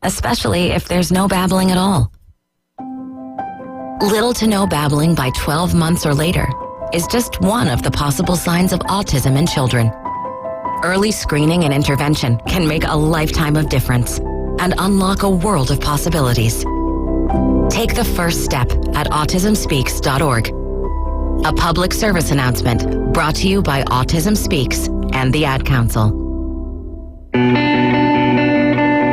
Especially if there's no babbling at all. Little to no babbling by 12 months or later is just one of the possible signs of autism in children. Early screening and intervention can make a lifetime of difference and unlock a world of possibilities. Take the first step at autismspeaks.org. A public service announcement brought to you by Autism Speaks and the Ad Council.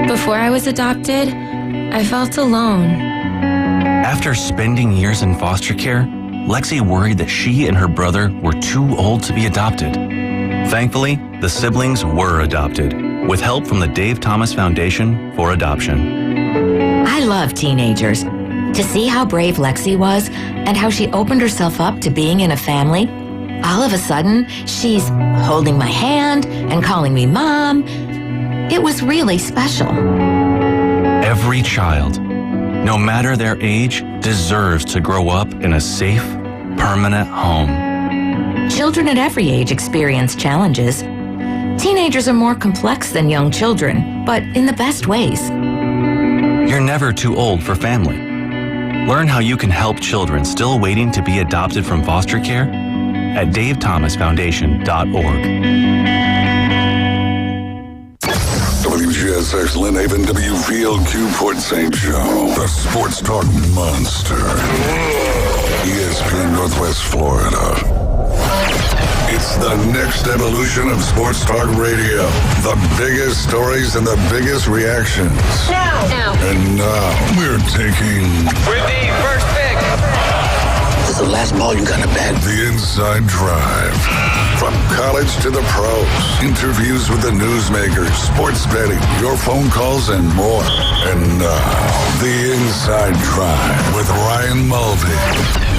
Before I was adopted, I felt alone. After spending years in foster care, Lexi worried that she and her brother were too old to be adopted. Thankfully, the siblings were adopted, with help from the Dave Thomas Foundation for Adoption. I love teenagers. To see how brave Lexi was and how she opened herself up to being in a family, all of a sudden, she's holding my hand and calling me Mom. It was really special. Every child, no matter their age, deserves to grow up in a safe, permanent home. Children at every age experience challenges. Teenagers are more complex than young children, but in the best ways. You're never too old for family. Learn how you can help children still waiting to be adopted from foster care at davethomasfoundation.org. WGSX Lynn Haven, WVLQ Port St. Joe, the Sports Talk Monster. ESPN Northwest Florida. It's the next evolution of Sports Talk Radio. The biggest stories and the biggest reactions. Now. And now we're taking... With the first pick. This is the last ball you gotta bat. The Inside Drive. From college to the pros. Interviews with the newsmakers, sports betting, your phone calls, and more. And now, The Inside Drive with Ryan Mulvey.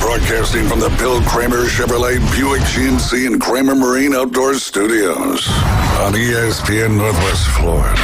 Broadcasting from the Bill Kramer Chevrolet Buick GMC and Kramer Marine Outdoor Studios on ESPN Northwest Florida.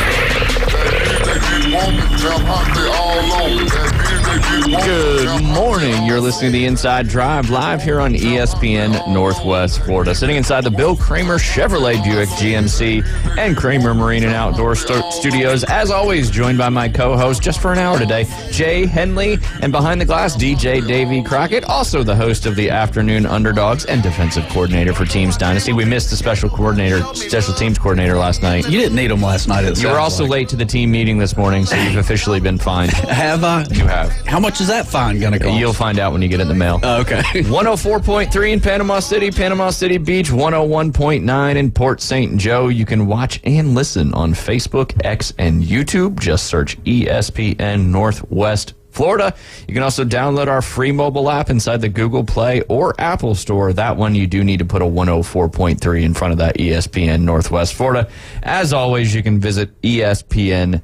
Good morning. You're listening to the Inside Drive live here on ESPN Northwest Florida. Sitting inside the Bill Kramer Chevrolet Buick GMC and Kramer Marine and Outdoor Studios. As always, joined by my co-host just for an hour today, Jay Henley, and behind the glass, DJ Davey Crockett, also the host of the Afternoon Underdogs and defensive coordinator for Teams Dynasty. We missed the special teams coordinator last night. You didn't need him last night. You were also late to the team meeting this morning, so you've officially been fined. Have I? You have. How much is that fine going to cost? You'll find out when you get it in the mail. Okay. 104.3 in Panama City Beach, 101.9 in Port St. Joe. You can watch and listen on Facebook, X, and YouTube. Just search ESPN Northwest Florida. You can also download our free mobile app inside the Google Play or Apple Store. That one, you do need to put a 104.3 in front of that, ESPN Northwest Florida. As always, you can visit ESPNPC.com.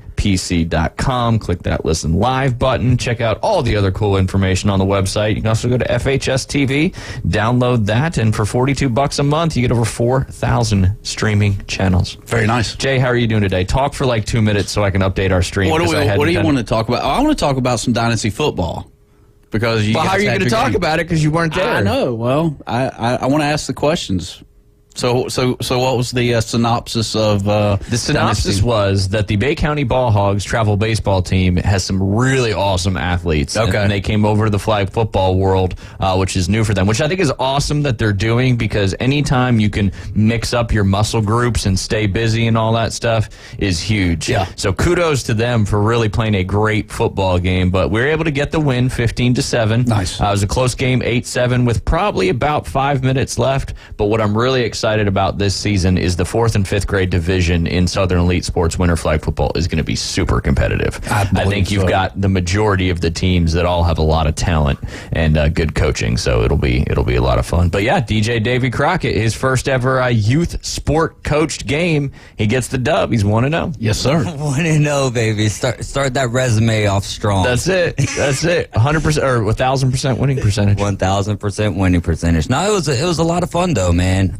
Click that Listen Live button. Check out all the other cool information on the website. You can also go to FHS TV, download that, and for $42 a month, you get over 4,000 streaming channels. Very nice. Jay, how are you doing today? Talk for like 2 minutes so I can update our stream. What do you want to talk about? I want to talk about some Dynasty football. Because how are you going to talk about it? Because you weren't there. I know. Well, I want to ask the questions. So what was the synopsis of the synopsis Dynasty? Was that the Bay County Ball Hogs travel baseball team has some really awesome athletes. Okay. And they came over to the flag football world, which is new for them, which I think is awesome that they're doing, because anytime you can mix up your muscle groups and stay busy and all that stuff is huge. Yeah. So kudos to them for really playing a great football game. But we were able to get the win 15-7. Nice. It was a close game, 8-7, with probably about 5 minutes left. But what I'm really excited about this season is the 4th and 5th grade division in Southern Elite Sports winter flag football is going to be super competitive. I think you've got the majority of the teams that all have a lot of talent and good coaching, so it'll be a lot of fun. But yeah, DJ Davey Crockett, his first ever youth sport coached game, he gets the dub. He's 1-0. Yes, sir. 1-0, baby. Start that resume off strong. That's it. 100% or 1,000% winning percentage. 1,000% winning percentage. No, it was a lot of fun though, man.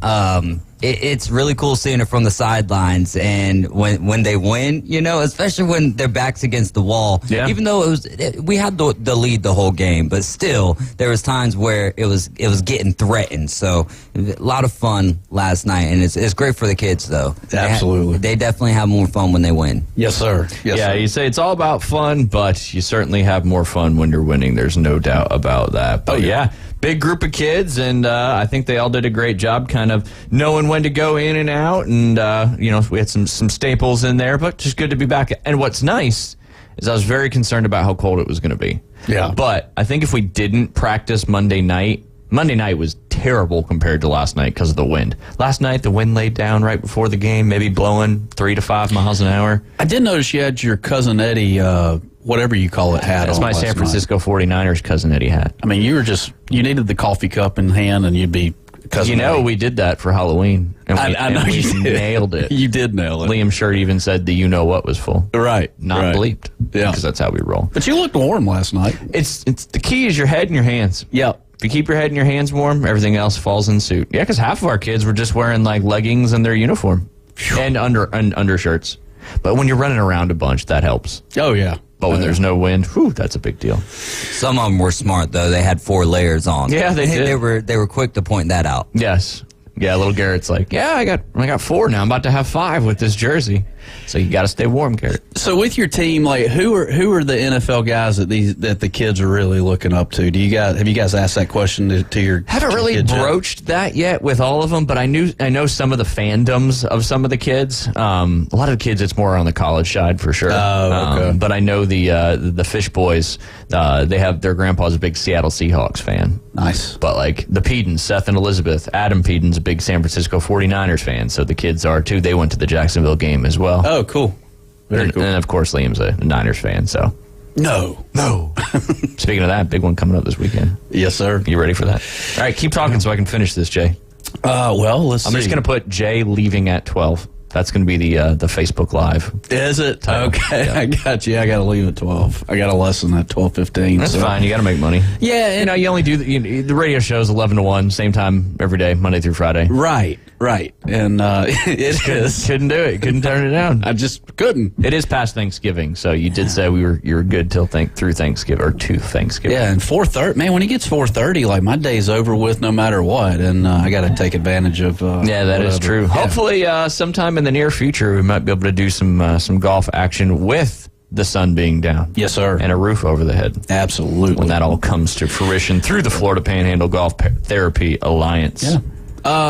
it's really cool seeing it from the sidelines, and when they win, especially when their back's against the wall. Yeah. Even though we had the lead the whole game, but still there was times where it was getting threatened. So a lot of fun last night, and it's great for the kids though. Absolutely. They definitely have more fun when they win. Yes, sir. Yes, Yeah, sir. you say it's all about fun, but you certainly have more fun when you're winning. There's no doubt about that. But yeah, big group of kids, and I think they all did a great job kind of knowing when to go in and out. And, we had some staples in there, but just good to be back. And what's nice is I was very concerned about how cold it was going to be. Yeah. But I think if we didn't practice Monday night was terrible compared to last night because of the wind. Last night, the wind laid down right before the game, maybe blowing 3 to 5 miles an hour. I did notice you had your cousin Eddie, whatever you call it, hat That's on my last San night. Francisco 49ers cousin Eddie hat. I mean, you needed the coffee cup in hand, and you'd be cousin Eddie. We did that for Halloween. And I know you did. Nailed it. You did nail it. Liam's shirt even said the you-know-what was full. Right. Not right. bleeped. Yeah. Because that's how we roll. But you looked warm last night. It's the key is your head and your hands. Yeah. If you keep your head and your hands warm, everything else falls in suit. Yeah, because half of our kids were just wearing like leggings and their uniform and undershirts. But when you're running around a bunch, that helps. Oh, yeah. But when there's no wind, that's a big deal. Some of them were smart though; they had 4 layers on. Yeah, they did. They were quick to point that out. Yes. Yeah, little Garrett's like, I got 4 now. I'm about to have 5 with this jersey. So you got to stay warm, Garrett. So with your team, like who are the NFL guys that the kids are really looking up to? Have you guys asked that question to your? Haven't really kids yet? broached that yet with all of them, but I know some of the fandoms of some of the kids. A lot of the kids, it's more on the college side for sure. Oh, okay. But I know the Fish Boys. They have their grandpa's a big Seattle Seahawks fan. Nice. But like the Pedens, Seth and Elizabeth, Adam Pedens, a big San Francisco 49ers fan. So the kids are too. They went to the Jacksonville game as well. Oh, cool. Very cool. And of course, Liam's a Niners fan. So no. Speaking of that, big one coming up this weekend. Yes, sir. You ready for that? All right, keep talking so I can finish this, Jay. Let's see. I'm just going to put Jay leaving at 12. That's going to be the Facebook Live. Is it? title. Okay, Yeah. I got you. I got to leave at 12. I got a lesson at 12:15. That's fine. You got to make money. Yeah, and You only do the radio shows 11 to 1, same time every day, Monday through Friday. right. And it is. Couldn't do it. Couldn't turn it down. I just couldn't. It is past Thanksgiving, so you did say you were good till through Thanksgiving or to Thanksgiving. Yeah, and 4:30. Man, when it gets 4:30, like my day's over with no matter what, and I got to take advantage of. Yeah, that is whatever. true. Yeah. Hopefully, sometime in the near future, we might be able to do some golf action with the sun being down. Yes, sir. And a roof over the head. Absolutely. When that all comes to fruition through the Florida Panhandle Golf Therapy Alliance. Yeah.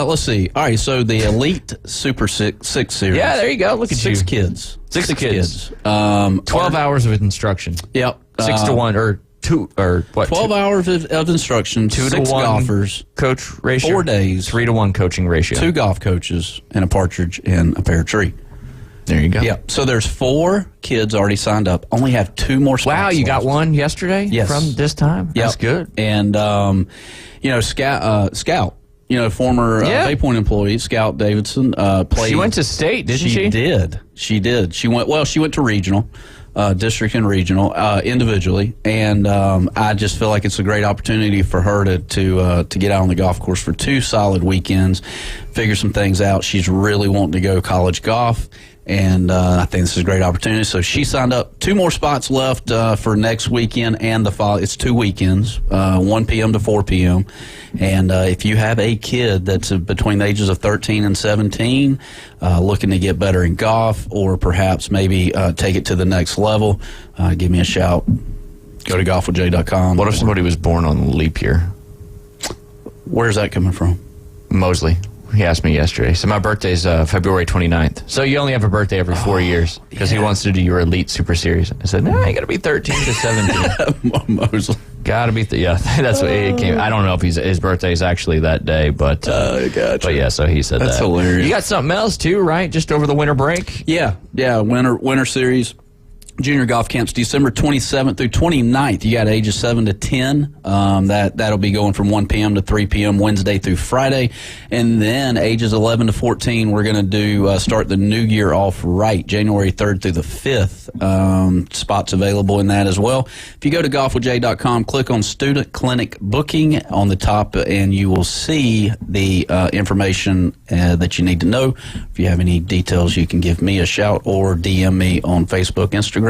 Let's see. All right, so the Elite Super Six Series. Yeah, there you go. Look at 6 you. kids. Six kids. 12 12 hours of instruction. Yep. 6 to 1 or 2 or what? 12 hours of instruction. 2 to 6 1 golfers. coach ratio. 4 days. 3 to 1 coaching ratio. 2 golf coaches and a partridge and a pear tree. There you go. Yeah. So there's 4 kids already signed up. Only have 2 more spots. Wow, you got left. one yesterday Yes. from this time? Yep. That's good. And Scout, former Yeah. Bay Point employee, Scout Davidson, played. She went to state, didn't she? She did. She went to regional, district and regional, individually. And I just feel like it's a great opportunity for her to get out on the golf course for 2 solid weekends, figure some things out. She's really wanting to go college golf. And I think this is a great opportunity. So she signed up. 2 more spots left for next weekend and the fall. It's 2 weekends, 1 p.m. to 4 p.m. And if you have a kid that's between the ages of 13 and 17, looking to get better in golf or perhaps maybe take it to the next level, give me a shout. Go to golfwithjay.com. What if somebody was born on leap year? Where's that coming from? Mosley. He asked me yesterday. So my birthday's February 29th. So you only have a birthday every 4 years because he wants to do your Elite Super Series. I said, no, you got to be 13 to 17. Mosley. Got to be, that's what it came. I don't know if his birthday is actually that day, but gotcha. but yeah, so he said That's that. hilarious. You got something else too, right? Just over the winter break? Yeah, winter series. Junior golf camps December 27th through 29th. You got ages 7 to 10. That'll be going from 1 p.m. to 3 p.m. Wednesday through Friday. And then ages 11 to 14, we're going to do start the new year off right, January 3rd through the 5th. Spots available in that as well. If you go to golfwithjay.com, click on Student Clinic Booking on the top, and you will see the information that you need to know. If you have any details, you can give me a shout or DM me on Facebook, Instagram.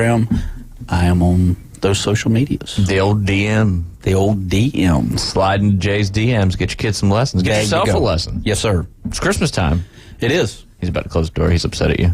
I am on those social medias. The old DM. The old DM. Slide into Jay's DMs. Get your kids some lessons. Get yourself a lesson. Yes, sir. It's Christmas time. It is. He's about to close the door. He's upset at you.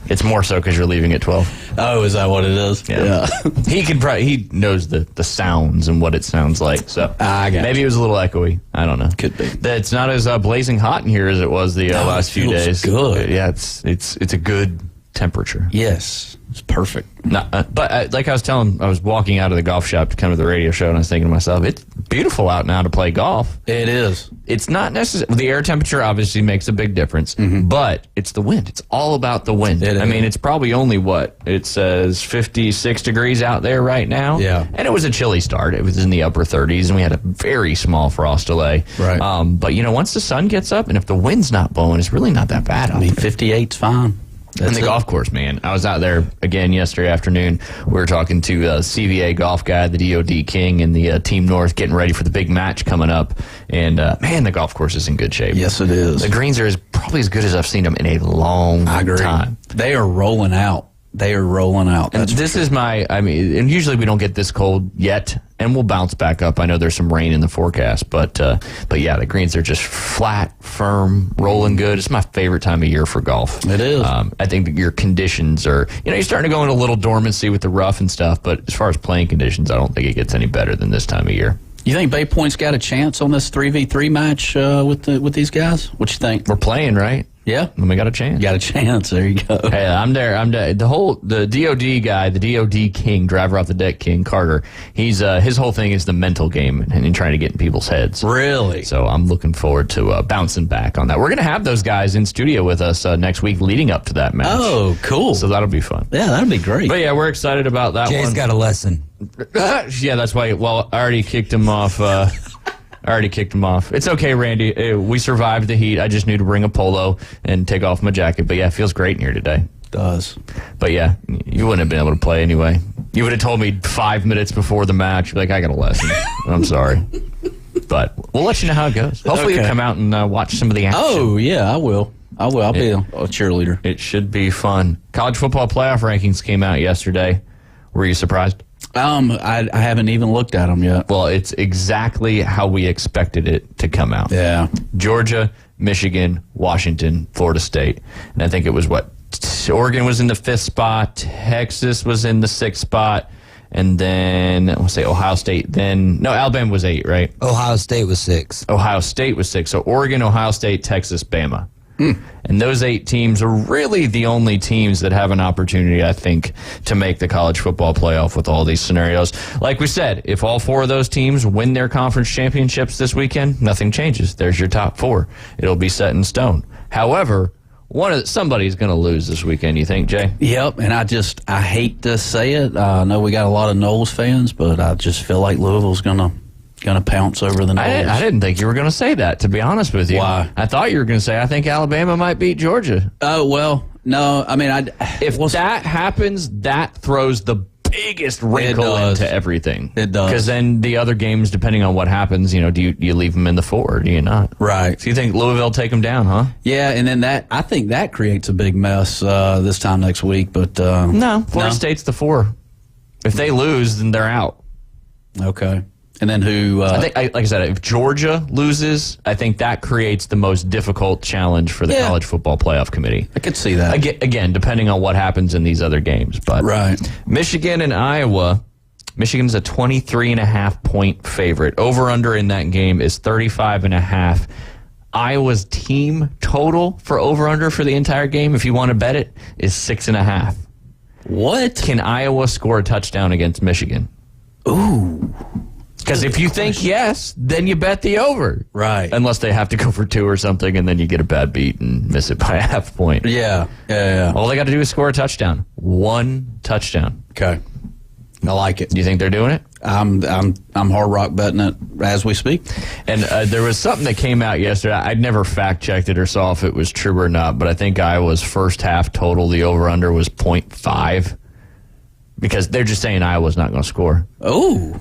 It's more so because you're leaving at 12. Oh, is that what it is? Yeah. He knows the sounds and what it sounds like. So maybe it was a little echoey. I don't know. Could be. It's not as blazing hot in here as it was the last few days. Good. Yeah, it's a good temperature. Yes, it's perfect. But like I was walking out of the golf shop to come to the radio show, and I was thinking to myself, it's beautiful out now to play golf. It is. It's not necessarily, the air temperature obviously makes a big difference, but it's the wind. It's all about the wind. I mean, it's probably only it says 56 degrees out there right now. Yeah. And it was a chilly start. It was in the upper 30s, and we had a very small frost delay. Right. But, once the sun gets up, and if the wind's not blowing, it's really not that bad out there. 58's fine. And the golf course, man. I was out there again yesterday afternoon. We were talking to CVA golf guy, the DOD King, and the Team North, getting ready for the big match coming up. And, man, the golf course is in good shape. Yes, it is. The greens are probably as good as I've seen them in a long time. They are rolling out. And this is and usually we don't get this cold yet, and we'll bounce back up. I know there's some rain in the forecast, but yeah, the greens are just flat, firm, rolling good. It's my favorite time of year for golf. It is. I think that your conditions are, you're starting to go into a little dormancy with the rough and stuff, but as far as playing conditions, I don't think it gets any better than this time of year. You think Bay Point's got a chance on this 3v3 match with these guys? What you think? We're playing, right? Yeah. And we got a chance. Got a chance. There you go. Hey, I'm there. The DOD guy, the DOD King, driver off the deck King, Carter, he's his whole thing is the mental game and trying to get in people's heads. Really? So I'm looking forward to bouncing back on that. We're going to have those guys in studio with us next week leading up to that match. Oh, cool. So that'll be fun. Yeah, that'll be great. But yeah, we're excited about that one. Jay's got a lesson. Yeah, that's why. Well, I already kicked him off. It's okay, Randy. We survived the heat. I just knew to bring a polo and take off my jacket. But yeah, it feels great in here today. It does. But yeah, you wouldn't have been able to play anyway. You would have told me 5 minutes before the match, like, I got a lesson. I'm sorry. But we'll let you know how it goes. Hopefully you'll come out and watch some of the action. Oh, yeah, I will. I'll be a cheerleader. It should be fun. College football playoff rankings came out yesterday. Were you surprised? I haven't even looked at them yet. Well, it's exactly how we expected it to come out. Yeah. Georgia, Michigan, Washington, Florida State. And I think it was Oregon was in the 5th spot, Texas was in the 6th spot, and then I'll say Ohio State. Alabama was 8, right? Ohio State was 6. Ohio State was 6. So Oregon, Ohio State, Texas, Bama. And those 8 teams are really the only teams that have an opportunity, I think, to make the college football playoff with all these scenarios. Like we said, if all 4 of those teams win their conference championships this weekend, nothing changes. There's your top 4. It'll be set in stone. However, somebody's going to lose this weekend, you think, Jay? Yep, and I hate to say it. I know we got a lot of Noles fans, but I just feel like Louisville's going to pounce over the Noles. I didn't think you were going to say that, to be honest with you. Why? I thought you were going to say, I think Alabama might beat Georgia. Oh, well, no. I mean, if that happens, that throws the biggest wrinkle into everything. It does. Because then the other games, depending on what happens, do you leave them in the 4 or do you not? Right. So you think Louisville take them down, huh? Yeah, and then I think that creates a big mess this time next week. But no, Florida State's the 4. If they lose, then they're out. Okay. And then who? I think, like I said, if Georgia loses, I think that creates the most difficult challenge for the College Football Playoff Committee. I could see that. Again, depending on what happens in these other games. But right. Michigan and Iowa. Michigan's a 23.5 point favorite. Over/under in that game is 35.5. Iowa's team total for over/under for the entire game, if you want to bet it, is 6.5. What? Can Iowa score a touchdown against Michigan? Ooh. Because if you think yes, then you bet the over. Right. Unless they have to go for 2 or something, and then you get a bad beat and miss it by a half point. Yeah. All they got to do is score a touchdown. 1 touchdown. Okay. I like it. Do you think they're doing it? I'm hard rock betting it as we speak. And there was something that came out yesterday. I'd never fact checked it or saw if it was true or not, but I think Iowa's first half total, the over under was 0.5, because they're just saying Iowa's not going to score. Oh.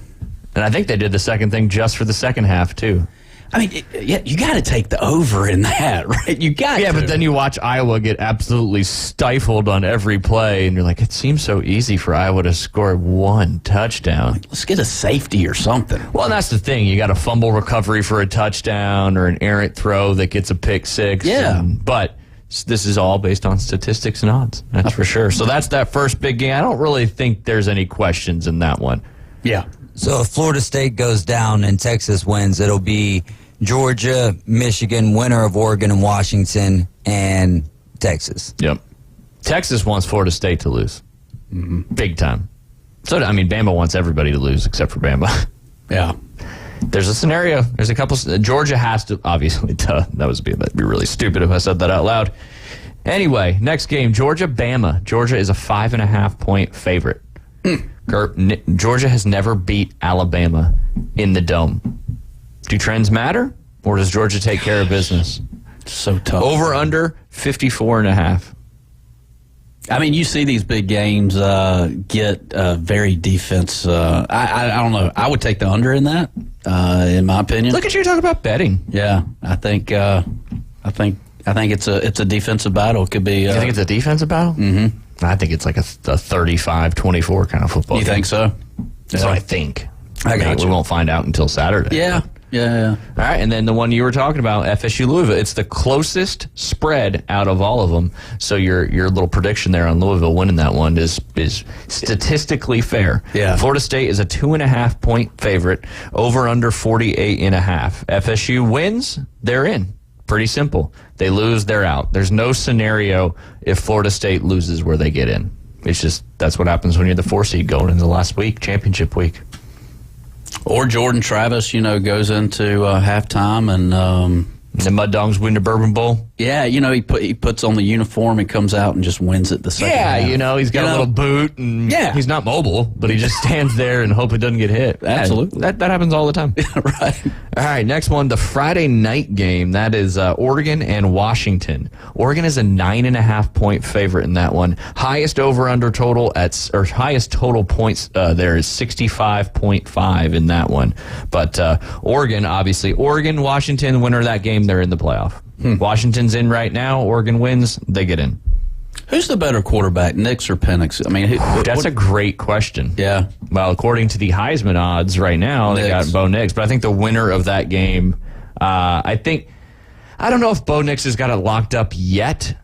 And I think they did the second thing just for the second half too. I mean, yeah, you got to take the over in that, right? You got to. Yeah, but then you watch Iowa get absolutely stifled on every play, and you're like, it seems so easy for Iowa to score 1 touchdown. Let's get a safety or something. Well, and that's the thing. You got a fumble recovery for a touchdown or an errant throw that gets a pick six. Yeah. But this is all based on statistics and odds. That's for sure. So that's that first big game. I don't really think there's any questions in that one. Yeah. So if Florida State goes down and Texas wins, it'll be Georgia, Michigan, winner of Oregon and Washington, and Texas. Yep. Texas wants Florida State to lose. Mm-hmm. Big time. So, I mean, Bama wants everybody to lose except for Bama. Yeah. There's a scenario. There's a couple. Georgia has to, obviously, that'd be really stupid if I said that out loud. Anyway, next game, Georgia-Bama. Georgia is a 5.5-point favorite. Georgia has never beat Alabama in the Dome. Do trends matter, or does Georgia take care of business? So tough. Over under 54.5. I mean, you see these big games get very defense. I don't know. I would take the under in that, in my opinion. Look at you talking about betting. Yeah, I think it's a defensive battle. It could be. You think it's a defensive battle? Mm-hmm. I think it's like a 35-24 kind of football game. You think so? That's what I think. I got you. We won't find out until Saturday. Yeah. All right, and then the one you were talking about, FSU Louisville. It's the closest spread out of all of them. So your little prediction there on Louisville winning that one is statistically fair. Yeah. Florida State is a 2.5-point favorite. Over under 48.5. FSU wins, they're in. Pretty simple. They lose, they're out. There's no scenario if Florida State loses where they get in. It's just that's what happens when you're the 4 seed going into the last week, championship week. Or Jordan Travis, goes into halftime and the Mud Dogs win the Bourbon Bowl. Yeah, he puts on the uniform and comes out and just wins it the second half. He's got a little boot and he's not mobile, but he just stands there and hope it doesn't get hit. Absolutely. That happens all the time. Right. All right, next one, the Friday night game. That is Oregon and Washington. Oregon is a 9.5-point favorite in that one. Highest over-under total highest total points there is 65.5 in that one. But Oregon, Washington, winner of that game, they're in the playoff. Washington's in right now. Oregon wins, they get in. Who's the better quarterback, Nix or Penix? I mean, that's a great question. Yeah. Well, according to the Heisman odds right now, they got Bo Nix. But I think the winner of that game, I don't know if Bo Nix has got it locked up yet.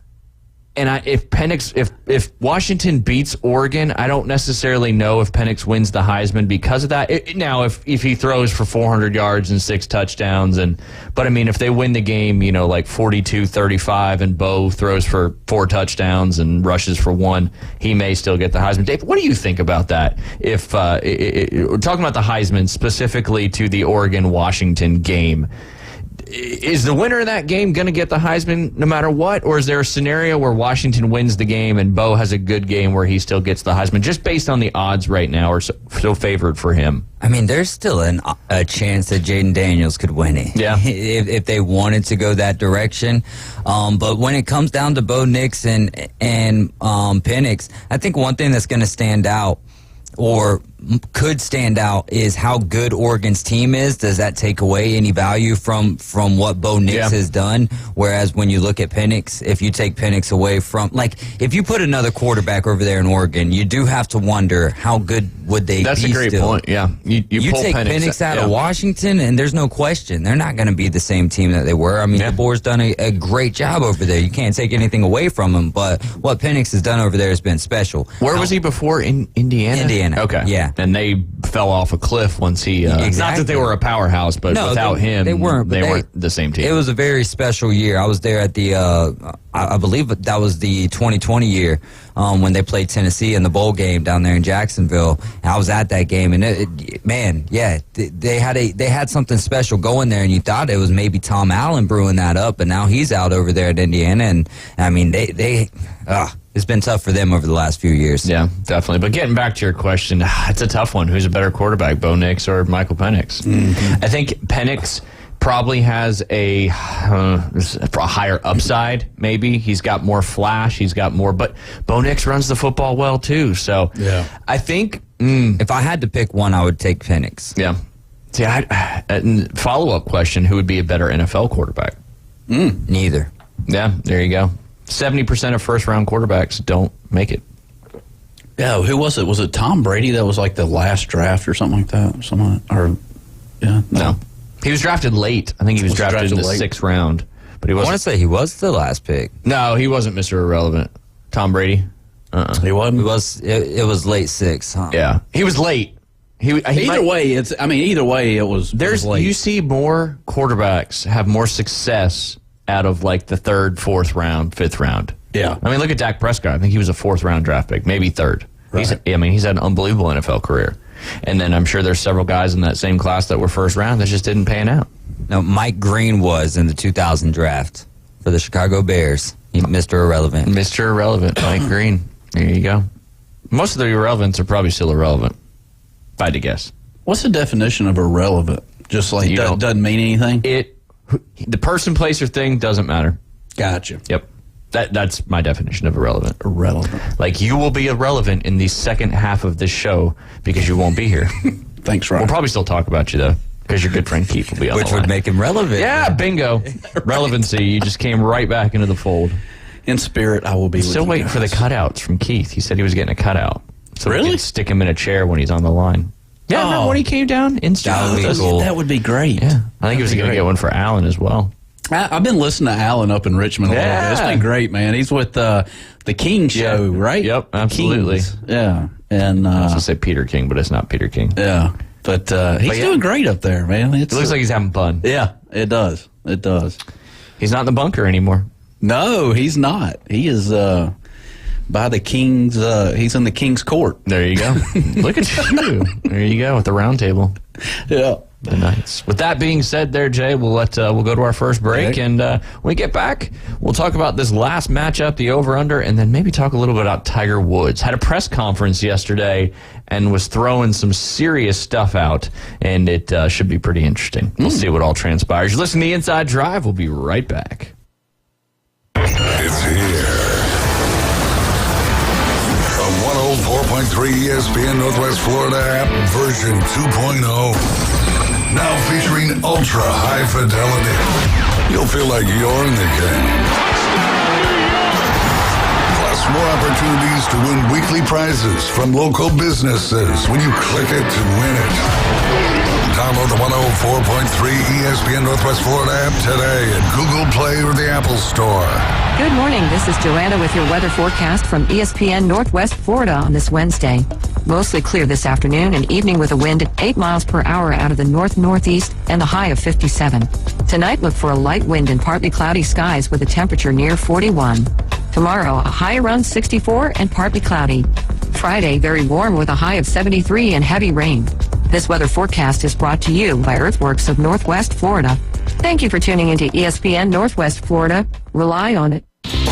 And if Washington beats Oregon, I don't necessarily know if Penix wins the Heisman because of that. Now, if he throws for 400 yards and 6 touchdowns, but I mean, if they win the game, like 42-35, and Bo throws for 4 touchdowns and rushes for 1, he may still get the Heisman. Dave, what do you think about that? If we're talking about the Heisman specifically to the Oregon-Washington game, is the winner of that game going to get the Heisman no matter what? Or is there a scenario where Washington wins the game and Bo has a good game where he still gets the Heisman, just based on the odds right now are so favored for him? I mean, there's still a chance that Jaden Daniels could win it. Yeah. if they wanted to go that direction. But when it comes down to Bo Nix and Penix, I think one thing that's going to stand out, or could stand out, is how good Oregon's team is. Does that take away any value from what Bo Nix has done? Whereas when you look at Penix, if you take Penix away from, if you put another quarterback over there in Oregon, you do have to wonder how good would they be. That's a great point, yeah. You pull take Penix out of Washington, and there's no question they're not going to be the same team that they were. I mean, DeBoer's done a great job over there. You can't take anything away from him, but what Penix has done over there has been special. Where was he before? In Indiana? Indiana. Okay. Yeah. And they fell off a cliff once he... Exactly. Not that they were a powerhouse, but without him, they weren't the same team. It was a very special year. I was there at the I believe that was the 2020 year when they played Tennessee in the bowl game down there in Jacksonville. And I was at that game, and they had something special going there, and you thought it was maybe Tom Allen brewing that up, but now he's out over there at Indiana, and I mean it's been tough for them over the last few years. Yeah, definitely. But getting back to your question, it's a tough one. Who's a better quarterback, Bo Nix or Michael Penix? Mm-hmm. I think Penix probably has a higher upside, maybe. He's got more flash. He's got more. But Bo Nix runs the football well, too. So I think if I had to pick one, I would take Penix. Yeah. See, follow-up question, who would be a better NFL quarterback? Neither. Yeah, there you go. 70% of first-round quarterbacks don't make it. Yeah, who was it? Was it Tom Brady that was like the last draft or something like that? No. He was drafted late. I think he was drafted in the 6th round. But he wasn't. I want to say he was the last pick. No, he wasn't Mr. Irrelevant. Tom Brady? He wasn't? It was late 6th, huh? Yeah. He was late. Either way, it was late. You see more quarterbacks have more success out of like the 3rd, 4th round, 5th round. Yeah. I mean, look at Dak Prescott. I think he was a 4th round draft pick, maybe 3rd. Right. He's had an unbelievable NFL career. And then I'm sure there's several guys in that same class that were first round that just didn't pan out. No, Mike Green was in the 2000 draft for the Chicago Bears. Mr. Irrelevant. Mr. Irrelevant, Mike Green. There you go. Most of the irrelevants are probably still irrelevant, if I had to guess. What's the definition of irrelevant? Just like doesn't mean anything? The person, place, or thing doesn't matter. Gotcha. Yep. That's my definition of irrelevant. Irrelevant. Like, you will be irrelevant in the second half of this show because you won't be here. Thanks, Ryan. We'll probably still talk about you, though, because your good friend Keith will be on Which the line. would make him relevant. Yeah, bingo. Relevancy. You just came right back into the fold. In spirit, I will be with you Still waiting guys. for the cutouts from Keith. He said he was getting a cutout. So Really? we could stick him in a chair when he's on the line. Yeah, remember when he came down in studio? That would be great. Yeah, I think he was going to get one for Alan as well. I've been listening to Alan up in Richmond a little bit. It's been great, man. He's with the King Show, right? Yep, absolutely. Kings. Yeah. And I was going to say Peter King, but it's not Peter King. Yeah. But he's doing great up there, man. It looks like he's having fun. Yeah, it does. It does. He's not in the bunker anymore. No, he's not. He is by the King's. He's in the King's court. There you go. Look at you. There you go with the round table. Yeah. The Knights. With that being said there, Jay, we'll go to our first break, and when we get back, we'll talk about this last matchup, the over-under, and then maybe talk a little bit about Tiger Woods. Had a press conference yesterday and was throwing some serious stuff out, and it should be pretty interesting. We'll see what all transpires. You're listening to The Inside Drive. We'll be right back. It's here. A 104.3 ESPN Northwest Florida app version 2.0. Now featuring ultra high fidelity. You'll feel like you're in the game. Plus more opportunities to win weekly prizes from local businesses when you click it to win it. Download the 104.3 ESPN Northwest Florida app today at Google Play or the Apple Store. Good morning. This is Joanna with your weather forecast from ESPN Northwest Florida on this Wednesday. Mostly clear this afternoon and evening with a wind at 8 miles per hour out of the north-northeast and a high of 57. Tonight, look for a light wind and partly cloudy skies with a temperature near 41. Tomorrow, a high around 64 and partly cloudy. Friday, very warm with a high of 73 and heavy rain. This weather forecast is brought to you by Earthworks of Northwest Florida. Thank you for tuning into ESPN Northwest Florida. Rely on it.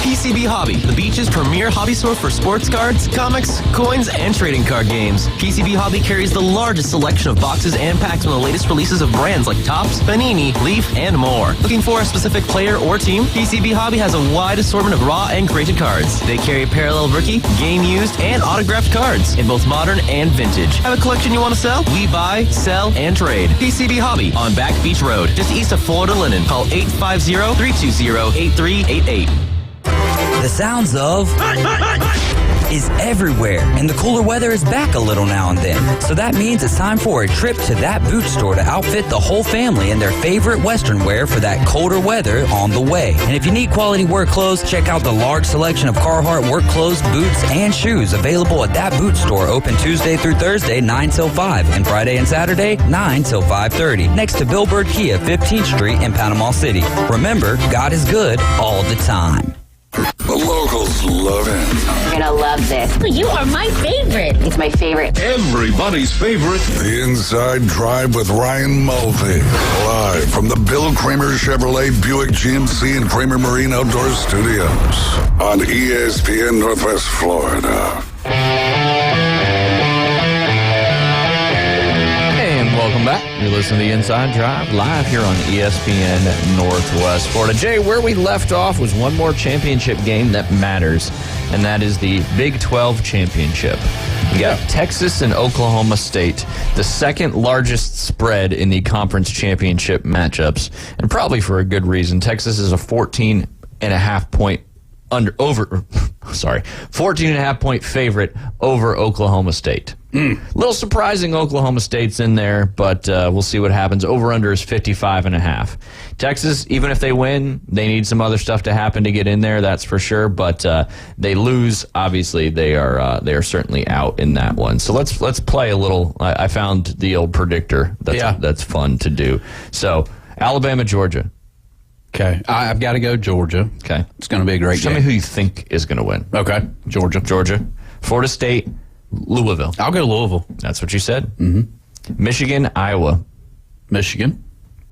PCB Hobby, the beach's premier hobby store for sports cards, comics, coins, and trading card games. PCB Hobby carries the largest selection of boxes and packs from the latest releases of brands like Topps, Panini, Leaf, and more. Looking for a specific player or team? PCB Hobby has a wide assortment of raw and graded cards. They carry parallel rookie, game used, and autographed cards in both modern and vintage. Have a collection you want to sell? We buy, sell, and trade. PCB Hobby on Back Beach Road, just east of Florida Linen. Call 850-320-8388. The sounds of is everywhere, and the cooler weather is back a little now and then. So that means it's time for a trip to that boot store to outfit the whole family in their favorite Western wear for that colder weather on the way. And if you need quality work clothes, check out the large selection of Carhartt work clothes, boots, and shoes available at that boot store, open Tuesday through Thursday, 9 till 5, and Friday and Saturday, 9 till 5:30, next to Billboard Kia, 15th Street in Panama City. Remember, God is good all the time. The locals love him. You're gonna love this. You are my favorite. It's my favorite. Everybody's favorite. The Inside Drive with Ryan Mulvey. Live from the Bill Kramer Chevrolet Buick GMC and Kramer Marine Outdoor Studios on ESPN Northwest Florida. Welcome back. You're listening to the Inside Drive live here on ESPN Northwest Florida. Jay, where we left off was one more championship game that matters, and that is the Big 12 championship. You got Texas and Oklahoma State, the second largest spread in the conference championship matchups, and probably for a good reason. Texas is a 14.5 point favorite over Oklahoma State. Little surprising Oklahoma State's in there, but we'll see what happens. Over-under is 55.5. Texas, even if they win, they need some other stuff to happen to get in there, that's for sure. But they lose, obviously, they are certainly out in that one. So let's play a little. I found the old predictor. That's fun to do. So Alabama, Georgia. Okay, I've got to go Georgia. Okay, it's going to be a great game. Tell me who you think is going to win. Okay, Georgia. Florida State, Louisville. I'll go Louisville. That's what you said. Mm-hmm. Michigan, Iowa. Michigan.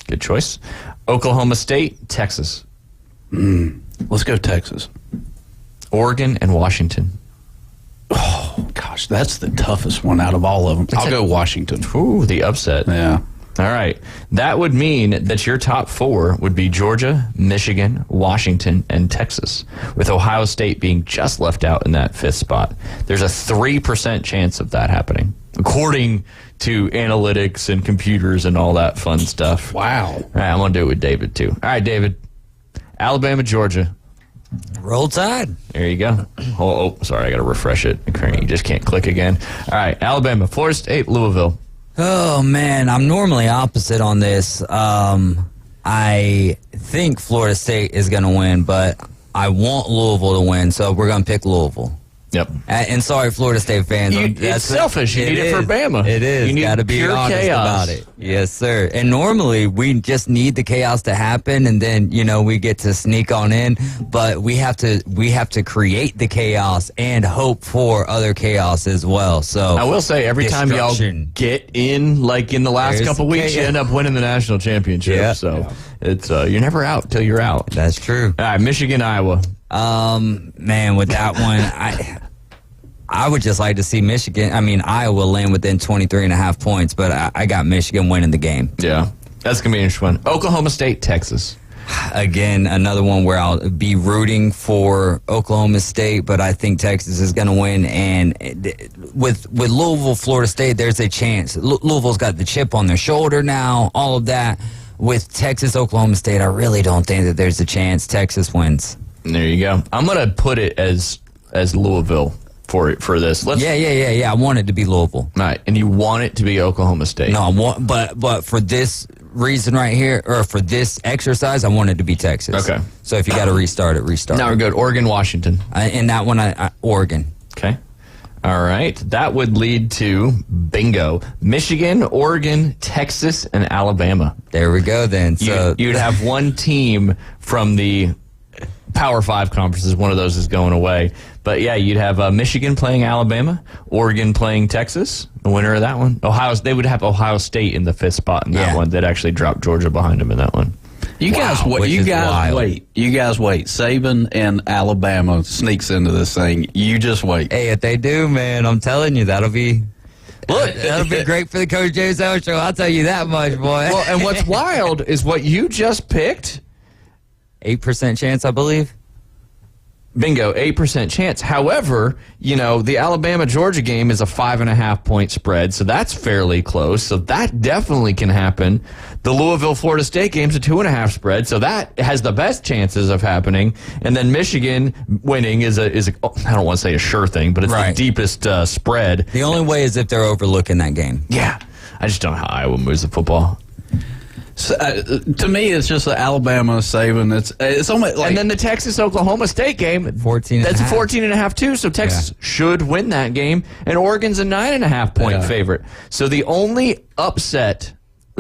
Good choice. Oklahoma State, Texas. Let's go Texas. Oregon and Washington. Oh, gosh, that's the toughest one out of all of them. I'll go Washington. Ooh, the upset. Yeah. All right. That would mean that your top four would be Georgia, Michigan, Washington, and Texas, with Ohio State being just left out in that fifth spot. There's a 3% chance of that happening, according to analytics and computers and all that fun stuff. Wow. All right, I'm going to do it with David, too. All right, David. Alabama, Georgia. Roll Tide. There you go. Oh, sorry, I got to refresh it. You just can't click again. All right, Alabama, Florida State, Louisville. Oh, man, I'm normally opposite on this. I think Florida State is going to win, but I want Louisville to win, so we're going to pick Louisville. Yep. And sorry, Florida State fans. It's selfish. You need it for Bama. It is. You need got to be pure honest chaos about it. Yes, sir. And normally we just need the chaos to happen, and then we get to sneak on in. But we have to create the chaos and hope for other chaos as well. So I will say, every time y'all get in, like in the last couple weeks, you end up winning the national championship. Yeah. So it's you're never out till you're out. That's true. All right, Michigan, Iowa. Man, with that one, I would just like to see Iowa land within 23.5 points, but I got Michigan winning the game. Yeah, that's going to be an interesting one. Oklahoma State, Texas. Again, another one where I'll be rooting for Oklahoma State, but I think Texas is going to win. And with Louisville, Florida State, there's a chance. Louisville's got the chip on their shoulder now, all of that. With Texas, Oklahoma State, I really don't think that there's a chance Texas wins. There you go. I'm going to put it as Louisville for this. Yeah. I want it to be Louisville. All right, and you want it to be Oklahoma State. No, but for this reason right here, or for this exercise, I want it to be Texas. Okay. So if you got to restart it, restart. Now we're good. Oregon, Washington. In that one, Oregon. Okay. All right. That would lead to bingo. Michigan, Oregon, Texas, and Alabama. There we go then. So you'd have one team from the Power 5 conferences. One of those is going away. But yeah, you'd have Michigan playing Alabama, Oregon playing Texas. The winner of that one. They would have Ohio State in the fifth spot in that one. They'd actually drop Georgia behind them in that one. You guys wait. You guys wait. Saban and Alabama sneaks into this thing. You just wait. Hey, if they do, man, I'm telling you, that'll be great for the Coach James Howard show. I'll tell you that much, boy. Well, and what's wild is what you just picked. 8% chance, I believe. Bingo, 8% chance. However, the Alabama-Georgia game is a 5.5 point spread, so that's fairly close. So that definitely can happen. The Louisville-Florida State game's a 2.5 spread, so that has the best chances of happening. And then Michigan winning is a I don't want to say a sure thing, but it's the deepest spread. The only way is if they're overlooking that game. Yeah, I just don't know how Iowa moves the football. So, to me, it's just the Alabama Saban. It's almost like, and then the Texas-Oklahoma State game, 14. That's 14.5 too. So Texas should win that game, and Oregon's a 9.5 point favorite. So the only upset,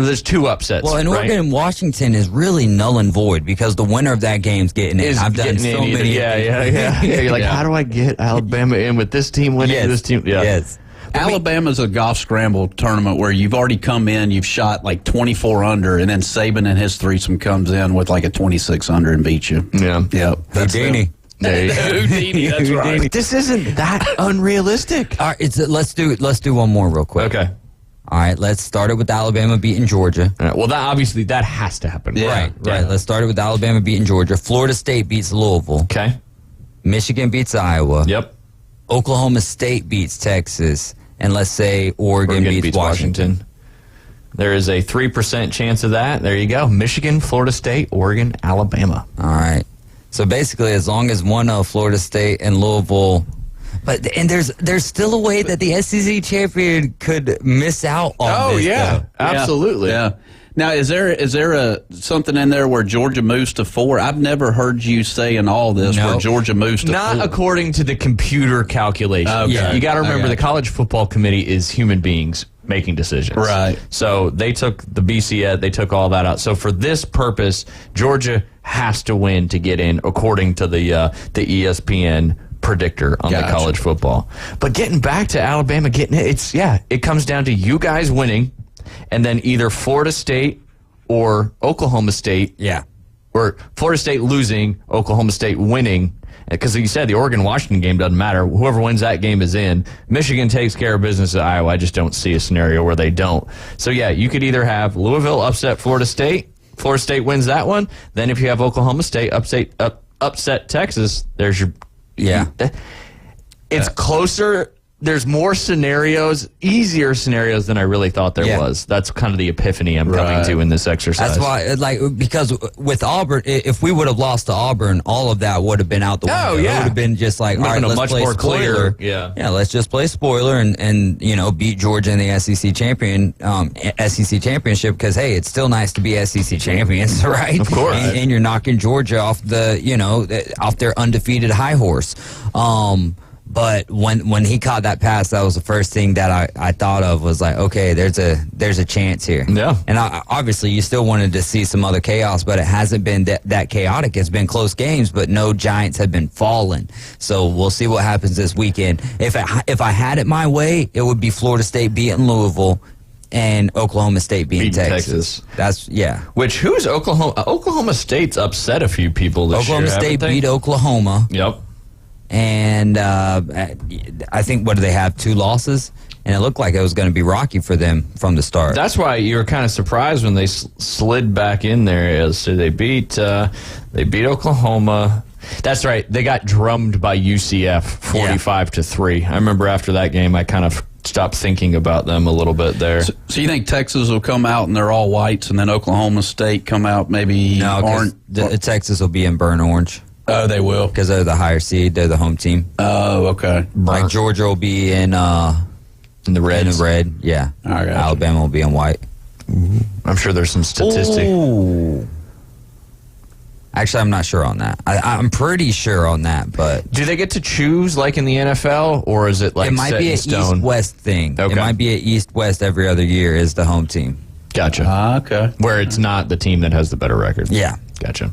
there's two upsets. Well, and right? Oregon and Washington is really null and void because the winner of that game's getting in. I've done so many. Yeah. You're like, how do I get Alabama in with this team winning this team? Yeah. Yes. Alabama's a golf scramble tournament where you've already come in, you've shot like 24 under, and then Saban and his threesome comes in with like a 26 under and beats you. Yeah. Yep. Houdini. Houdini, that's right. But this isn't that unrealistic. All right, let's do one more real quick. Okay. All right, let's start it with Alabama beating Georgia. Well, that has to happen. Yeah. Right. Let's start it with Alabama beating Georgia. Florida State beats Louisville. Okay. Michigan beats Iowa. Yep. Oklahoma State beats Texas. And let's say Oregon beats Washington. There is a 3% chance of that. There you go. Michigan, Florida State, Oregon, Alabama. All right. So basically, as long as one of Florida State and Louisville, and there's still a way that the SEC champion could miss out on this. Though. Absolutely. Yeah. Now, is there a something in there where Georgia moves to 4? I've never heard you say in all this where Georgia moves to 4. Not according to the computer calculation. Okay. Yeah. You got to remember the College Football Committee is human beings making decisions. Right. So they took the BCS, they took all that out. So for this purpose, Georgia has to win to get in, according to the ESPN predictor on the college football. But getting back to Alabama, it comes down to you guys winning. And then either Florida State or Oklahoma State. Yeah. Or Florida State losing, Oklahoma State winning. Because you said the Oregon-Washington game doesn't matter. Whoever wins that game is in. Michigan takes care of business at Iowa. I just don't see a scenario where they don't. So, yeah, you could either have Louisville upset Florida State. Florida State wins that one. Then if you have Oklahoma State upset Texas, there's your... Yeah. It's closer... There's more scenarios, easier scenarios than I really thought there was. That's kind of the epiphany I'm coming to in this exercise. That's why, because with Auburn, if we would have lost to Auburn, all of that would have been out the window. It would have been just like, all right, let's play spoiler. Yeah, let's just play spoiler and beat Georgia in the SEC championship because hey, it's still nice to be SEC champions, right? Of course. And you're knocking Georgia off off their undefeated high horse. But when he caught that pass, that was the first thing that I thought of was like, okay, there's a chance here. Yeah. And obviously, you still wanted to see some other chaos, but it hasn't been that chaotic. It's been close games, but no Giants have been falling. So we'll see what happens this weekend. If I had it my way, it would be Florida State beating Louisville and Oklahoma State beating Texas. That's who's Oklahoma? Oklahoma State's upset a few people this year. Oklahoma State beat Oklahoma. Yep. And I think, what do they have, 2 losses? And it looked like it was going to be rocky for them from the start. That's why you were kind of surprised when they slid back in there. So they beat Oklahoma. That's right. They got drummed by UCF 45-3. I remember after that game, I kind of stopped thinking about them a little bit there. So you think Texas will come out and they're all whites, and then Oklahoma State come out maybe orange? Texas will be in burnt orange. Oh, they will, because they're the higher seed. They're the home team. Oh, okay. Like Georgia will be in the red. In the red, yeah. Alabama will be in white. I'm sure there's some statistic. Ooh. Actually, I'm not sure on that. I'm pretty sure on that, but do they get to choose like in the NFL, or is it like it might be an East-West thing? Okay. It might be an East-West every other year is the home team. Gotcha. Okay. Where it's not the team that has the better record. Yeah. Gotcha.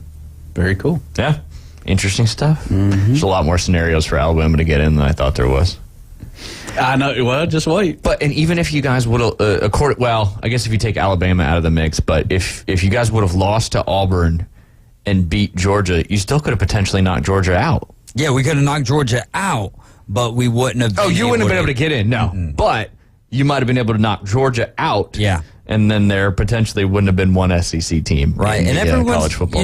Very cool. Yeah. Interesting stuff. There's a lot more scenarios for Alabama to get in than I thought there was. I know. Well, just wait. And even if you guys would have, I guess if you take Alabama out of the mix, but if you guys would have lost to Auburn and beat Georgia, you still could have potentially knocked Georgia out. Yeah, we could have knocked Georgia out, but we wouldn't have. You wouldn't have been able to get in. No, but you might have been able to knock Georgia out. Yeah. And then there potentially wouldn't have been one SEC team, right? And everyone's, college football.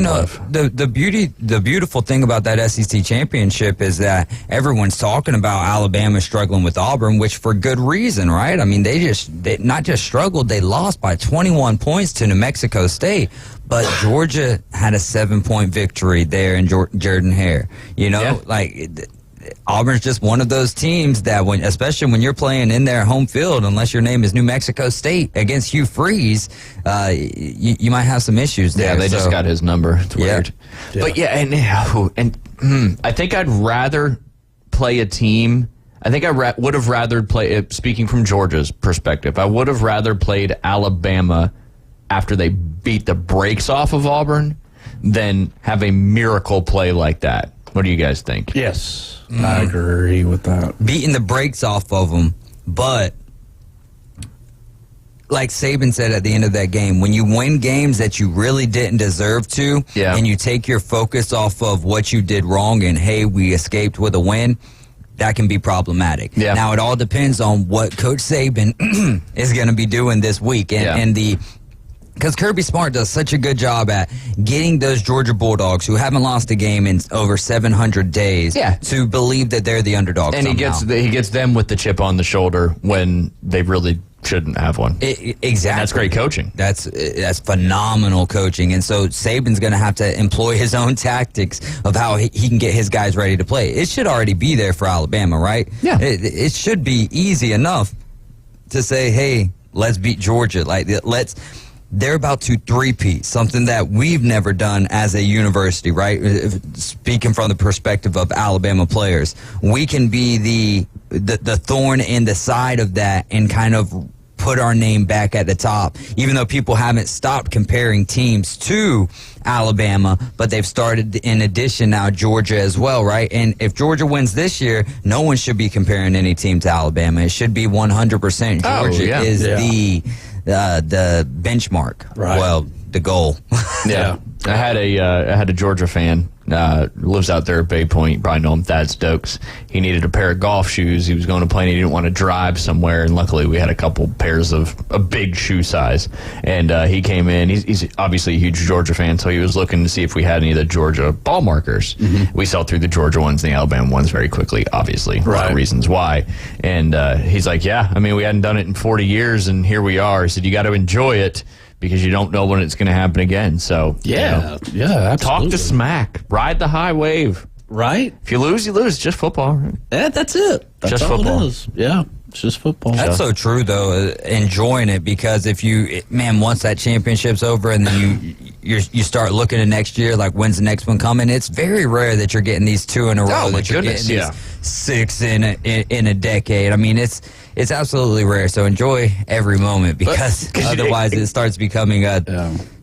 The beautiful thing about that SEC championship is that everyone's talking about Alabama struggling with Auburn, which for good reason, right? I mean, they not just struggled; they lost by 21 points to New Mexico State. But Georgia had a 7-point victory there in Jordan-Hare. Auburn's just one of those teams that, especially when you're playing in their home field, unless your name is New Mexico State against Hugh Freeze, you might have some issues there. Yeah, they just got his number. It's weird. Yeah. But I think I'd rather play a team. I think I would have rather played. Speaking from Georgia's perspective, I would have rather played Alabama after they beat the brakes off of Auburn than have a miracle play like that. What do you guys think? Yes, I agree with that. Beating the brakes off of them, but like Saban said at the end of that game, when you win games that you really didn't deserve to, and you take your focus off of what you did wrong and, hey, we escaped with a win, that can be problematic. Yeah. Now, it all depends on what Coach Saban is going to be doing this week. Because Kirby Smart does such a good job at getting those Georgia Bulldogs, who haven't lost a game in over 700 days, to believe that they're the underdogs. And he gets them with the chip on the shoulder when they really shouldn't have one. Exactly. And that's great coaching. That's phenomenal coaching. And so Saban's going to have to employ his own tactics of how he can get his guys ready to play. It should already be there for Alabama, right? Yeah. It should be easy enough to say, hey, let's beat Georgia. They're about to three-peat, something that we've never done as a university, right? Speaking from the perspective of Alabama players, we can be the thorn in the side of that and kind of put our name back at the top, even though people haven't stopped comparing teams to Alabama, but they've started, in addition, now Georgia as well, right? And if Georgia wins this year, no one should be comparing any team to Alabama. It should be 100% Georgia is the benchmark. Right. Well, the goal. Yeah. I had a Georgia fan, lives out there at Bay Point. You probably know him, Thad Stokes. He needed a pair of golf shoes. He was going to play and he didn't want to drive somewhere. And luckily we had a couple pairs of a big shoe size. And he came in. He's obviously a huge Georgia fan, so he was looking to see if we had any of the Georgia ball markers. Mm-hmm. We sell through the Georgia ones and the Alabama ones very quickly, obviously. Right. A lot of reasons why. And he's like, yeah, I mean, we hadn't done it in 40 years and here we are. He said, you got to enjoy it, because you don't know when it's going to happen again. So, absolutely. Talk to smack. Ride the high wave. Right. If you lose, you lose. Just football. Right? Yeah, that's it. That's just all football. It is. Yeah, it's just football. That's so true, though, enjoying it, because if once that championship's over and then you start looking at next year, like when's the next one coming, it's very rare that you're getting these two in a row, that you're getting these 6 in a decade. I mean, it's absolutely rare. So enjoy every moment, because otherwise it starts becoming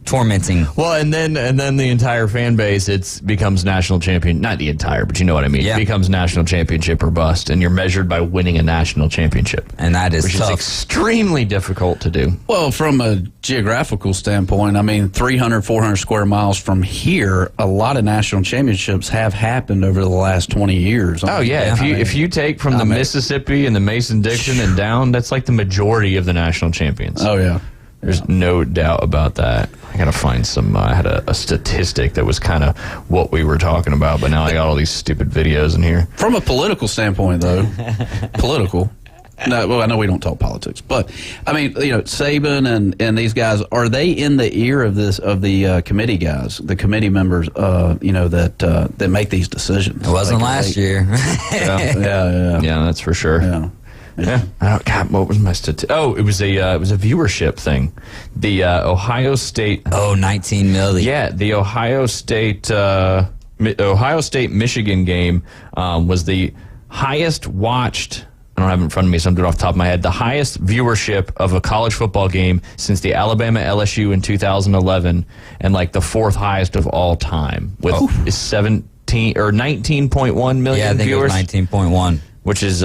tormenting. Well, and then the entire fan base, it becomes national champion. Not the entire, but you know what I mean. Yeah. It becomes national championship or bust, and you're measured by winning a national championship. And that is which tough. is extremely difficult to do. Well, from a geographical standpoint, I mean, 300, 400 square miles from here, a lot of national championships have happened over the last 20 years. If you take from the Mississippi and the Mason-Dixon and down, that's like the majority of the national champions. Oh, yeah. There's no doubt about that. I got to find some. I had a statistic that was kind of what we were talking about, but now I got all these stupid videos in here. From a political standpoint, though, No, well, I know we don't talk politics, but I mean, Saban and these guys, are they in the ear of the committee guys, the committee members, that make these decisions? It wasn't last year. Yeah, that's for sure. Yeah. What was my statistic? Oh, it was a viewership thing. The Ohio State. 19 million. Yeah, the Ohio State Michigan game was the highest watched. I don't have it in front of me, so I'm doing it off the top of my head. The highest viewership of a college football game since the Alabama LSU in 2011, and like the fourth highest of all time with 19.1 million yeah, I think viewers. It was 19.1. Which is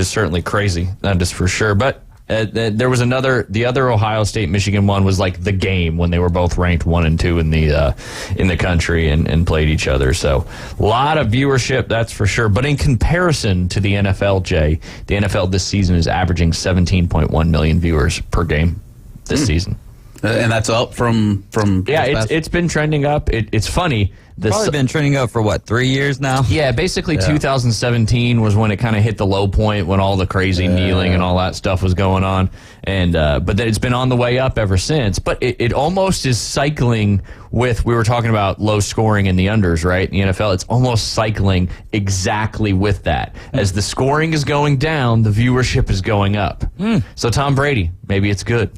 certainly crazy, that is for sure. But there was the other Ohio State Michigan one was like the game when they were both ranked 1 and 2 in the country and played each other. So a lot of viewership, that's for sure. But in comparison to the NFL, Jay, the NFL this season is averaging 17.1 million viewers per game this season. And that's up from it's been trending up. It's funny. Probably been trending up for 3 years now? Yeah, basically 2017 was when it kind of hit the low point, when all the crazy kneeling and all that stuff was going on. And but then it's been on the way up ever since. But it almost is cycling with, we were talking about low scoring in the unders, right? In the NFL, it's almost cycling exactly with that. As the scoring is going down, the viewership is going up. So Tom Brady, maybe it's good.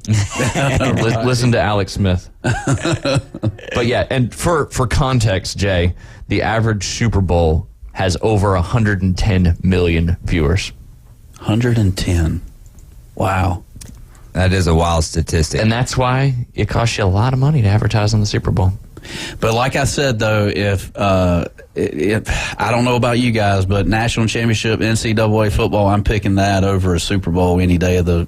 Listen to Alex Smith. But yeah, and for context, Jay, the average Super Bowl has over 110 million viewers. 110. Wow. That is a wild statistic. And that's why it costs you a lot of money to advertise on the Super Bowl. But like I said, though, if I don't know about you guys, but national championship, NCAA football, I'm picking that over a Super Bowl any day of the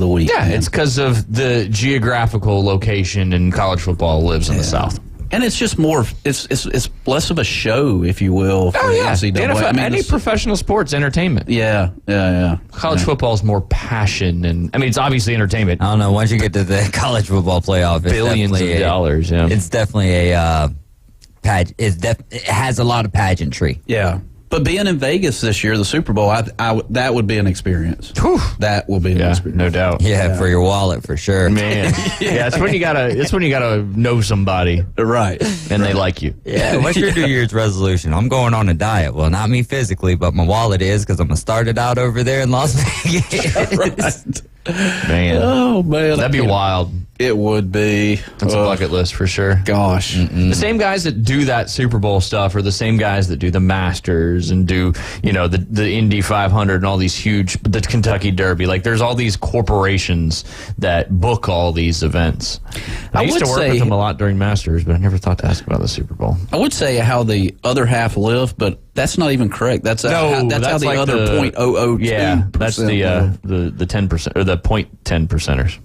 week. Yeah, man. it's because of the geographical location, and college football lives in the South. And it's just more. It's less of a show, if you will, for the NCAA. The NFL, any professional sports entertainment. Yeah. College football is more passion, and I mean, it's obviously entertainment. I don't know. Once you get to the college football playoff, it's Billions of dollars. Yeah, it's definitely a it has a lot of pageantry. Yeah. But being in Vegas this year, the Super Bowl, that would be an experience. Whew. That will be an experience. No doubt. Yeah, for your wallet, for sure. Man, it's when you gotta know somebody, right? And they like you. Yeah. What's your New Year's resolution? I'm going on a diet. Well, not me physically, but my wallet is, because I'm gonna start it out over there in Las Vegas. Right. Man, oh man, that'd be wild. It would be. That's a bucket list for sure. Gosh. The same guys that do that Super Bowl stuff are the same guys that do the Masters and do, the Indy 500 and all these the Kentucky Derby. Like, there's all these corporations that book all these events. I used to work with them a lot during Masters, but I never thought to ask about the Super Bowl. I would say how the other half live, but that's not even correct. That's how the like other 0.002%. Yeah, that's the 10% or the 0.10 percenters.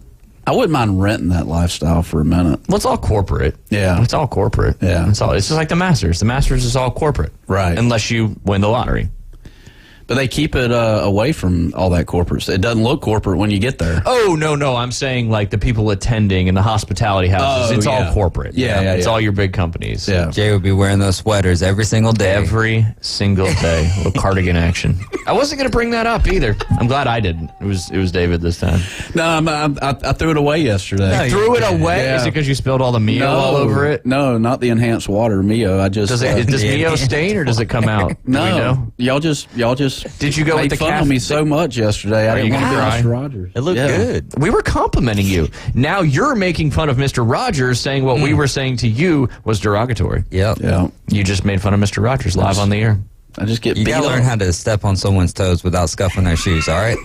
I wouldn't mind renting that lifestyle for a minute. Well, it's all corporate. Yeah. It's all corporate. Yeah. It's just like the Masters. The Masters is all corporate. Right. Unless you win the lottery. But they keep it away from all that corporate. It doesn't look corporate when you get there. Oh, no. I'm saying like the people attending and the hospitality houses. It's all corporate. Yeah. It's all your big companies. Yeah. Jay would be wearing those sweaters every single day. Every single day. A little cardigan action. I wasn't going to bring that up either. I'm glad I didn't. It was David this time. No, I threw it away yesterday. You threw it away? Yeah. Is it because you spilled all the Mio all over it? No, not the enhanced water Mio. I just does Mio stain or does it come out? No, y'all just. Did you go with the fun of me so much yesterday? I didn't want to be Mr. Rogers. It looked good. We were complimenting you. Now you're making fun of Mr. Rogers, saying what we were saying to you was derogatory. Yep. Yeah. You just made fun of Mr. Rogers live on the air. I just get. You gotta learn how to step on someone's toes without scuffing their shoes. All right.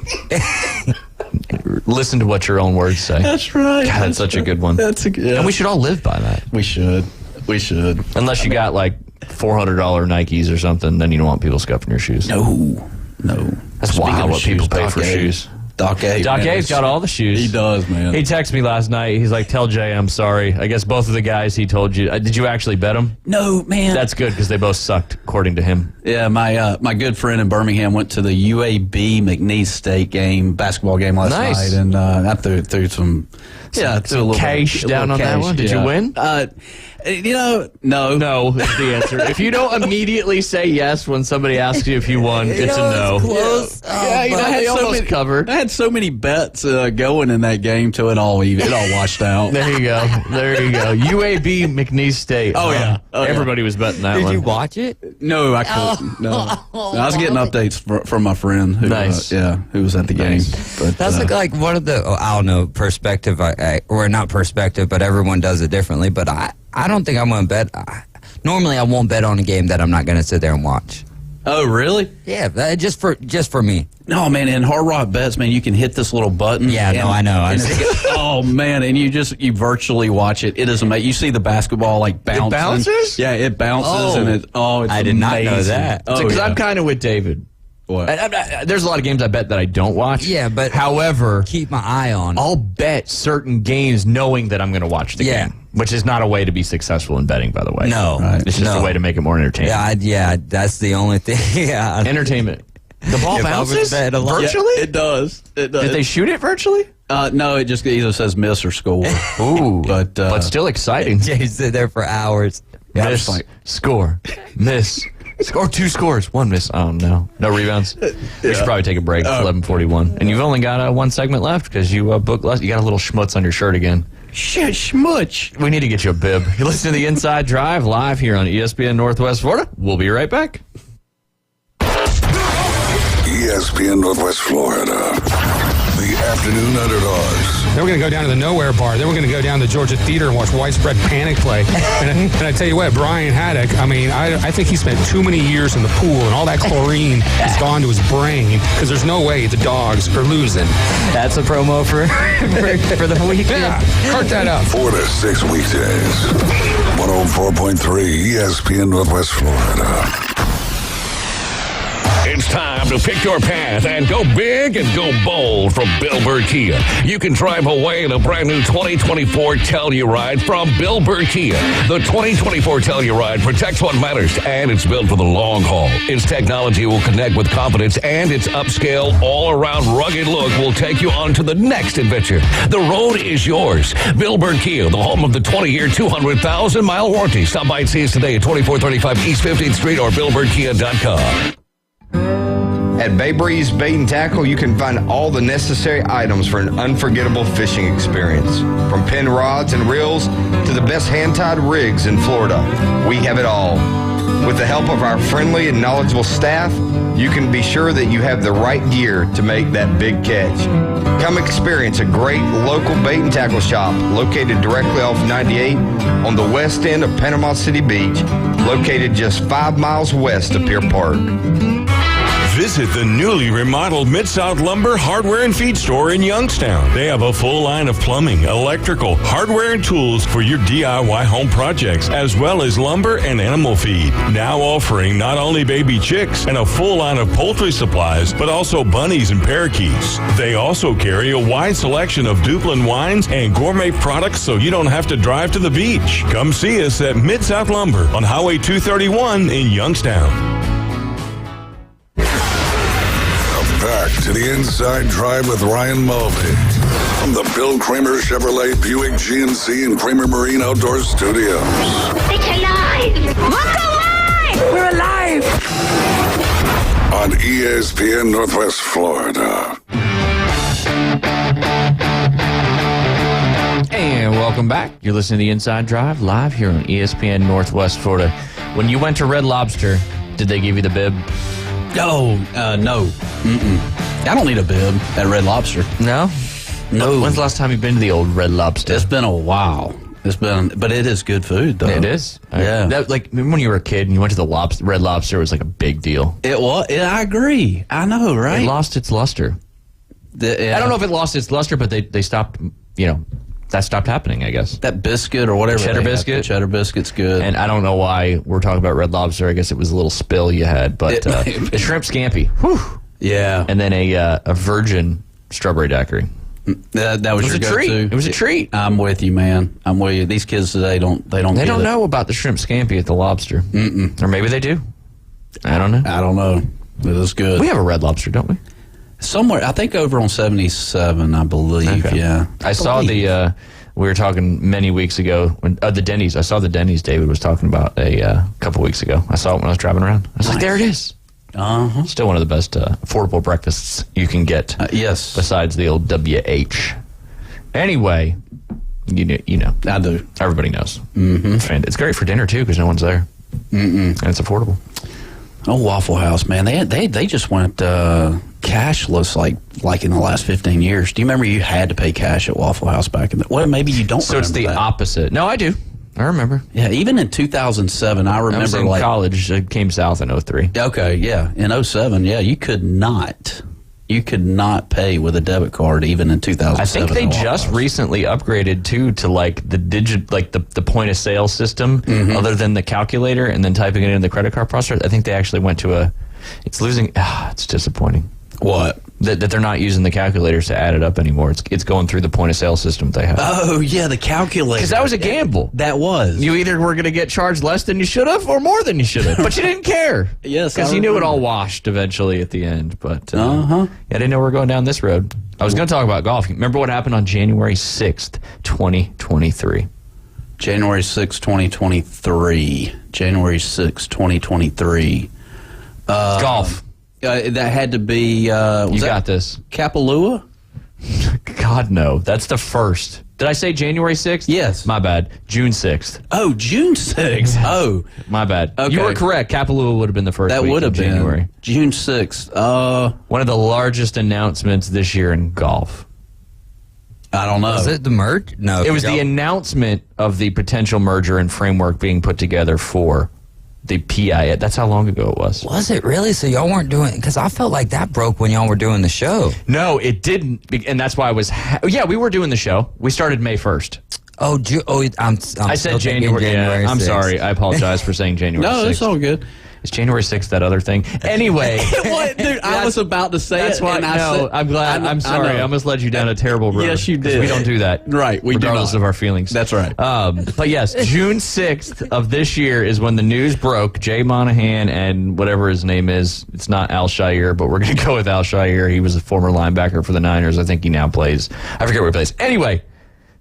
Listen to what your own words say. That's right. God, that's such a good one. And we should all live by that. We should. Unless you got like $400 Nikes or something, then you don't want people scuffing your shoes. No. That's wild what people pay for shoes. Doc A. Doc A's got all the shoes. He does, man. He texted me last night. He's like, tell Jay I'm sorry. I guess both of the guys he told you. Did you actually bet them? No, man. That's good because they both sucked, according to him. Yeah, my good friend in Birmingham went to the UAB McNeese State basketball game last night, and I threw some. Yeah, threw a little cash down on that one. Did you win? No. No is the answer. If you don't immediately say yes when somebody asks you if you won, it's a no. Close. I had covered. I had so many bets going in that game till it all washed out. There you go. UAB McNeese State. Oh, yeah. Everybody was betting that one. Did you watch it? No, I couldn't. No. I was getting updates from my friend who, who was at the game. But, that's like one of the, I don't know, perspective, or not perspective, but everyone does it differently. But I don't think I'm going to bet. Normally, I won't bet on a game that I'm not going to sit there and watch. Oh, really? Yeah, just for me. No, man, in Hard Rock Bets, man, you can hit this little button. Yeah, I know. Oh, man, and you virtually watch it. It is amazing. You see the basketball like bouncing. It bounces? Yeah, it bounces, and it's I did amazing. not know that. Because I'm kind of with David. What? There's a lot of games I bet that I don't watch. Yeah, but however, keep my eye on. I'll bet certain games knowing that I'm going to watch the game, which is not a way to be successful in betting, by the way. No, it's just a way to make it more entertaining. Yeah, that's the only thing. Yeah, entertainment. The ball bounces virtually. Yeah, it does. Did they shoot it virtually? No, it just either says miss or score. Ooh, but still exciting. Jay sit there for hours. Yeah, miss, score, miss. Score 2 scores, 1 miss. Oh, no. No rebounds. We should probably take a break. It's 11:41. And you've only got 1 segment left because you booked less. You got a little schmutz on your shirt again. Shit, schmutz. We need to get you a bib. You listen to the Inside Drive live here on ESPN Northwest Florida. We'll be right back. ESPN Northwest Florida. The afternoon underdogs. Then we're going to go down to the Nowhere Bar. Then we're going to go down to the Georgia Theater and watch Widespread Panic play. And I tell you what, Brian Haddock, I think he spent too many years in the pool, and all that chlorine has gone to his brain because there's no way the dogs are losing. That's a promo for the weekend. Yeah, cart that up. 4 to 6 weekdays. 104.3 ESPN Northwest Florida. It's time to pick your path and go big and go bold from Bill Bird Kia. You can drive away in a brand new 2024 Telluride from Bill Bird Kia. The 2024 Telluride protects what matters, and it's built for the long haul. Its technology will connect with confidence, and its upscale, all-around rugged look will take you on to the next adventure. The road is yours. Bill Bird Kia, the home of the 20-year, 200,000-mile warranty. Stop by and see us today at 2435 East 15th Street or BillBirdKia.com. At Bay Breeze Bait and Tackle, you can find all the necessary items for an unforgettable fishing experience. From pin rods and reels to the best hand-tied rigs in Florida, we have it all. With the help of our friendly and knowledgeable staff, you can be sure that you have the right gear to make that big catch. Come experience a great local bait and tackle shop located directly off 98 on the west end of Panama City Beach, located just 5 miles west of Pier Park. Visit the newly remodeled Mid-South Lumber Hardware and Feed Store in Youngstown. They have a full line of plumbing, electrical, hardware, and tools for your DIY home projects, as well as lumber and animal feed. Now offering not only baby chicks and a full line of poultry supplies, but also bunnies and parakeets. They also carry a wide selection of Duplin wines and gourmet products so you don't have to drive to the beach. Come see us at Mid-South Lumber on Highway 231 in Youngstown. Back to the Inside Drive with Ryan Mulvey from the Bill Kramer Chevrolet Buick GMC and Kramer Marine Outdoor Studios. It's alive! Look alive! We're alive! On ESPN Northwest Florida. And welcome back. You're listening to the Inside Drive live here on ESPN Northwest Florida. When you went to Red Lobster, did they give you the bib? No. I don't need a bib at Red Lobster. No? No. When's the last time you've been to the old Red Lobster? It's been a while. But it is good food, though. It is. Yeah. Remember when you were a kid and you went to the Red Lobster, it was like a big deal. It was. I agree. I know, right? It lost its luster. I don't know if it lost its luster, but they stopped, that stopped happening, I guess. That biscuit or whatever. Cheddar biscuit. Cheddar biscuit's good. And I don't know why we're talking about Red Lobster. I guess it was a little spill you had. But the shrimp scampi. Whew. Yeah. And then a virgin strawberry daiquiri. That was your go-to. It was a treat. I'm with you, man. I'm with you. These kids today don't know about the shrimp scampi at the Lobster. Mm-mm. Or maybe they do. I don't know. It was good. We have a Red Lobster, don't we? Somewhere, I think over on 77, I believe. Okay. Yeah, I saw we were talking many weeks ago when the Denny's. I saw the Denny's David was talking about a couple weeks ago. I saw it when I was driving around. I was like, there it is. Uh-huh. Still one of the best affordable breakfasts you can get. Yes. Besides the old WH. Anyway, you know. I do. Everybody knows. Mm-hmm. And it's great for dinner too because no one's there. Mm-mm. And it's affordable. Oh, Waffle House, man. They just went cashless like in the last 15 years. Do you remember you had to pay cash at Waffle House back in the... Well, maybe you don't. So it's the opposite. No, I do. I remember. Yeah, even in 2007, I remember... I was in college. I came south in 03. Okay, yeah. In 07, yeah, you could not pay with a debit card even in 2007. I think they just recently upgraded to like the the point of sale system, other than the calculator and then typing it in the credit card processor. I think they actually went to it's losing. It's disappointing. What? That they're not using the calculators to add it up anymore. It's going through the point of sale system they have. Oh yeah, the calculator. Because that was a gamble. That was. You either were going to get charged less than you should have or more than you should have, but you didn't care. Yes, because you knew it all washed eventually at the end. But I didn't know we were going down this road. I was going to talk about golf. Remember what happened on January 6th, 2023? January 6th, 2023. January 6th, 2023. Golf. That had to be... you got this. Kapalua? God, no. That's the first. Did I say January 6th? Yes. My bad. June 6th. Oh, June 6th. Oh. My bad. Okay. You were correct. Kapalua would have been the first that week would have January. Been June 6th. One of the largest announcements this year in golf. I don't know. Was it the merge? No. It was the announcement of the potential merger and framework being put together for the PIA. That's how long ago it was. Was it really? So y'all weren't doing, because I felt like that broke when y'all were doing the show. No, it didn't. And that's why I was, we were doing the show. We started May 1st. I said January. January 6th. I'm sorry. I apologize for saying January 6th. No, it's all good. Is January 6th that other thing? Anyway. What, dude? I was about to say that's it. Why, I'm glad. I'm sorry. I almost led you down a terrible road. Yes, you did. We don't do that. Right. We regardless do not. of our feelings. That's right. But yes, June 6th of this year is when the news broke. Jay Monahan and whatever his name is, it's not Al-Shaair, but we're going to go with Al-Shaair. He was a former linebacker for the Niners. I think he now plays. I forget where he plays. Anyway,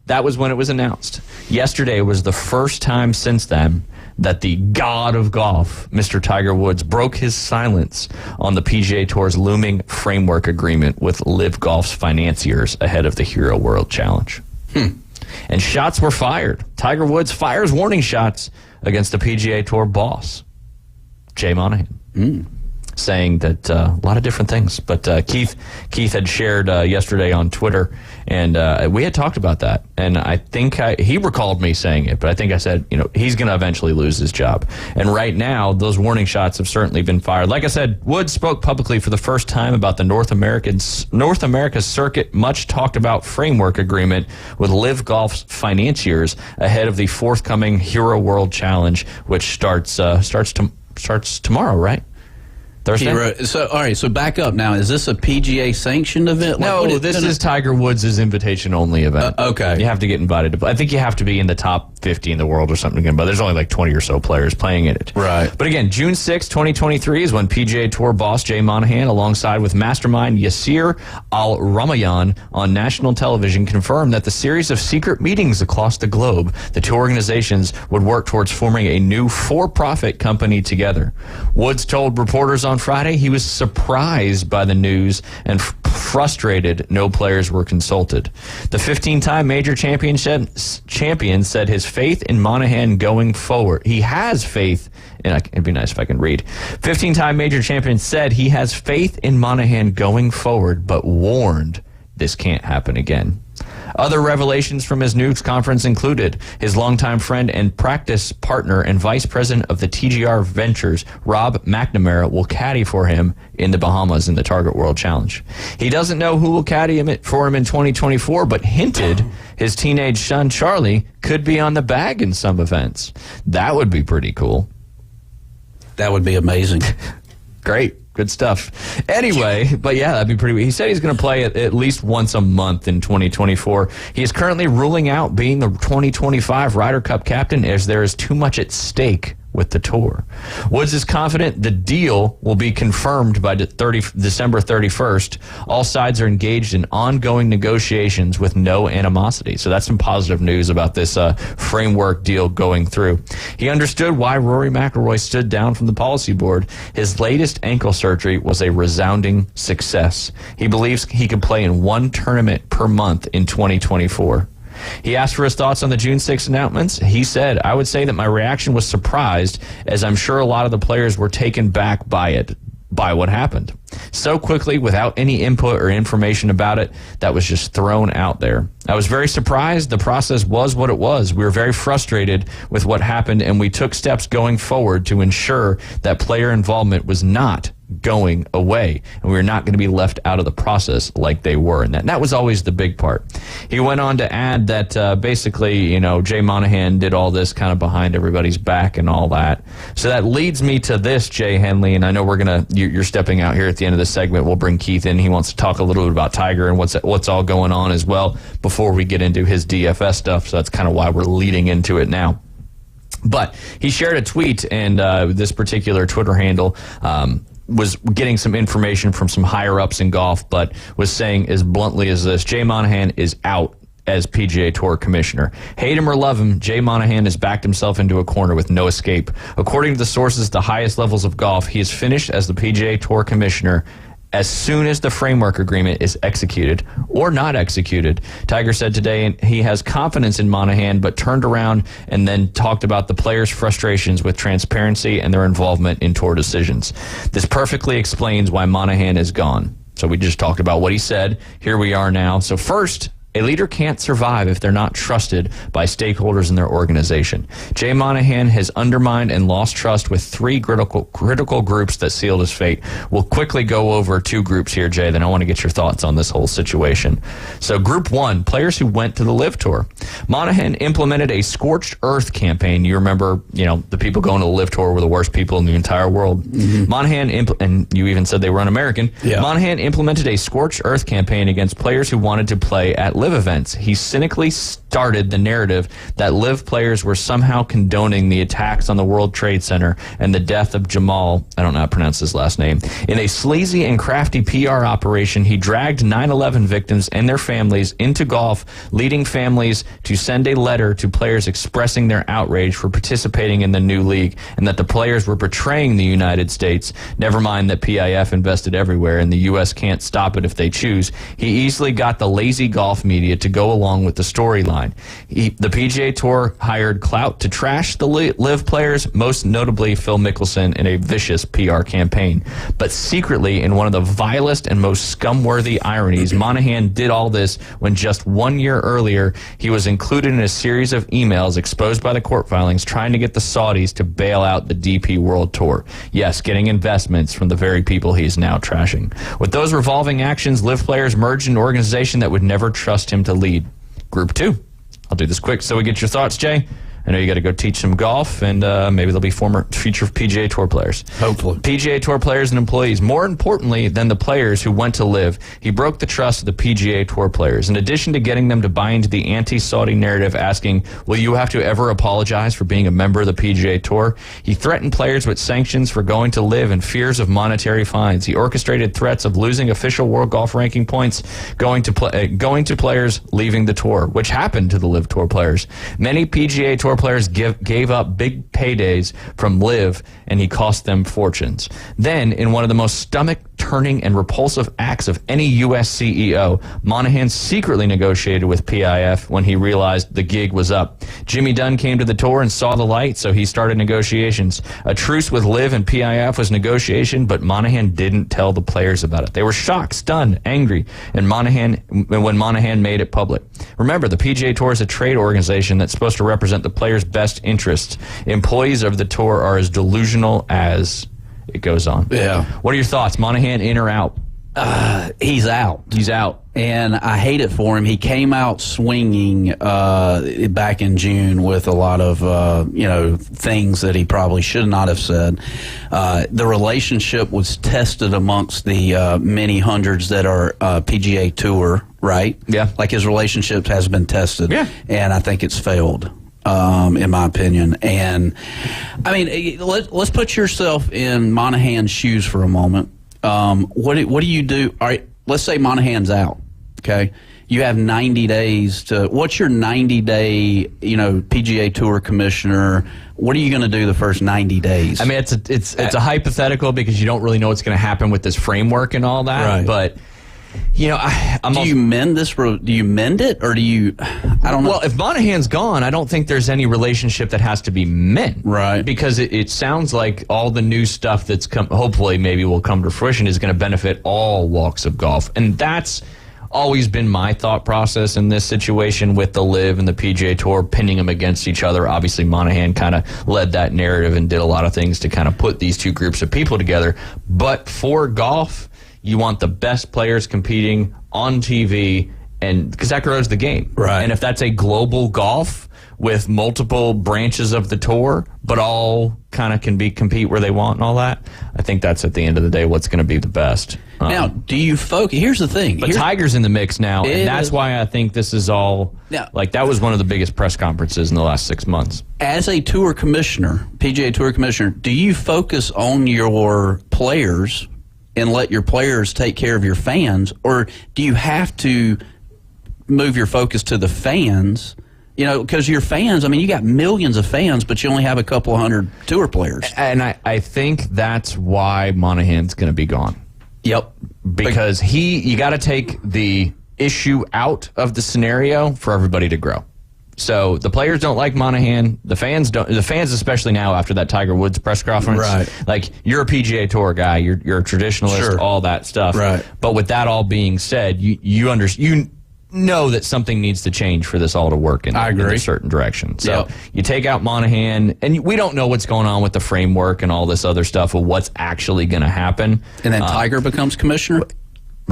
that was when it was announced. Yesterday was the first time since then that the god of golf, Mr. Tiger Woods, broke his silence on the PGA Tour's looming framework agreement with LIV Golf's financiers ahead of the Hero World Challenge. And shots were fired. Tiger Woods fires warning shots against the PGA Tour boss, Jay Monahan. Saying that a lot of different things. But Keith had shared yesterday on Twitter, and we had talked about that. And I think he recalled me saying it, but I think I said, he's going to eventually lose his job. And right now, those warning shots have certainly been fired. Like I said, Woods spoke publicly for the first time about the North America Circuit much talked about framework agreement with LIV Golf's financiers ahead of the forthcoming Hero World Challenge, which starts tomorrow, right? Thursday? So, all right, so back up now. Is this a PGA sanctioned event? No, this is Tiger Woods' invitation only event. Okay. You have to get invited to play. I think you have to be in the top 50 in the world or something, but there's only like 20 or so players playing in it. Right. But again, June 6, 2023 is when PGA Tour boss Jay Monahan, alongside with mastermind Yasir Al-Rumayyan on national television, confirmed that the series of secret meetings across the globe, the two organizations would work towards forming a new for-profit company together. Woods told reporters on Friday he was surprised by the news and frustrated no players were consulted. The 15-time major champion said his faith in Monahan going forward. He has faith in, it'd be nice if I can read. 15-time major champion said he has faith in Monahan going forward, but warned this can't happen again. Other revelations from his news conference included his longtime friend and practice partner and vice president of the TGR Ventures, Rob McNamara, will caddy for him in the Bahamas in the Target World Challenge. He doesn't know who will caddy for him in 2024, but hinted his teenage son, Charlie, could be on the bag in some events. That would be pretty cool. That would be amazing. Great. Good stuff. Anyway, but yeah, that'd be pretty. He said he's going to play at least once a month in 2024. He is currently ruling out being the 2025 Ryder Cup captain as there is too much at stake with the tour. Woods is confident the deal will be confirmed by December 31st. All sides are engaged in ongoing negotiations with no animosity. So that's some positive news about this framework deal going through. He understood why Rory McIlroy stood down from the policy board. His latest ankle surgery was a resounding success. He believes he can play in one tournament per month in 2024. He asked for his thoughts on the June 6 announcements. He said, "I would say that my reaction was surprised, as I'm sure a lot of the players were taken back by what happened. So quickly, without any input or information about it, that was just thrown out there. I was very surprised. The process was what it was. We were very frustrated with what happened, and we took steps going forward to ensure that player involvement was not going away, and we were not going to be left out of the process like they were." And that was always the big part. He went on to add that basically, Jay Monahan did all this kind of behind everybody's back and all that. So that leads me to this, Jay Henley, and I know you're stepping out here at the end of this segment. We'll bring Keith in. He wants to talk a little bit about Tiger and what's all going on as well before we get into his DFS stuff. So that's kind of why we're leading into it now. But he shared a tweet, and this particular Twitter handle was getting some information from some higher-ups in golf, but was saying as bluntly as this: Jay Monahan is out as PGA Tour commissioner. Hate him or love him, Jay Monahan has backed himself into a corner with no escape. According to the sources at the highest levels of golf, he is finished as the PGA Tour commissioner as soon as the framework agreement is executed or not executed. Tiger said today he has confidence in Monahan, but turned around and then talked about the players' frustrations with transparency and their involvement in tour decisions. This perfectly explains why Monahan is gone. So we just talked about what he said. Here we are now. So first, A leader can't survive if they're not trusted by stakeholders in their organization. Jay Monahan has undermined and lost trust with 3 critical groups that sealed his fate. We'll quickly go over 2 groups here, Jay, then I want to get your thoughts on this whole situation. So Group 1, players who went to the LIV Tour. Monahan implemented a scorched earth campaign. You remember, the people going to the LIV Tour were the worst people in the entire world. Mm-hmm. Monahan, and you even said they were un-American. Yeah. Monahan implemented a scorched earth campaign against players who wanted to play at LIV events. He cynically started the narrative that LIV players were somehow condoning the attacks on the World Trade Center and the death of Jamal, I don't know how to pronounce his last name. In a sleazy and crafty PR operation, he dragged 9/11 victims and their families into golf, leading families to send a letter to players expressing their outrage for participating in the new league and that the players were betraying the United States. Never mind that PIF invested everywhere and the U.S. can't stop it if they choose. He easily got the lazy golf media to go along with the storyline. The PGA Tour hired clout to trash the LIV players, most notably Phil Mickelson, in a vicious PR campaign. But secretly, in one of the vilest and most scum-worthy ironies, Monahan did all this when just 1 year earlier, he was included in a series of emails exposed by the court filings trying to get the Saudis to bail out the DP World Tour. Yes, getting investments from the very people he is now trashing. With those revolving actions, LIV players merged an organization that would never trust him to lead. Group 2. I'll do this quick so we get your thoughts, Jay. I know you got to go teach some golf, and maybe they'll be future PGA Tour players. Hopefully. PGA Tour players and employees. More importantly than the players who went to LIV, he broke the trust of the PGA Tour players. In addition to getting them to buy into the anti-Saudi narrative, asking, will you have to ever apologize for being a member of the PGA Tour? He threatened players with sanctions for going to LIV and fears of monetary fines. He orchestrated threats of losing official world golf ranking points, going to players leaving the tour, which happened to the LIV Tour players. Many PGA Tour players gave up big paydays from LIV, and he cost them fortunes. Then, in one of the most stomach-turning and repulsive acts of any U.S. CEO, Monahan secretly negotiated with PIF when he realized the gig was up. Jimmy Dunn came to the tour and saw the light, so he started negotiations. A truce with LIV and PIF was negotiation, but Monahan didn't tell the players about it. They were shocked, stunned, angry, and when Monahan made it public. Remember, the PGA Tour is a trade organization that's supposed to represent the players' best interests. Employees of the tour are as delusional as it goes on. Yeah. What are your thoughts? Monahan in or out? He's out. He's out. And I hate it for him. He came out swinging back in June with a lot of, things that he probably should not have said. The relationship was tested amongst the many hundreds that are PGA Tour, right? Yeah. Like his relationship has been tested. Yeah. And I think it's failed. In my opinion. And, I mean, let's put yourself in Monahan's shoes for a moment. What do you do? All right, let's say Monahan's out, okay? You have 90 days to – what's your 90-day, PGA Tour commissioner – what are you going to do the first 90 days? I mean, it's a hypothetical because you don't really know what's going to happen with this framework and all that. Right. But – do you mend this? Do you mend it, or do you? I don't know. Well, if Monahan's gone, I don't think there's any relationship that has to be mended, right? Because it sounds like all the new stuff that's hopefully maybe will come to fruition is going to benefit all walks of golf, and that's always been my thought process in this situation with the LIV and the PGA Tour pinning them against each other. Obviously, Monahan kind of led that narrative and did a lot of things to kind of put these two groups of people together. But for golf, you want the best players competing on TV, and because that grows the game. Right. And if that's a global golf with multiple branches of the tour, but all kind of can compete where they want and all that, I think that's at the end of the day what's going to be the best. Now, do you focus? Here's the thing. But Tiger's in the mix now, and that's why I think this is all like that was one of the biggest press conferences in the last 6 months. As a tour commissioner, PGA Tour commissioner, do you focus on your players and let your players take care of your fans, or do you have to move your focus to the fans? Because your fans, I mean, you got millions of fans, but you only have a couple hundred tour players. And I think that's why Monahan's going to be gone. Yep. Because you got to take the issue out of the scenario for everybody to grow. So the players don't like Monahan. The fans don't. The fans, especially now after that Tiger Woods press conference, right? Like, you're a PGA Tour guy. You're a traditionalist. Sure. All that stuff. Right. But with that all being said, you know that something needs to change for this all to work in a certain direction. So you take out Monahan, and we don't know what's going on with the framework and all this other stuff of what's actually going to happen. And then Tiger becomes commissioner?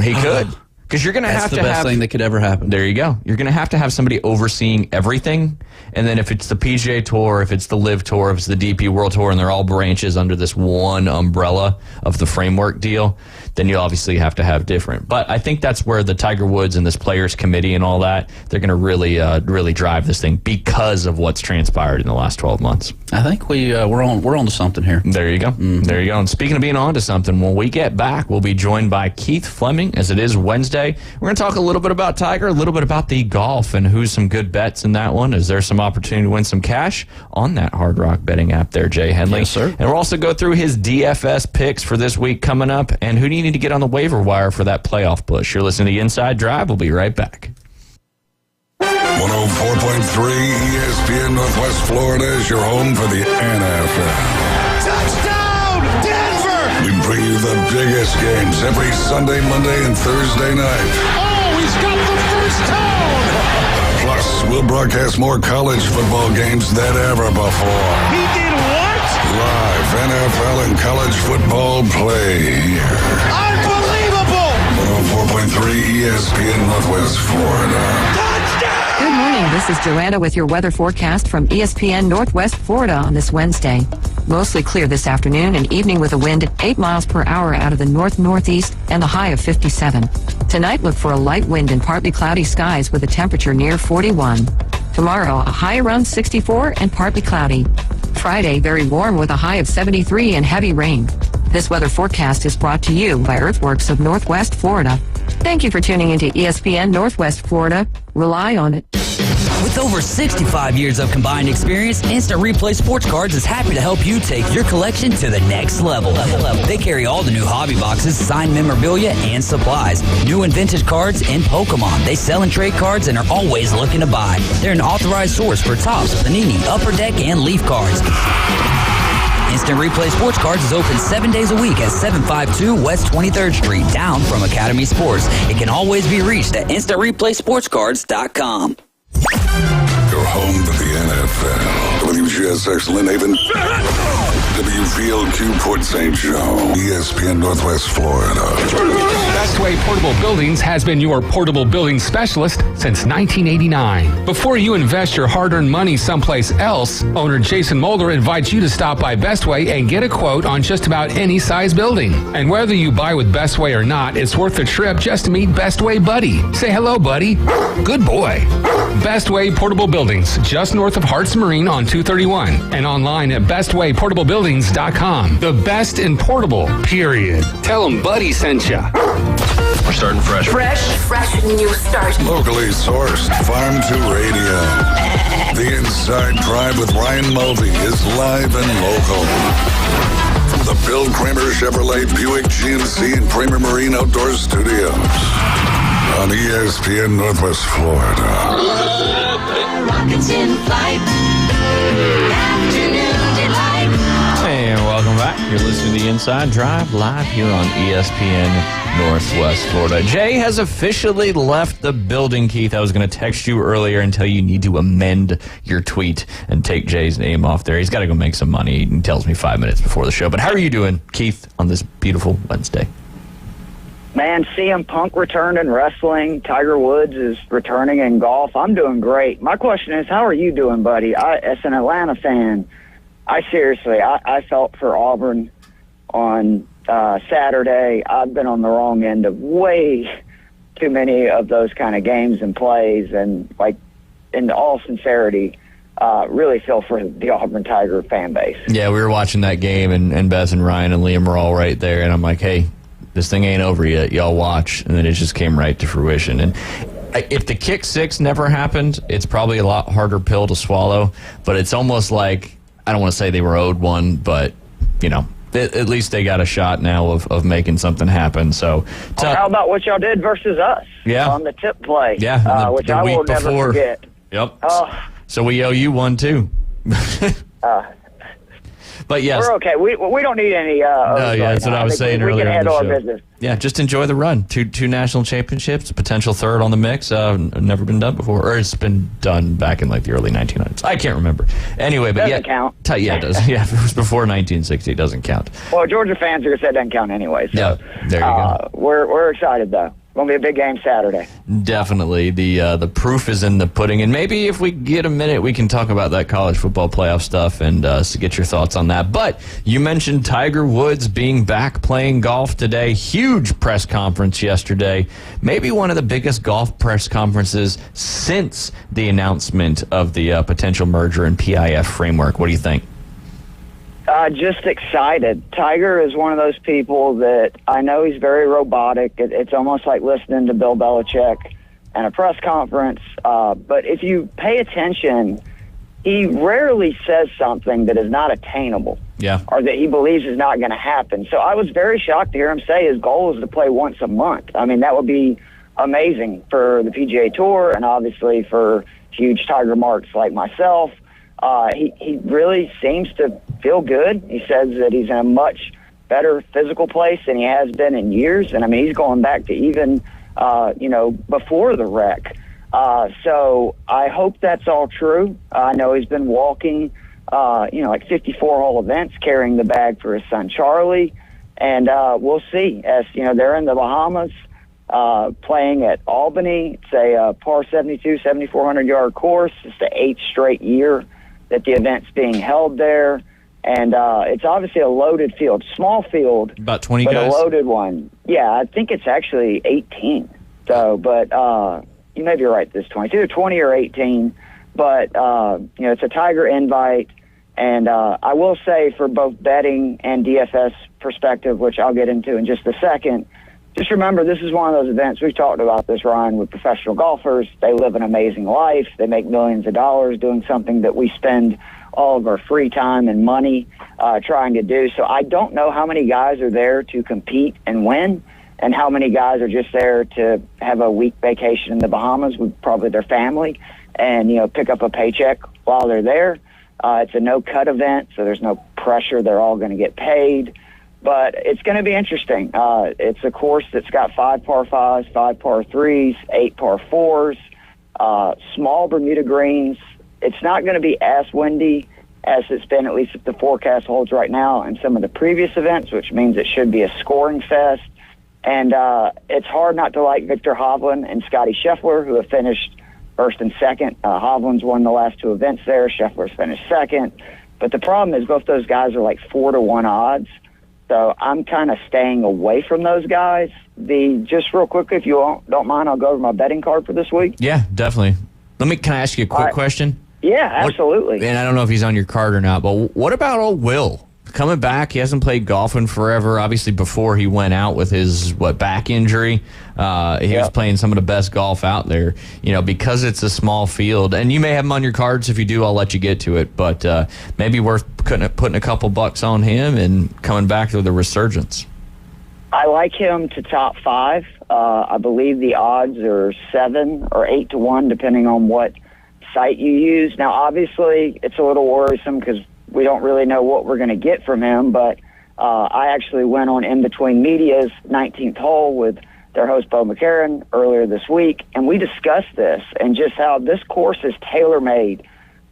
He could. Because you're going to have to have... That's the best thing that could ever happen. There you go. You're going to have somebody overseeing everything. And then if it's the PGA Tour, if it's the LIV Tour, if it's the DP World Tour, and they're all branches under this one umbrella of the framework deal, then you obviously have to have different. But I think that's where the Tiger Woods and this Players Committee and all that, they're going to really drive this thing because of what's transpired in the last 12 months. I think we're on to something here. There you go. Mm-hmm. There you go. And speaking of being on to something, when we get back, we'll be joined by Keith Fleming, as it is Wednesday. We're going to talk a little bit about Tiger, a little bit about the golf, and who's some good bets in that one. Is there some opportunity to win some cash on that Hard Rock betting app there, Jay Henley? Yes, sir. And we'll also go through his DFS picks for this week coming up, and who do you need to get on the waiver wire for that playoff push? You're listening to The Inside Drive. We'll be right back. 104.3 ESPN Northwest Florida is your home for the NFL. Touchdown, Denver! We bring you the biggest games every Sunday, Monday, and Thursday night. Oh, he's got the first down! Plus, we'll broadcast more college football games than ever before. He did what? Live NFL and college football play here. Unbelievable! 104.3 ESPN Northwest Florida. Good morning. This is Joanna with your weather forecast from ESPN Northwest Florida on this Wednesday. Mostly clear this afternoon and evening with a wind at 8 miles per hour out of the north-northeast and a high of 57. Tonight, look for a light wind and partly cloudy skies with a temperature near 41. Tomorrow, a high around 64 and partly cloudy. Friday, very warm with a high of 73 and heavy rain. This weather forecast is brought to you by Earthworks of Northwest Florida. Thank you for tuning into ESPN Northwest Florida. Rely on it. With over 65 years of combined experience, Instant Replay Sports Cards is happy to help you take your collection to the next level. They carry all the new hobby boxes, signed memorabilia, and supplies. New and vintage cards and Pokemon. They sell and trade cards and are always looking to buy. They're an authorized source for Topps, Panini, Upper Deck, and Leaf cards. Instant Replay Sports Cards is open 7 days a week at 752 West 23rd Street, down from Academy Sports. It can always be reached at InstantReplaySportsCards.com. Your home to the NFL. WGSX Lynn Haven. WVLQ Port St. Joe. ESPN Northwest Florida. Bestway Portable Buildings has been your portable building specialist since 1989. Before you invest your hard-earned money someplace else, owner Jason Mulder invites you to stop by Bestway and get a quote on just about any size building. And whether you buy with Bestway or not, it's worth the trip just to meet Bestway Buddy. Say hello, buddy. Good boy. Bestway Portable Buildings, just north of Hartz Marine on 231, and online at bestwayportablebuildings.com. The best in portable, period. Tell them Buddy sent ya. We're starting fresh. Fresh new start. Locally sourced, Farm to Radio. The Inside Drive with Ryan Mulvey is live and local. From the Bill Kramer Chevrolet Buick GMC and Kramer Marine Outdoor Studios. On ESPN Northwest Florida. Rockets in flight. Afternoon delight. And welcome back. You're listening to The Inside Drive live here on ESPN Northwest Florida. Jay has officially left the building, Keith. I was going to text you earlier and tell you need to amend your tweet and take Jay's name off there. He's got to go make some money. He tells me 5 minutes before the show. But how are you doing, Keith, on this beautiful Wednesday? Man, CM Punk returned in wrestling. Tiger Woods is returning in golf. I'm doing great. My question is, how are you doing, buddy? As an Atlanta fan, I felt for Auburn on Saturday. I've been on the wrong end of way too many of those kind of games and plays, and, like, in all sincerity, really feel for the Auburn Tiger fan base. Yeah, we were watching that game, and Beth and Ryan and Liam were all right there, and I'm like, hey, this thing ain't over yet. Y'all watch. And then it just came right to fruition. And if the kick six never happened, it's probably a lot harder pill to swallow. But it's almost like, I don't want to say they were owed one, but, you know, at least they got a shot now of making something happen. So, how about what y'all did versus us? Yeah. On the tip play. Yeah. Which I will never forget. Yep. So we owe you one, too. But yes. We're okay. We don't need any. That's what I was saying earlier. We can handle on our the show. business. Yeah, just enjoy the run. Two national championships, a potential third on the mix. Never been done before, or it's been done back in like the early 1900s. I can't remember. Anyway, but doesn't count. Yeah, it does. Yeah, if it was before 1960, it doesn't count. Well, Georgia fans are gonna say it doesn't count anyway. So, yeah, there you go. We're excited though. Going to be a big game Saturday. Definitely. The proof is in the pudding. And maybe if we get a minute, we can talk about that college football playoff stuff and get your thoughts on that. But you mentioned Tiger Woods being back playing golf today. Huge press conference yesterday. Maybe one of the biggest golf press conferences since the announcement of the potential merger and PIF framework. What do you think? Just excited. Tiger is one of those people that I know he's very robotic. It's almost like listening to Bill Belichick at a press conference. But if you pay attention, he rarely says something that is not attainable. Yeah. Or that he believes is not going to happen. So I was very shocked to hear him say his goal is to play once a month. I mean, that would be amazing for the PGA Tour and obviously for huge Tiger marks like myself. He really seems to feel good. He says that he's in a much better physical place than he has been in years. And I mean, he's going back to even, before the wreck. So I hope that's all true. I know he's been walking, like 54 hole events, carrying the bag for his son, Charlie. And we'll see. As you know, they're in the Bahamas, playing at Albany. It's a par 72, 7,400-yard course. It's the 8th straight year that the event's being held there. And it's obviously a loaded field. Small field. About 20 but guys? a loaded one. Yeah, I think it's actually 18. So, but you may be right, this 20. It's either 20 or 18. But, it's a Tiger invite. And I will say for both betting and DFS perspective, which I'll get into in just a second, just remember this is one of those events. We've talked about this, Ryan, with professional golfers. They live an amazing life. They make millions of dollars doing something that we spend all of our free time and money trying to do. So I don't know how many guys are there to compete and win and how many guys are just there to have a week vacation in the Bahamas with probably their family and, pick up a paycheck while they're there. It's a no-cut event, so there's no pressure. They're all going to get paid. But it's going to be interesting. It's a course that's got 5 par 5s, 5 par 3s, 8 par 4s, small Bermuda greens. It's not going to be as windy as it's been, at least if the forecast holds right now, in some of the previous events, which means it should be a scoring fest. And it's hard not to like Victor Hovland and Scotty Scheffler, who have finished first and second. Hovland's won the last 2 events there. Scheffler's finished second. But the problem is both those guys are like 4-1 odds. So I'm kind of staying away from those guys. Just real quickly, if you don't mind, I'll go over my betting card for this week. Yeah, definitely. Can I ask you a quick question? Yeah, absolutely. And I don't know if he's on your card or not, but what about old Will? Coming back, he hasn't played golf in forever. Obviously, before he went out with his back injury, he was playing some of the best golf out there. Because it's a small field, and you may have him on your cards. If you do, I'll let you get to it. But maybe worth putting a couple bucks on him and coming back with a resurgence. I like him to top 5. I believe the odds are 7 or 8-1, depending on what site you use. Now, obviously, it's a little worrisome because we don't really know what we're going to get from him, but I actually went on In Between Media's 19th hole with their host, Bo McCarron, earlier this week, and we discussed this and just how this course is tailor-made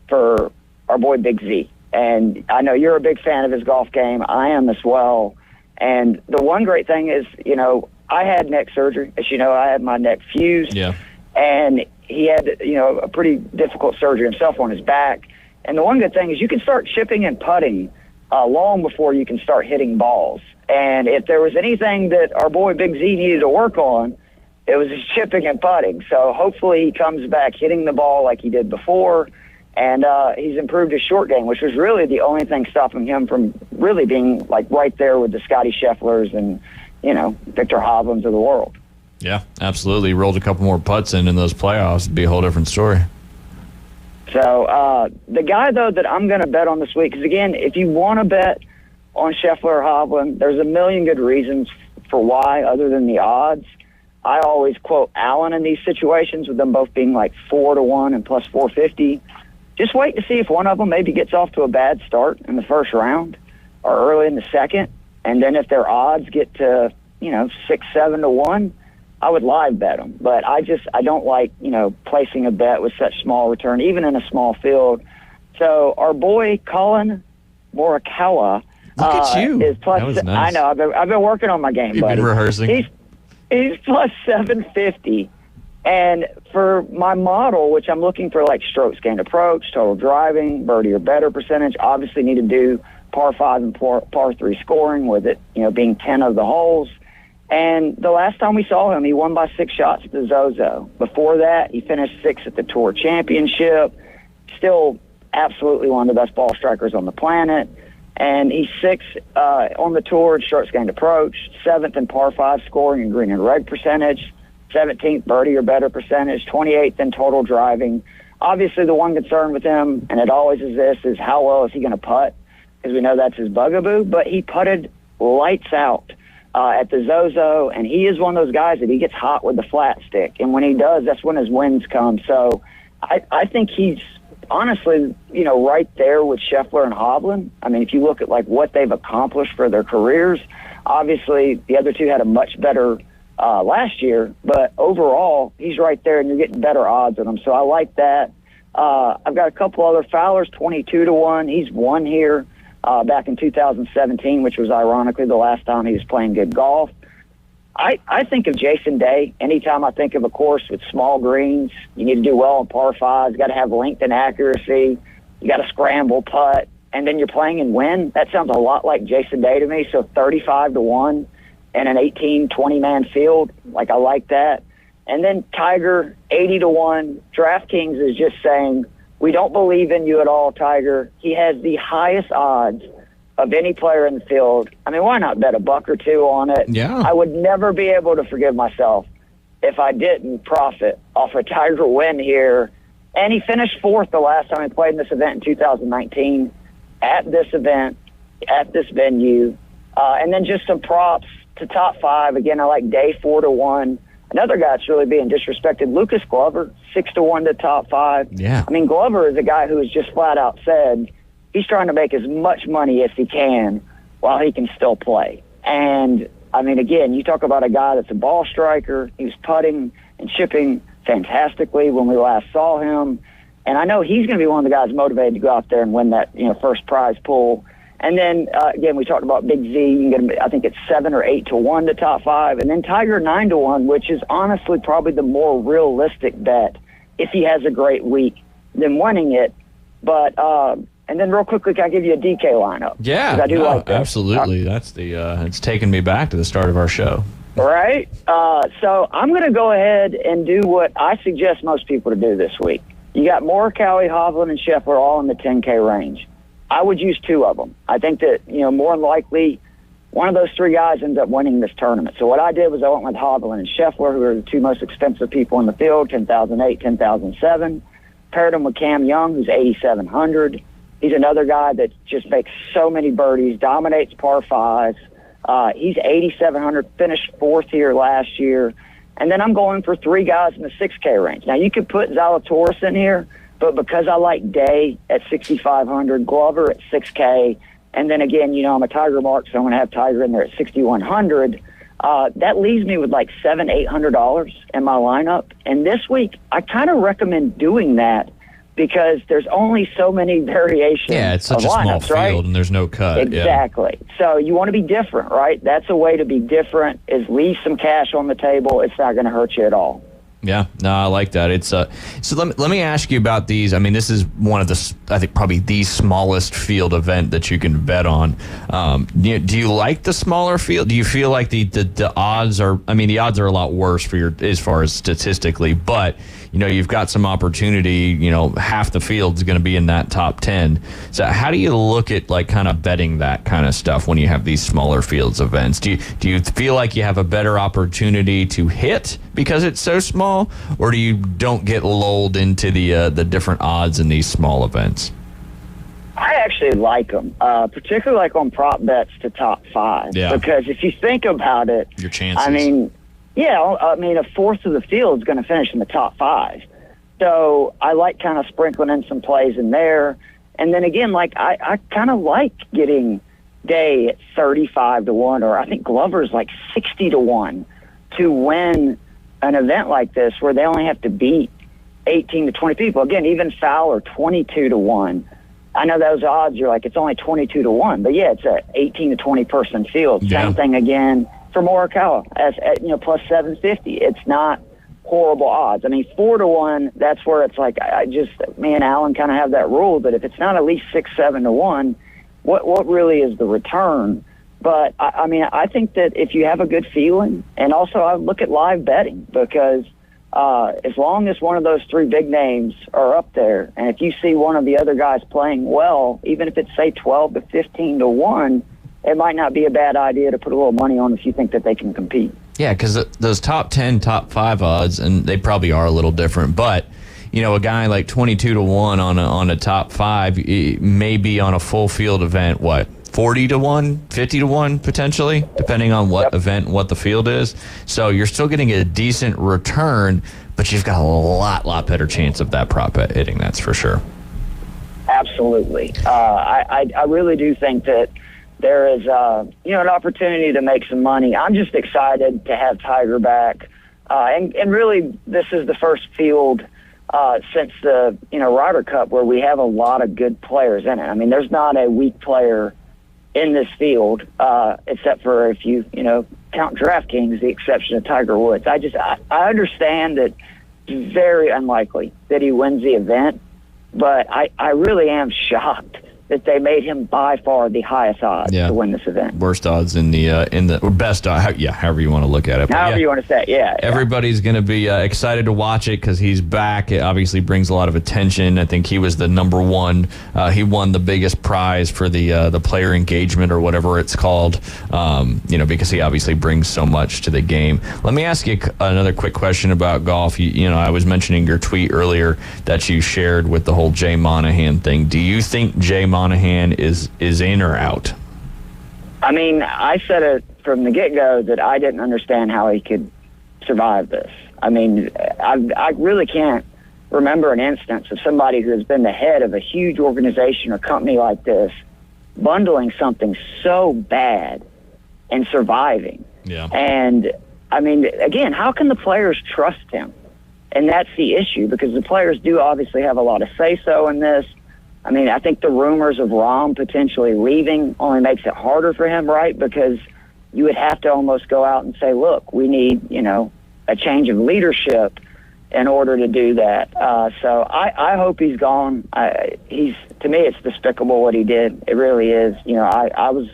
for our boy Big Z. And I know you're a big fan of his golf game. I am as well. And the one great thing is, I had neck surgery. As you know, I had my neck fused. Yeah. And he had, a pretty difficult surgery himself on his back. And the one good thing is you can start chipping and putting long before you can start hitting balls. And if there was anything that our boy Big Z needed to work on, it was his chipping and putting. So hopefully he comes back hitting the ball like he did before. And he's improved his short game, which was really the only thing stopping him from really being like right there with the Scotty Schefflers and, Victor Hovlands of the world. Yeah, absolutely. He rolled a couple more putts in those playoffs. It'd be a whole different story. So the guy, though, that I'm going to bet on this week, because, again, if you want to bet on Scheffler or Hovland, there's a million good reasons for why other than the odds. I always quote Allen in these situations with them both being like 4-1 and plus 450. Just wait to see if one of them maybe gets off to a bad start in the first round. or early in the second. And then if their odds get to, 6-7 to 1, I would live bet them. But I don't like, placing a bet with such small return, even in a small field. So our boy Colin Morikawa Look at you. is plus. That was nice. I know. I've been working on my game, You've buddy. been rehearsing. He's plus 750. And for my model, which I'm looking for like strokes gained approach, total driving, birdie or better percentage, obviously need to do par 5 and par 3 scoring with it, being 10 of the holes. And the last time we saw him, he won by 6 shots at the Zozo. Before that, he finished 6th at the Tour Championship. Still absolutely one of the best ball strikers on the planet. And he's 6th on the tour in strokes gained approach, 7th in par 5 scoring and green and red percentage, 17th birdie or better percentage, 28th in total driving. Obviously, the one concern with him, and it always is this, is how well is he going to putt, because we know that's his bugaboo. But he putted lights out at the Zozo, and he is one of those guys that he gets hot with the flat stick. And when he does, that's when his wins come. So I think he's honestly, right there with Scheffler and Hovland. I mean, if you look at like what they've accomplished for their careers, obviously the other two had a much better last year, but overall he's right there and you're getting better odds on him. So I like that. I've got a couple other Fowler's 22 to 1. He's won here back in 2017, which was ironically the last time he was playing good golf. I think of Jason Day. Anytime I think of a course with small greens, you need to do well on par 5s, you got to have length and accuracy, you got to scramble putt, and then you're playing and win. That sounds a lot like Jason Day to me. So 35 to 1 in an 18, 20-man field, I like that. And then Tiger, 80 to 1. DraftKings is just saying, we don't believe in you at all, Tiger. He has the highest odds of any player in the field. I mean, why not bet $1 or $2 on it? Yeah. I would never be able to forgive myself if I didn't profit off a Tiger win here. And he finished 4th the last time he played in this event in 2019 at this event, at this venue. And then just some props to top 5. Again, I like Day 4 to 1. Another guy that's really being disrespected, Lucas Glover, 6 to 1 to top 5. Yeah. I mean, Glover is a guy who has just flat out said he's trying to make as much money as he can while he can still play. And, I mean, again, you talk about a guy that's a ball striker. He was putting and chipping fantastically when we last saw him. And I know he's going to be one of the guys motivated to go out there and win that, first prize pool. And then, again, we talked about Big Z. You can get him, I think it's 7 or 8 to 1 to top 5. And then Tiger 9 to 1, which is honestly probably the more realistic bet if he has a great week than winning it. But, and then real quickly, can I give you a DK lineup? Yeah, 'Cause I do like that. absolutely. That's it's taken me back to the start of our show. Right? So I'm going to go ahead and do what I suggest most people to do this week. You got Morikawa, Hovland, and Scheffler all in the 10K range. I would use 2 of them. I think that, more than likely, one of those 3 guys ends up winning this tournament. So what I did was I went with Hovland and Scheffler, who are the 2 most expensive people in the field, 10,008, 10,007. Paired them with Cam Young, who's 8,700. He's another guy that just makes so many birdies, dominates par 5s. He's 8,700, finished 4th here last year. And then I'm going for 3 guys in the 6K range. Now, you could put Zalatoris in here, but because I like Day at 6,500, Glover at 6K, and then again, I'm a Tiger mark, so I'm going to have Tiger in there at 6,100. That leaves me with like $700-800 in my lineup. And this week, I kind of recommend doing that because there's only so many variations. Yeah, it's such of a small lineups, field, right? and there's no cut. Exactly. So you want to be different, right? That's a way to be different, is leave some cash on the table. It's not going to hurt you at all. Yeah, no, I like that. It's so let me ask you about these. I mean, this is one of the, I think, probably the smallest field event that you can bet on. Do you like the smaller field? Do you feel like the odds are? I mean, the odds are a lot worse for as far as statistically, but you've got some opportunity. Half the field's going to be in that top 10. So how do you look at kind of betting that kind of stuff when you have these smaller fields events? Do you feel like you have a better opportunity to hit because it's so small? Or do you don't get lulled into the different odds in these small events? I actually like them, particularly like on prop bets to top 5. Yeah. Because if you think about it, your chances. I mean, a fourth of the field is going to finish in the top 5. So I like kind of sprinkling in some plays in there. And then again, I kind of like getting day at 35-1, or I think Glover's like 60-1 to win an event like this where they only have to beat 18 to 20 people. Again, even Fowler, 22-1. I know those odds, you're like, it's only 22-1, but yeah, it's a 18 to 20 person field. Yeah. Same thing again for Morikawa, as plus 750. It's not horrible odds. I mean, 4-1, that's where it's like, me and Alan kind of have that rule that if it's not at least 6-7-1, what really is the return? But I think that if you have a good feeling, and also I look at live betting, because as long as one of those three big names are up there, and if you see one of the other guys playing well, even if it's say 12 to 15-1, it might not be a bad idea to put a little money on if you think that they can compete. Yeah, because those top 10, top 5 odds, and they probably are a little different, but a guy like 22-1 on a top 5 may be on a full field event, 40-1, 50-1 potentially, depending on what event, what the field is. So you're still getting a decent return, but you've got a lot better chance of that prop bet hitting, that's for sure. Absolutely. I really do think that there is an opportunity to make some money. I'm just excited to have Tiger back. And really, this is the first field since the Ryder Cup where we have a lot of good players in it. I mean, there's not a weak player in this field, except for if you count DraftKings, the exception of Tiger Woods. I understand that it's very unlikely that he wins the event, but I really am shocked that they made him by far the highest odds to win this event. Worst odds in the or best odds, however you want to look at it. But however you want to say it, Everybody's going to be excited to watch it because he's back. It obviously brings a lot of attention. I think he was the number one. He won the biggest prize for the player engagement or whatever it's called, because he obviously brings so much to the game. Let me ask you another quick question about golf. I was mentioning your tweet earlier that you shared with the whole Jay Monahan thing. Do you think Jay Monahan is in or out? I mean, I said it from the get-go that I didn't understand how he could survive this. I mean, I really can't remember an instance of somebody who has been the head of a huge organization or company like this bundling something so bad and surviving. Yeah. And, I mean, again, how can the players trust him? And that's the issue, because the players do obviously have a lot of say-so in this. I mean, I think the rumors of Rahm potentially leaving only makes it harder for him, right? Because you would have to almost go out and say, look, we need, a change of leadership in order to do that. So I hope he's gone. To me, it's despicable what he did. It really is. I was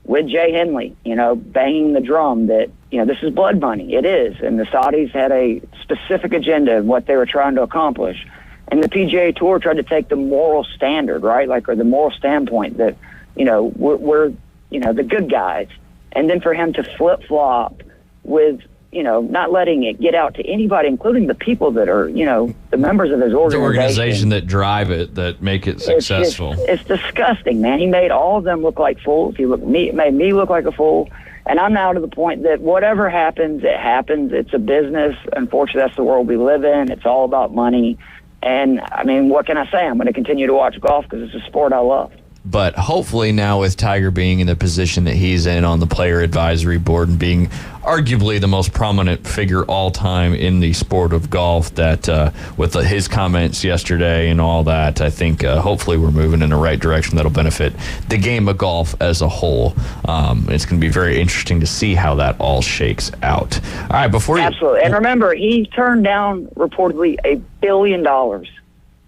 with Jay Henley, banging the drum that, this is blood money. It is. And the Saudis had a specific agenda of what they were trying to accomplish. And the PGA Tour tried to take the moral standard, right? Or the moral standpoint that, we're the good guys. And then for him to flip-flop with, not letting it get out to anybody, including the people that are, the members of his organization. The organization that drive it, that make it successful. It's disgusting, man. He made all of them look like fools. Made me look like a fool. And I'm now to the point that whatever happens, it happens. It's a business. Unfortunately, that's the world we live in. It's all about money. And, I mean, what can I say? I'm going to continue to watch golf because it's a sport I love. But hopefully now with Tiger being in the position that he's in on the player advisory board and being arguably the most prominent figure all time in the sport of golf, that with his comments yesterday and all that, I think hopefully we're moving in the right direction that'll benefit the game of golf as a whole. It's going to be very interesting to see how that all shakes out. All right, Absolutely. And remember, he turned down reportedly $1 billion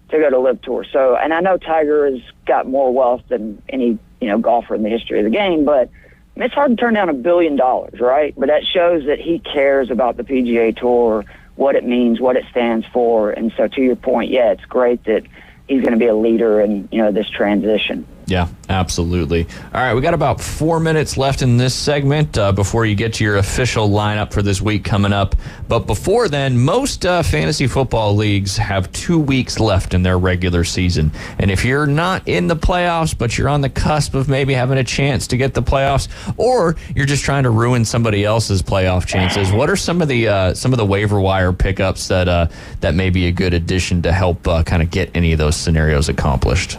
to go to LIV Tour. So, and I know Tiger has got more wealth than any, golfer in the history of the game, but it's hard to turn down $1 billion, right? But that shows that he cares about the PGA Tour, what it means, what it stands for. And so to your point, it's great that he's going to be a leader in, this transition. Yeah, absolutely. All right, we got about 4 minutes left in this segment before you get to your official lineup for this week coming up. But before then, most fantasy football leagues have 2 weeks left in their regular season. And if you're not in the playoffs, but you're on the cusp of maybe having a chance to get the playoffs, or you're just trying to ruin somebody else's playoff chances, what are some of the waiver wire pickups that may be a good addition to help kind of get any of those scenarios accomplished?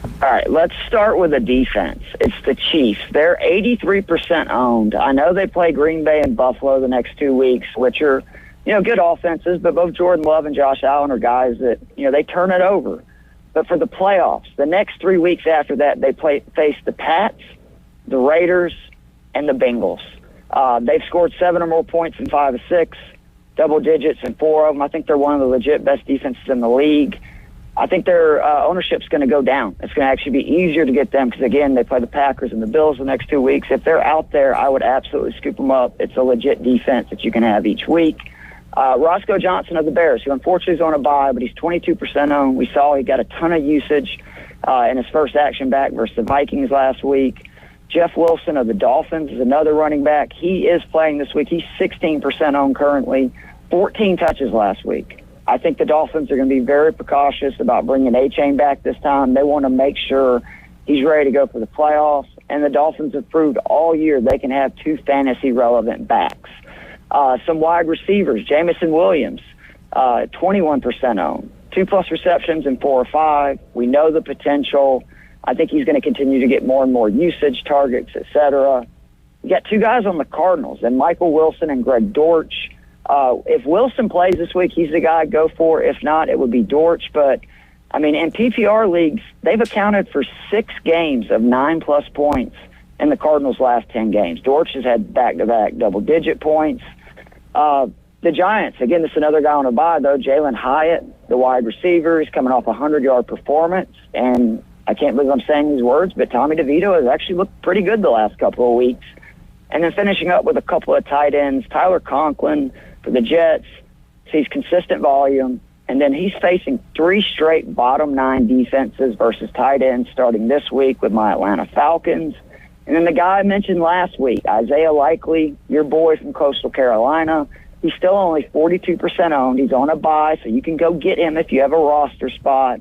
All right, let's start with the defense. It's the Chiefs. They're 83% owned. I know they play Green Bay and Buffalo the next 2 weeks, which are, good offenses, but both Jordan Love and Josh Allen are guys that, they turn it over. But for the playoffs, the next 3 weeks after that, they face the Pats, the Raiders, and the Bengals. They've scored 7 or more points in 5 of 6, double digits in 4 of them. I think they're one of the legit best defenses in the league. I think their ownership's going to go down. It's going to actually be easier to get them because, again, they play the Packers and the Bills the next 2 weeks. If they're out there, I would absolutely scoop them up. It's a legit defense that you can have each week. Roscoe Johnson of the Bears, who unfortunately is on a bye, but he's 22% owned. We saw he got a ton of usage in his first action back versus the Vikings last week. Jeff Wilson of the Dolphins is another running back. He is playing this week. He's 16% owned currently, 14 touches last week. I think the Dolphins are going to be very precautious about bringing A-Chain back this time. They want to make sure he's ready to go for the playoffs, and the Dolphins have proved all year they can have 2 fantasy-relevant backs. Some wide receivers, Jamison Williams, 21% owned, 2+ receptions in 4 or 5. We know the potential. I think he's going to continue to get more and more usage, targets, etc. You got 2 guys on the Cardinals, and Michael Wilson and Greg Dortch. If Wilson plays this week, he's the guy I'd go for. If not, it would be Dortch. But, in PPR leagues, they've accounted for 6 games of 9+ points in the Cardinals' last 10 games. Dortch has had back-to-back double-digit points. The Giants, again, this is another guy on a bye, though. Jalen Hyatt, the wide receiver, he's coming off a 100-yard performance. And I can't believe I'm saying these words, but Tommy DeVito has actually looked pretty good the last couple of weeks. And then finishing up with a couple of tight ends, Tyler Conklin for the Jets sees consistent volume, and then he's facing 3 straight bottom 9 defenses versus tight ends starting this week with my Atlanta Falcons. And then the guy I mentioned last week, Isaiah Likely, your boy from Coastal Carolina, he's still only 42% owned. He's on a bye, so you can go get him if you have a roster spot.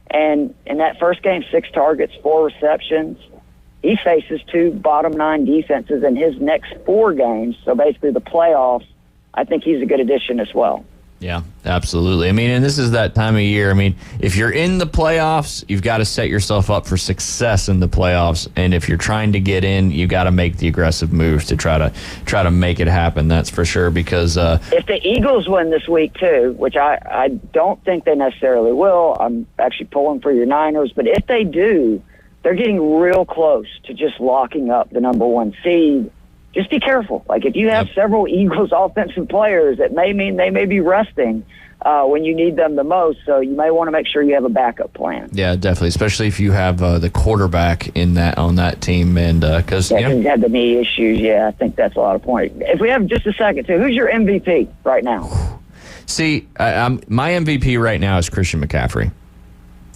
And in that first game, 6 targets, 4 receptions. He faces 2 bottom 9 defenses in his next 4 games, so basically the playoffs. I think he's a good addition as well. Yeah, absolutely. And this is that time of year. If you're in the playoffs, you've got to set yourself up for success in the playoffs. And if you're trying to get in, you got to make the aggressive moves to try to make it happen. That's for sure. Because if the Eagles win this week too, which I don't think they necessarily will, I'm actually pulling for your Niners. But if they do, they're getting real close to just locking up the number 1 seed. Just be careful. If you have several Eagles offensive players, it may mean they may be resting when you need them the most. So you may want to make sure you have a backup plan. Yeah, definitely, especially if you have the quarterback on that team, and because he had the knee issues. Yeah, I think that's a lot of points. If we have just a second too, who's your MVP right now? See, my MVP right now is Christian McCaffrey.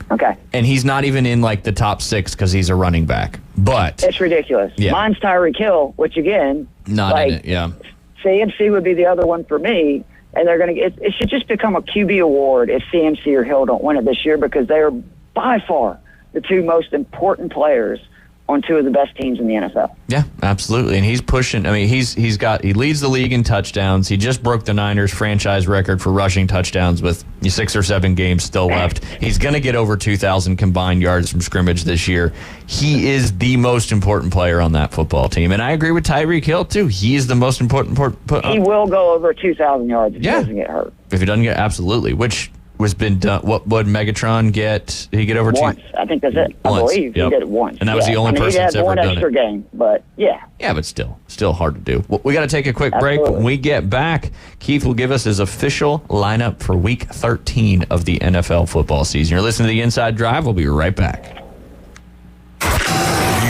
Okay. And he's not even in the top 6 because he's a running back. But it's ridiculous. Yeah. Mine's Tyreek Hill, which again, not in it. Yeah. CMC would be the other one for me, and they're going to. It should just become a QB award if CMC or Hill don't win it this year because they are by far the 2 most important players on 2 of the best teams in the NFL. Yeah, absolutely. And he's pushing. He leads the league in touchdowns. He just broke the Niners franchise record for rushing touchdowns with 6 or 7 games still left. He's going to get over 2,000 combined yards from scrimmage this year. He is the most important player on that football team. And I agree with Tyreek Hill, too. He is the most important. He will go over 2,000 yards if he doesn't get hurt. If he doesn't get, absolutely. Which was been done. What would Megatron get? Did he get over once? I think that's it. I believe he did it once. And that was the only person that's ever done it. He had one extra game, but yeah. Yeah, but still hard to do. Well, we got to take a quick break. When we get back, Keith will give us his official lineup for Week 13 of the NFL football season. You're listening to the Inside Drive. We'll be right back.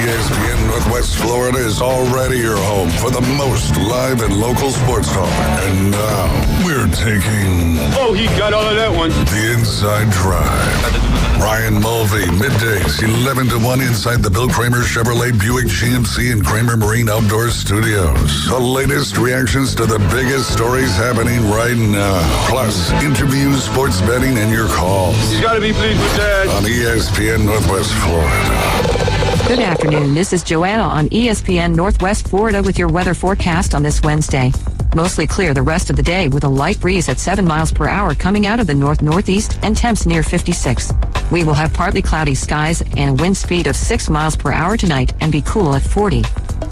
ESPN Northwest Florida is already your home for the most live and local sports talk. And now we're taking... Oh, he got all of that one. The Inside Drive. Ryan Mulvey, middays, 11 to 1 inside the Bill Kramer Chevrolet Buick GMC and Kramer Marine Outdoor Studios. The latest reactions to the biggest stories happening right now. Plus, interviews, sports betting, and your calls. He's got to be pleased with that. On ESPN Northwest Florida. Good afternoon. This is Joanna on ESPN Northwest Florida with your weather forecast on this Wednesday. Mostly clear the rest of the day with a light breeze at 7 miles per hour coming out of the north-northeast and temps near 56. We will have partly cloudy skies and a wind speed of 6 miles per hour tonight and be cool at 40.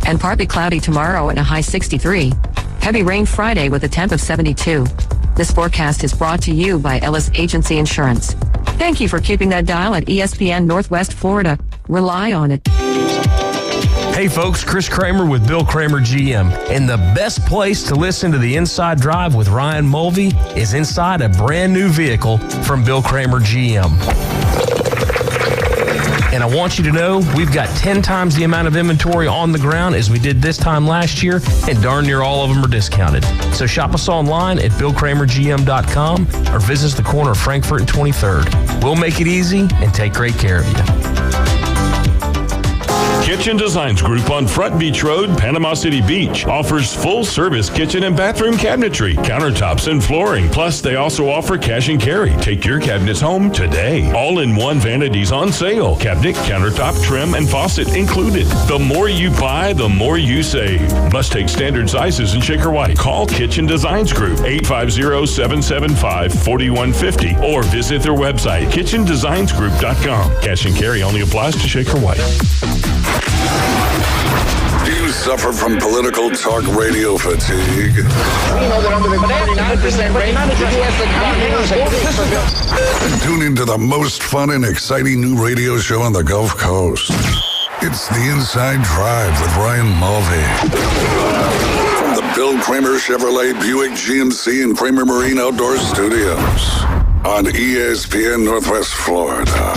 And partly cloudy tomorrow and a high 63. Heavy rain Friday with a temp of 72. This forecast is brought to you by Ellis Agency Insurance. Thank you for keeping that dial at ESPN Northwest Florida. Rely on it. Hey folks, Chris Kramer with Bill Kramer GM. And the best place to listen to the Inside Drive with Ryan Mulvey is inside a brand new vehicle from Bill Kramer GM. And I want you to know we've got 10 times the amount of inventory on the ground as we did this time last year, and darn near all of them are discounted. So shop us online at BillKramerGM.com or visit us the corner of Frankfurt and 23rd. We'll make it easy and take great care of you. Kitchen Designs Group on Front Beach Road, Panama City Beach, offers full-service kitchen and bathroom cabinetry, countertops, and flooring. Plus, they also offer cash and carry. Take your cabinets home today. All-in-one vanities on sale. Cabinet, countertop, trim, and faucet included. The more you buy, the more you save. Must take standard sizes in Shaker White. Call Kitchen Designs Group, 850-775-4150, or visit their website, kitchendesignsgroup.com. Cash and carry only applies to Shaker White. Do you suffer from political talk radio fatigue? We know that under the 49% rate, the U.S. Tune into the most fun and exciting new radio show on the Gulf Coast. It's The Inside Drive with Ryan Mulvey. From the Bill Kramer Chevrolet Buick GMC and Kramer Marine Outdoor Studios on ESPN Northwest Florida.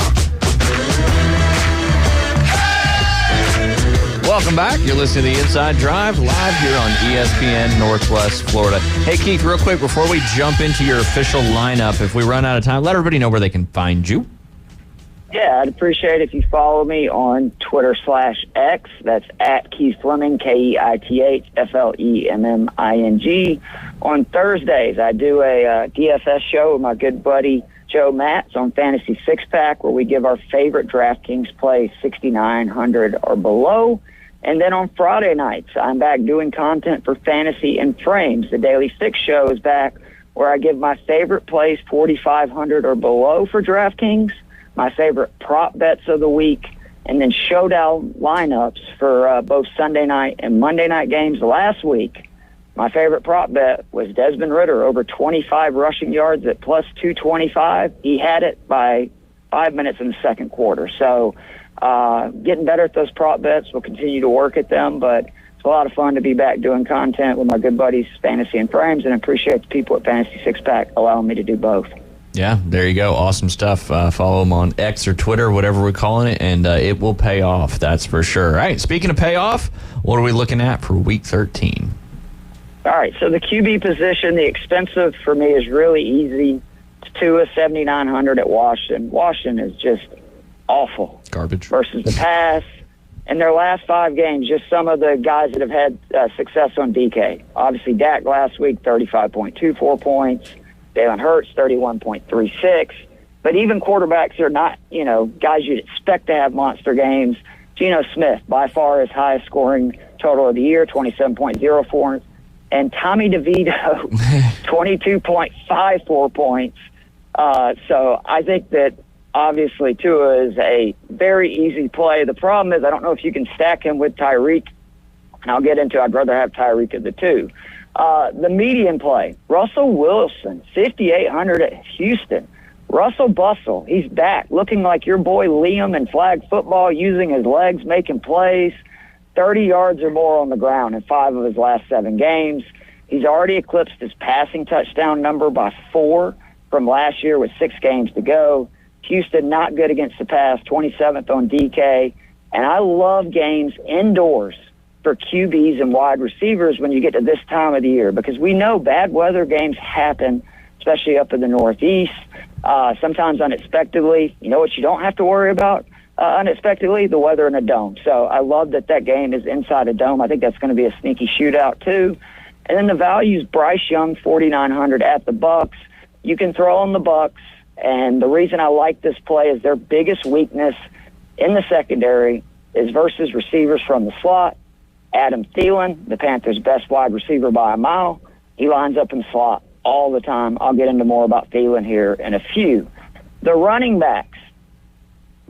Welcome back. You're listening to The Inside Drive live here on ESPN Northwest Florida. Hey, Keith, real quick, before we jump into your official lineup, if we run out of time, let everybody know where they can find you. Yeah, I'd appreciate if you follow me on Twitter/X. That's at Keith Fleming, KeithFleming. On Thursdays, I do a DFS show with my good buddy Joe Matz on Fantasy Six Pack, where we give our favorite DraftKings plays 6,900 or below. And then on Friday nights, I'm back doing content for Fantasy and Frames. The Daily Fix Show is back, where I give my favorite plays 4,500 or below for DraftKings, my favorite prop bets of the week, and then showdown lineups for both Sunday night and Monday night games. Last week, my favorite prop bet was Desmond Ridder over 25 rushing yards at plus 225. He had it by 5 minutes in the second quarter. So getting better at those prop bets. We'll continue to work at them, but it's a lot of fun to be back doing content with my good buddies, Fantasy and Frames, and I appreciate the people at Fantasy Six Pack allowing me to do both. Yeah, there you go. Awesome stuff. Follow them on X or Twitter, whatever we're calling it, and it will pay off. That's for sure. All right, speaking of payoff, what are we looking at for Week 13? All right, so the QB position, the expensive for me is really easy. It's Tua, 7,900 at Washington. Washington is just awful. Garbage. Versus the pass. In their last 5 games, just some of the guys that have had success on DK. Obviously, Dak last week, 35.24 points. Jalen Hurts, 31.36. But even quarterbacks are not, guys you'd expect to have monster games. Geno Smith, by far his highest scoring total of the year, 27.04. And Tommy DeVito, 22.54 points. So I think that obviously Tua is a very easy play. The problem is I don't know if you can stack him with Tyreek. And I'll get into I'd rather have Tyreek of the two. The median play, Russell Wilson, 5,800 at Houston. Russell Bustle, he's back, looking like your boy Liam in flag football, using his legs, making plays. 30 yards or more on the ground in 5 of his last 7 games. He's already eclipsed his passing touchdown number by 4 from last year with 6 games to go. Houston not good against the pass, 27th on DK. And I love games indoors for QBs and wide receivers when you get to this time of the year, because we know bad weather games happen, especially up in the Northeast, sometimes unexpectedly. You know what you don't have to worry about? Unexpectedly, the weather in a dome. So I love that game is inside a dome. I think that's going to be a sneaky shootout too. And then the values, Bryce Young, 4,900 at the Bucs. You can throw on the Bucs, and the reason I like this play is their biggest weakness in the secondary is versus receivers from the slot. Adam Thielen, the Panthers' best wide receiver by a mile, he lines up in the slot all the time. I'll get into more about Thielen here in a few. The running backs,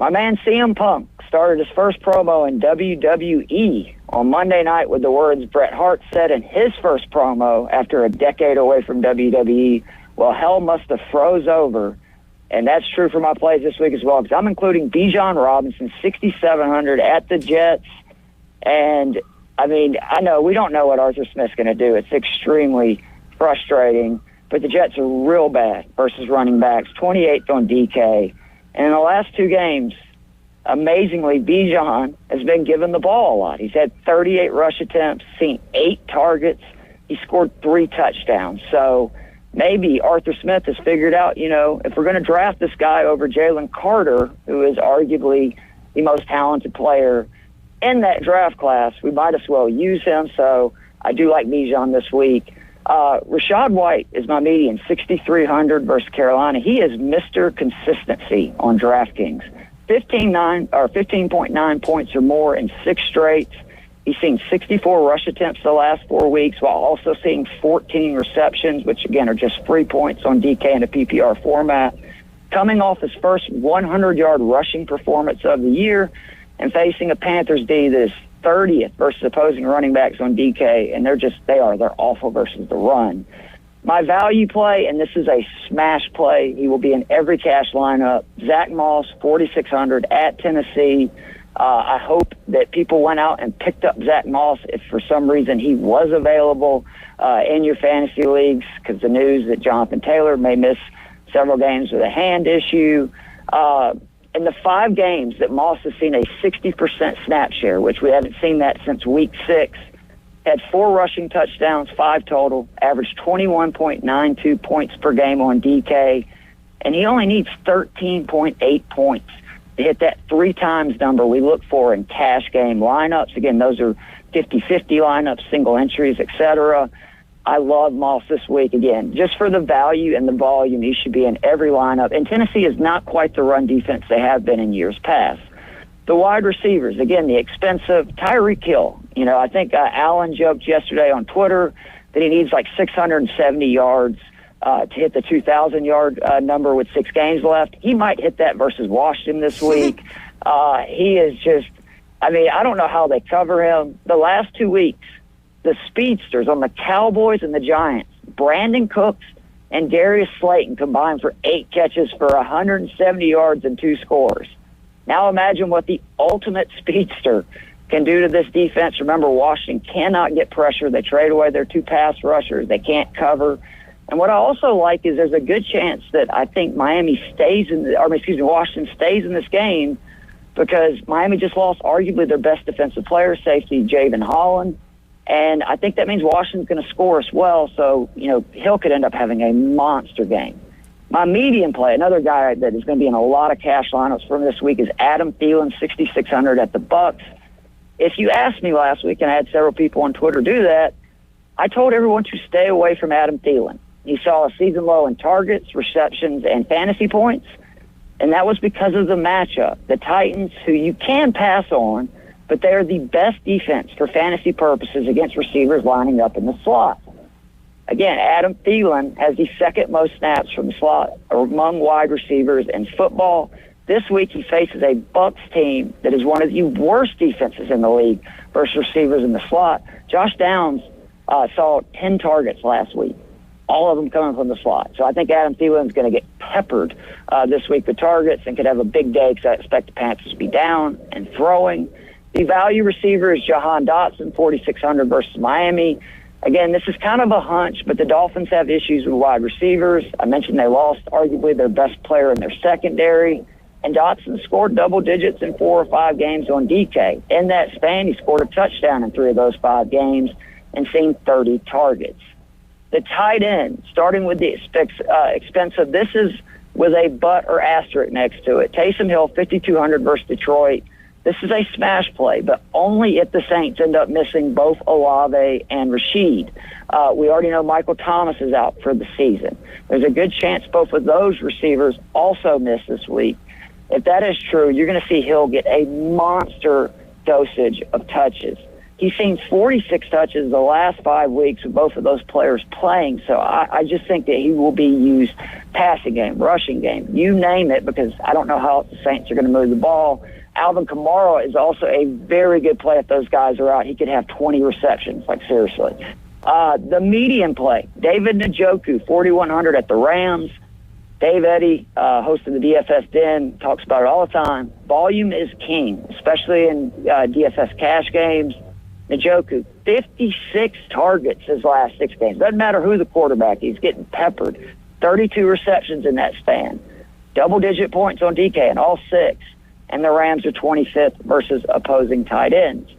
My man CM Punk started his first promo in WWE on Monday night with the words Bret Hart said in his first promo after a decade away from WWE, well, hell must have froze over. And that's true for my plays this week as well, because I'm including Bijan Robinson, 6,700 at the Jets. And, I mean, I know we don't know what Arthur Smith's going to do. It's extremely frustrating. But the Jets are real bad versus running backs, 28th on DK. And in the last two games, amazingly, Bijan has been given the ball a lot. He's had 38 rush attempts, seen 8 targets. He scored 3 touchdowns. So maybe Arthur Smith has figured out, if we're going to draft this guy over Jalen Carter, who is arguably the most talented player in that draft class, we might as well use him. So I do like Bijan this week. Rachaad White is my median, 6,300 versus Carolina. He is Mr. Consistency on DraftKings. 15.9 points or more in 6 straight. He's seen 64 rush attempts the last 4 weeks, while also seeing 14 receptions, which again are just free points on DK in a PPR format. Coming off his first 100-yard rushing performance of the year, and facing a Panthers D that is 30th versus opposing running backs on DK, and they're awful versus the run. My value play, and this is a smash play, he will be in every cash lineup. Zach Moss, 4,600 at Tennessee. I hope that people went out and picked up Zach Moss if for some reason he was available in your fantasy leagues, because the news that Jonathan Taylor may miss several games with a hand issue. In the 5 games that Moss has seen a 60% snap share, which we haven't seen that since week 6, had 4 rushing touchdowns, 5 total, averaged 21.92 points per game on DK, and he only needs 13.8 points to hit that 3 times number we look for in cash game lineups. Again, those are 50-50 lineups, single entries, etc. I love Moss this week. Again, just for the value and the volume, he should be in every lineup. And Tennessee is not quite the run defense they have been in years past. The wide receivers, again, the expensive Tyreek Hill. I think Allen joked yesterday on Twitter that he needs like 670 yards to hit the 2,000-yard number with 6 games left. He might hit that versus Washington this week. He is just, I don't know how they cover him. The last 2 weeks, the speedsters on the Cowboys and the Giants, Brandon Cooks and Darius Slayton combined for 8 catches for 170 yards and 2 scores. Now imagine what the ultimate speedster can do to this defense. Remember, Washington cannot get pressure. They trade away their 2 pass rushers. They can't cover. And what I also like is there's a good chance that I think Washington stays in this game, because Miami just lost arguably their best defensive player, safety Javon Holland. And I think that means Washington's going to score as well. So, Hill could end up having a monster game. My median play, another guy that is going to be in a lot of cash lineups from this week, is Adam Thielen, 6,600 at the Bucks. If you asked me last week, and I had several people on Twitter do that, I told everyone to stay away from Adam Thielen. He saw a season low in targets, receptions, and fantasy points, and that was because of the matchup. The Titans, who you can pass on, but they are the best defense for fantasy purposes against receivers lining up in the slot. Again, Adam Thielen has the 2nd most snaps from the slot among wide receivers in football. This week he faces a Bucs team that is one of the worst defenses in the league versus receivers in the slot. Josh Downs saw 10 targets last week, all of them coming from the slot. So I think Adam Thielen is going to get peppered this week with targets and could have a big day, because I expect the Panthers to be down and throwing. The value receiver is Jahan Dotson, 4,600 versus Miami. Again, this is kind of a hunch, but the Dolphins have issues with wide receivers. I mentioned they lost arguably their best player in their secondary, and Dotson scored double digits in 4 or 5 games on DK. In that span, he scored a touchdown in 3 of those 5 games and seen 30 targets. The tight end, starting with the expensive, this is with a but or asterisk next to it. Taysom Hill, 5,200 versus Detroit. This is a smash play, but only if the Saints end up missing both Olave and Rashid. We already know Michael Thomas is out for the season. There's a good chance both of those receivers also miss this week. If that is true, you're going to see Hill get a monster dosage of touches. He's seen 46 touches the last 5 weeks with both of those players playing. So I just think that he will be used passing game, rushing game, you name it, because I don't know how the Saints are going to move the ball. Alvin Kamara is also a very good play if those guys are out. He could have 20 receptions, like seriously. The median play, David Njoku, 4,100 at the Rams. Dave Eddy, host of the DFS Den, talks about it all the time. Volume is king, especially in DFS cash games. Njoku, 56 targets his last 6 games. Doesn't matter who the quarterback is, getting peppered. 32 receptions in that span. Double-digit points on DK in all 6. And the Rams are 25th versus opposing tight ends.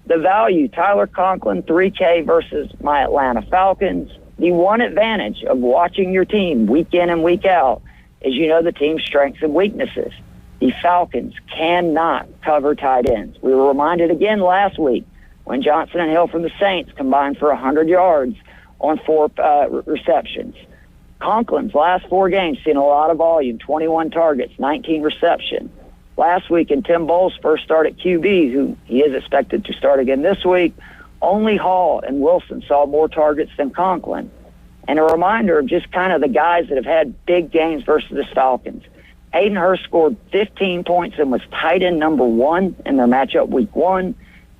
The value, Tyler Conklin, 3K versus my Atlanta Falcons. The one advantage of watching your team week in and week out is you know the team's strengths and weaknesses. The Falcons cannot cover tight ends. We were reminded again last week when Johnson and Hill from the Saints combined for 100 yards on 4 receptions. Conklin's last 4 games seen a lot of volume, 21 targets, 19 receptions. Last week in Tim Bowles' first start at QB, who he is expected to start again this week, only Hall and Wilson saw more targets than Conklin. And a reminder of just kind of the guys that have had big games versus the Falcons. Hayden Hurst scored 15 points and was tight end number 1 in their matchup week 1.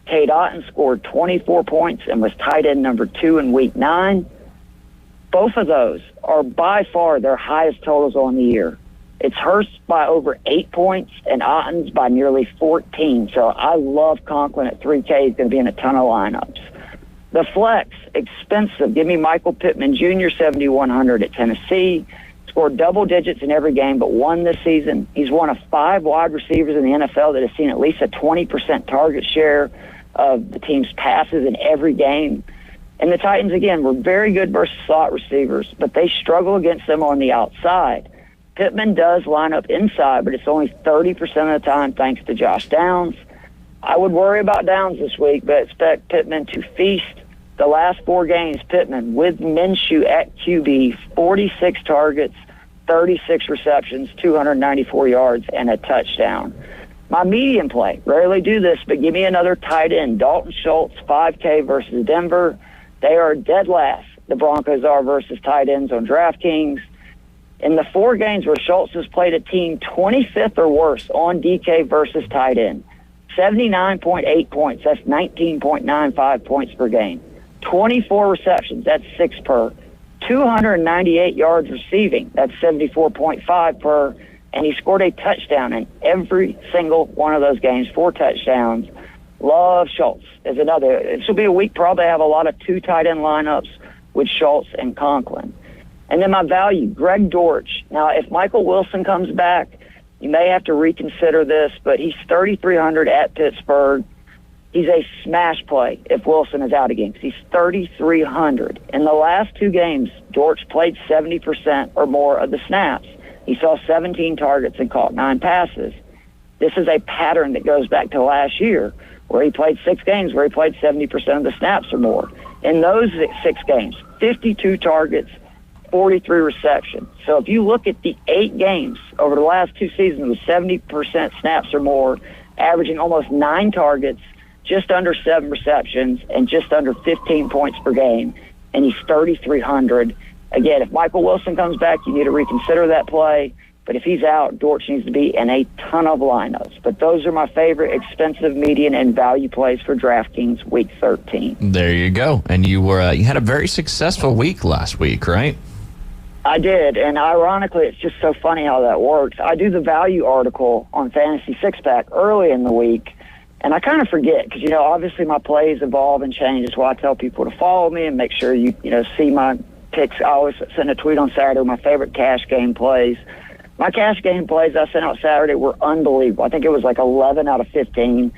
Cade Otton scored 24 points and was tight end number 2 in week 9. Both of those are by far their highest totals on the year. It's Hurst by over 8 points and Otton's by nearly 14. So I love Conklin at 3K. He's going to be in a ton of lineups. The flex, expensive. Give me Michael Pittman Jr., 7,100 at Tennessee. Scored double digits in every game but 1 this season. He's one of 5 wide receivers in the NFL that has seen at least a 20% target share of the team's passes in every game. And the Titans, again, were very good versus slot receivers, but they struggle against them on the outside. Pittman does line up inside, but it's only 30% of the time thanks to Josh Downs. I would worry about Downs this week, but expect Pittman to feast. The last 4 games, Pittman with Minshew at QB, 46 targets, 36 receptions, 294 yards, and a touchdown. My median play, rarely do this, but give me another tight end. Dalton Schultz, 5K versus Denver. They are dead last. The Broncos are versus tight ends on DraftKings. In the 4 games where Schultz has played a team 25th or worse on DK versus tight end, 79.8 points, that's 19.95 points per game. 24 receptions, that's 6 per. 298 yards receiving, that's 74.5 per. And he scored a touchdown in every single one of those games, 4 touchdowns. Love Schultz is another. This will be a week probably have a lot of 2 tight end lineups with Schultz and Conklin. And then my value, Greg Dortch. Now, if Michael Wilson comes back, you may have to reconsider this, but he's 3,300 at Pittsburgh. He's a smash play if Wilson is out of games. He's 3,300. In the last 2 games, Dortch played 70% or more of the snaps. He saw 17 targets and caught 9 passes. This is a pattern that goes back to last year, where he played 6 games where he played 70% of the snaps or more. In those 6 games, 52 targets, 43 receptions. So if you look at the 8 games over the last 2 seasons with 70% snaps or more, averaging almost 9 targets, just under 7 receptions, and just under 15 points per game, and he's 3,300. Again, if Michael Wilson comes back, you need to reconsider that play. But if he's out, Dortch needs to be in a ton of lineups. But those are my favorite expensive, median, and value plays for DraftKings Week 13. There you go. And you had a very successful week last week, right? I did, and ironically, it's just so funny how that works. I do the value article on Fantasy Six-Pack early in the week, and I kind of forget because, obviously my plays evolve and change. That's why I tell people to follow me and make sure you see my picks. I always send a tweet on Saturday with my favorite cash game plays. My cash game plays I sent out Saturday were unbelievable. I think it was like 11 out of 15,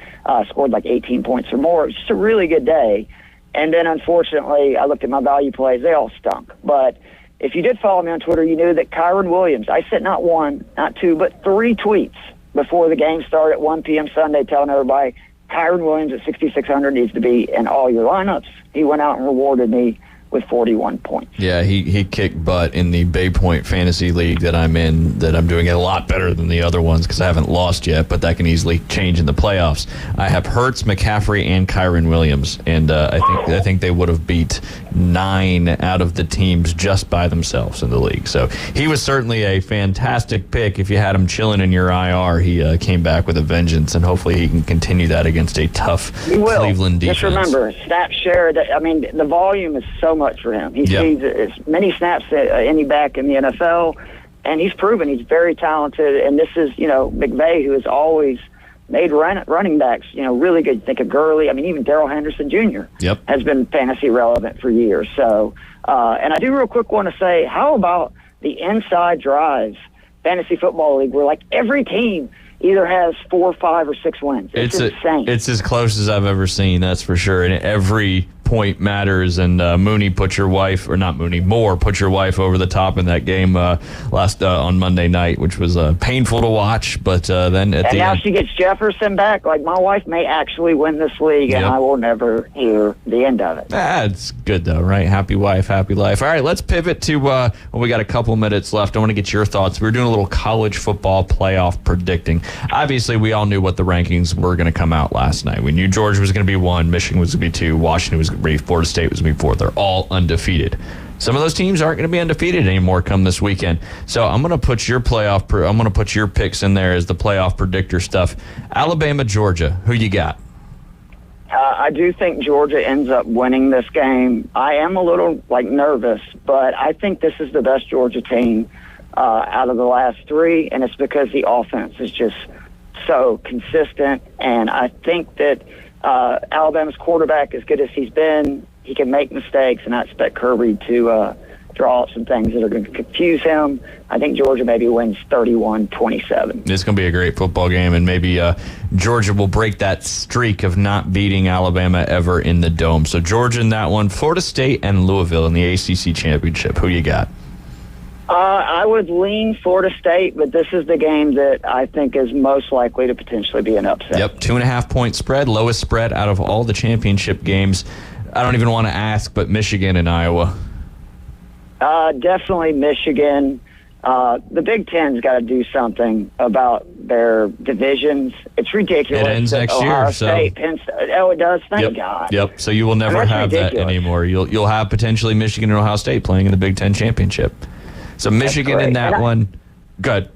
scored like 18 points or more. It was just a really good day. And then, unfortunately, I looked at my value plays. They all stunk. But if you did follow me on Twitter, you knew that Kyron Williams, I sent not 1, not 2, but 3 tweets before the game started at 1 p.m. Sunday telling everybody Kyron Williams at 6,600 needs to be in all your lineups. He went out and rewarded me with 41 points. Yeah, he kicked butt in the Bay Point Fantasy League that I'm in, that I'm doing a lot better than the other ones because I haven't lost yet, but that can easily change in the playoffs. I have Hurts, McCaffrey, and Kyron Williams, and I think they would have beat 9 out of the teams just by themselves in the league. So he was certainly a fantastic pick. If you had him chilling in your IR, he came back with a vengeance, and hopefully he can continue that against a tough Cleveland defense. Just remember, snap share, the volume is so much for him. He sees as many snaps as any back in the NFL, and he's proven he's very talented. And this is, McVay, who has always made running backs, really good. Think of Gurley. Even Darrell Henderson Jr. has been fantasy relevant for years. So, and I do real quick want to say, how about the Inside Drive Fantasy Football League, where every team either has 4, 5, or 6 wins. It's insane. It's as close as I've ever seen, that's for sure. And every point matters. And Moore put your wife over the top in that game last on Monday night, which was painful to watch. But then at the now end, she gets Jefferson back. My wife may actually win this league, and I will never hear the end of it. It's good though, right? Happy wife, happy life. All right, let's pivot to we got a couple minutes left. I want to get your thoughts. We were doing a little college football playoff predicting. Obviously, we all knew what the rankings were going to come out last night. We knew Georgia was going to be 1, Michigan was going to be 2, Washington was going to be, Florida State was going to be 4. They're all undefeated. Some of those teams aren't going to be undefeated anymore come this weekend. So I'm going to put your picks in there as the playoff predictor stuff. Alabama, Georgia, who you got? I do think Georgia ends up winning this game. I am a little nervous, but I think this is the best Georgia team out of the last 3, and it's because the offense is just so consistent. And I think that Alabama's quarterback, as good as he's been, he can make mistakes, and I expect Kirby to draw up some things that are going to confuse him. I think Georgia maybe wins 31-27. It's going to be a great football game, and maybe Georgia will break that streak of not beating Alabama ever in the Dome. So Georgia in that one. Florida State and Louisville in the ACC Championship. Who you got? I would lean Florida State, but this is the game that I think is most likely to potentially be an upset. Yep, 2.5-point spread, lowest spread out of all the championship games. I don't even want to ask, but Michigan and Iowa. Definitely Michigan. The Big Ten's got to do something about their divisions. It's ridiculous. It ends next Ohio year. State, Penn State. Oh, it does? Thank God. Yep. So you will never have that anymore. You'll have potentially Michigan and Ohio State playing in the Big Ten championship. So Michigan in that one. Good.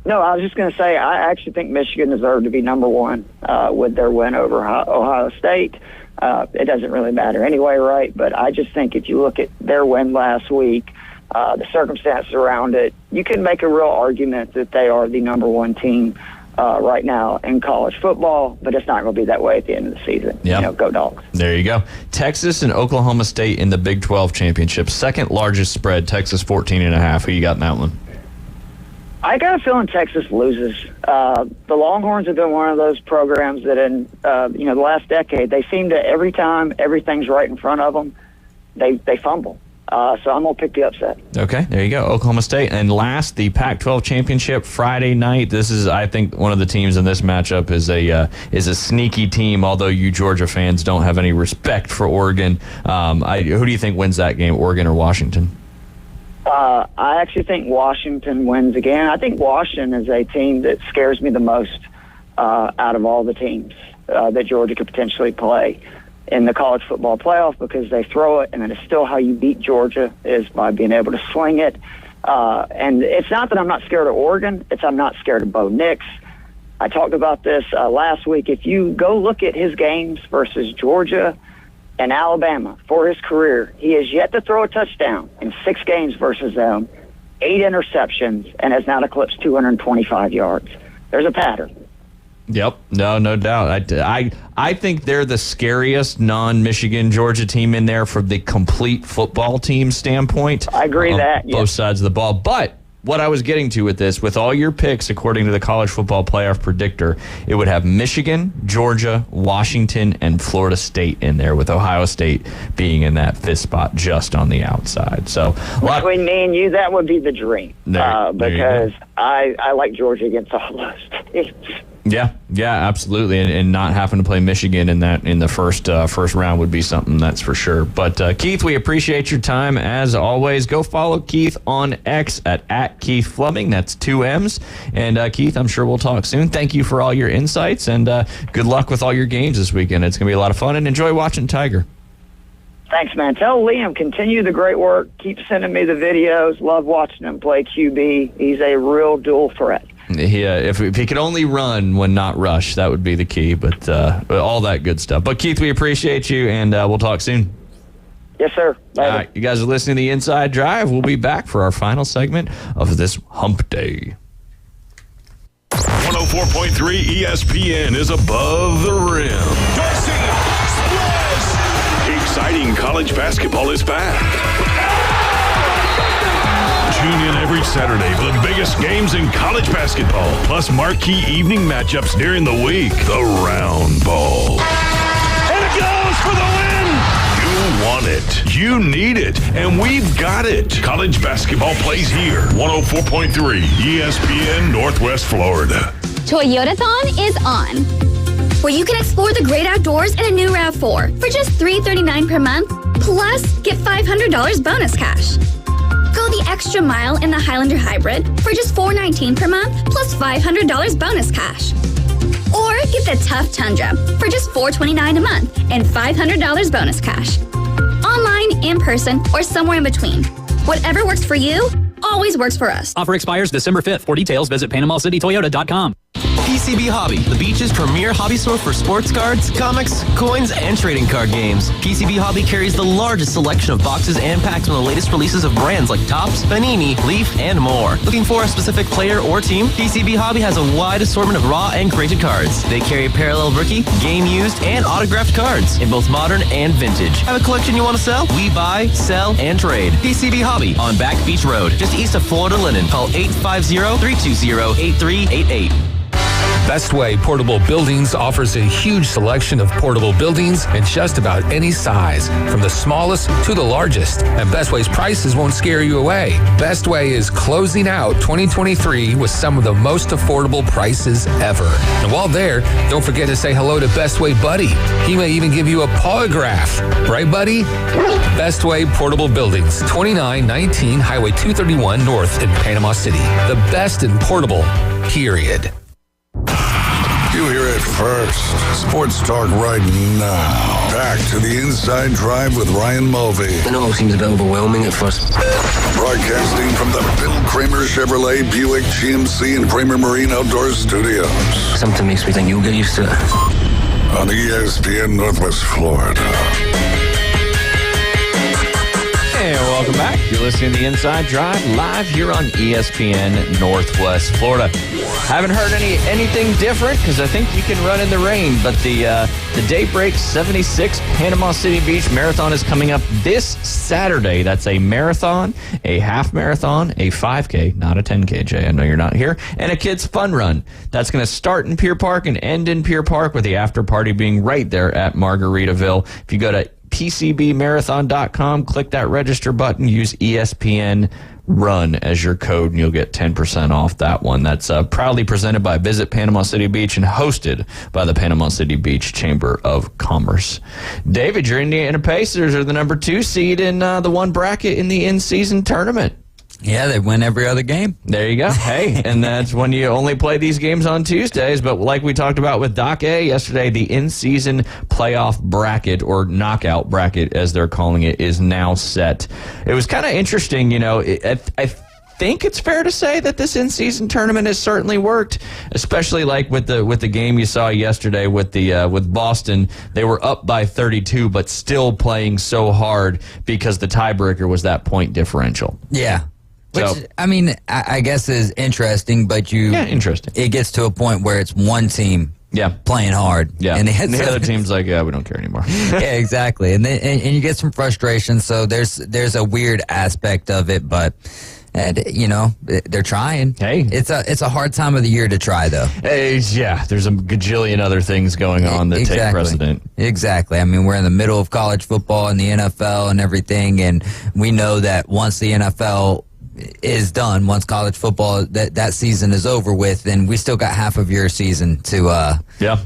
No, I was just going to say, I actually think Michigan deserved to be number 1 with their win over Ohio State. It doesn't really matter anyway, right? But I just think if you look at their win last week, the circumstances around it, you can make a real argument that they are the number 1 team right now in college football, but it's not going to be that way at the end of the season. Yep. Go Dogs. There you go. Texas and Oklahoma State in the Big 12 championship. Second largest spread, Texas 14.5. Who you got in that one? I got a feeling Texas loses. The Longhorns have been one of those programs that in the last decade, they seem to, every time everything's right in front of them, they fumble. So I'm going to pick the upset. Okay, there you go. Oklahoma State. And last, the Pac-12 championship Friday night. This is, I think, one of the teams in this matchup is a sneaky team, although you Georgia fans don't have any respect for Oregon. Who do you think wins that game, Oregon or Washington? I actually think Washington wins again. I think Washington is a team that scares me the most out of all the teams that Georgia could potentially play in the college football playoff, because they throw it, and then it's still how you beat Georgia is by being able to sling it. And it's not that I'm not scared of Oregon. It's I'm not scared of Bo Nix. I talked about this last week. If you go look at his games versus Georgia and Alabama for his career, he has yet to throw a touchdown in 6 games versus them, 8 interceptions, and has now eclipsed 225 yards. There's a pattern. Yep, no doubt. I think they're the scariest non-Michigan Georgia team in there from the complete football team standpoint. I agree that. Both sides of the ball. But what I was getting to with this, with all your picks, according to the college football playoff predictor, it would have Michigan, Georgia, Washington, and Florida State in there, with Ohio State being in that 5th spot just on the outside. So between me and you, that would be the dream. Because I like Georgia against all those Yeah, absolutely, and not having to play Michigan in the first round would be something, that's for sure. But Keith, we appreciate your time as always. Go follow Keith on X at Keith Fleming. That's 2 M's. And Keith, I'm sure we'll talk soon. Thank you for all your insights, and good luck with all your games this weekend. It's gonna be a lot of fun, and enjoy watching Tiger. Thanks, man. Tell Liam, continue the great work. Keep sending me the videos. Love watching him play QB. He's a real dual threat. If he could only run when not rush, that would be the key, but all that good stuff. But Keith, we appreciate you, and we'll talk soon. Yes, sir. Later. All right, you guys are listening to The Inside Drive. We'll be back for our final segment of this hump day. 104.3 ESPN is above the rim. Dorsey, splash! Exciting college basketball is back. Tune in every Saturday for the biggest games in college basketball, plus marquee evening matchups during the week. The Round Ball. And it goes for the win! You want it, you need it, and we've got it. College basketball plays here. 104.3 ESPN Northwest Florida. Toyotathon is on, where you can explore the great outdoors in a new RAV4 for just $339 per month, plus get $500 bonus cash. Go the extra mile in the Highlander Hybrid for just $419 per month, plus $500 bonus cash. Or get the Tough Tundra for just $429 a month and $500 bonus cash. Online, in person, or somewhere in between. Whatever works for you, always works for us. Offer expires December 5th. For details, visit PanamaCityToyota.com. PCB Hobby, the beach's premier hobby store for sports cards, comics, coins, and trading card games. PCB Hobby carries the largest selection of boxes and packs from the latest releases of brands like Topps, Panini, Leaf, and more. Looking for a specific player or team? PCB Hobby has a wide assortment of raw and graded cards. They carry parallel rookie, game used, and autographed cards in both modern and vintage. Have a collection you want to sell? We buy, sell, and trade. PCB Hobby on Back Beach Road, just east of Florida Linen. Call 850-320-8388. Bestway Portable Buildings offers a huge selection of portable buildings in just about any size, from the smallest to the largest. And Bestway's prices won't scare you away. Bestway is closing out 2023 with some of the most affordable prices ever. And while there, don't forget to say hello to Bestway Buddy. He may even give you a polygraph. Right, Buddy? Bestway Portable Buildings, 2919 Highway 231 North in Panama City. The best in portable, period. You hear it first. Sports talk right now. Back to the Inside Drive with Ryan Mulvey. I know it seems a bit overwhelming at first. Broadcasting from the Bill Kramer Chevrolet Buick GMC and Kramer Marine Outdoor Studios. Something makes me think you'll get used to it. On ESPN Northwest Florida. And welcome back. You're listening to The Inside Drive live here on ESPN Northwest Florida. Haven't heard anything different because I think you can run in the rain, but the Daybreak 76 Panama City Beach Marathon is coming up this Saturday. That's a marathon, a half marathon, a 5K, not a 10K, Jay. I know you're not here, and a kids fun run. That's going to start in Pier Park and end in Pier Park, with the after party being right there at Margaritaville. If you go to PCBmarathon.com, click that register button, use ESPN RUN as your code, and you'll get 10% off that one. That's proudly presented by Visit Panama City Beach and hosted by the Panama City Beach Chamber of Commerce. David, your Indiana Pacers are the number 2 seed in the one bracket in the in-season tournament. Yeah, they win every other game. There you go. Hey, and that's when you only play these games on Tuesdays. But like we talked about with Doc A yesterday, the in-season playoff bracket, or knockout bracket as they're calling it, is now set. It was kind of interesting, you know. I think it's fair to say that this in-season tournament has certainly worked, especially like with the game you saw yesterday with Boston. They were up by 32, but still playing so hard because the tiebreaker was that point differential. Yeah. Which, I mean, I guess is interesting, but interesting. It gets to a point where it's one team playing hard. Yeah. And the other team's like, yeah, we don't care anymore. Yeah, exactly. And you get some frustration, so there's a weird aspect of it, but you know, they're trying. Hey. It's a hard time of the year to try, though. Yeah, there's a gajillion other things going on that take precedent. Exactly. I mean, we're in the middle of college football and the NFL and everything, and we know that once the NFL is done, once college football that season is over with, then we still got half of your season to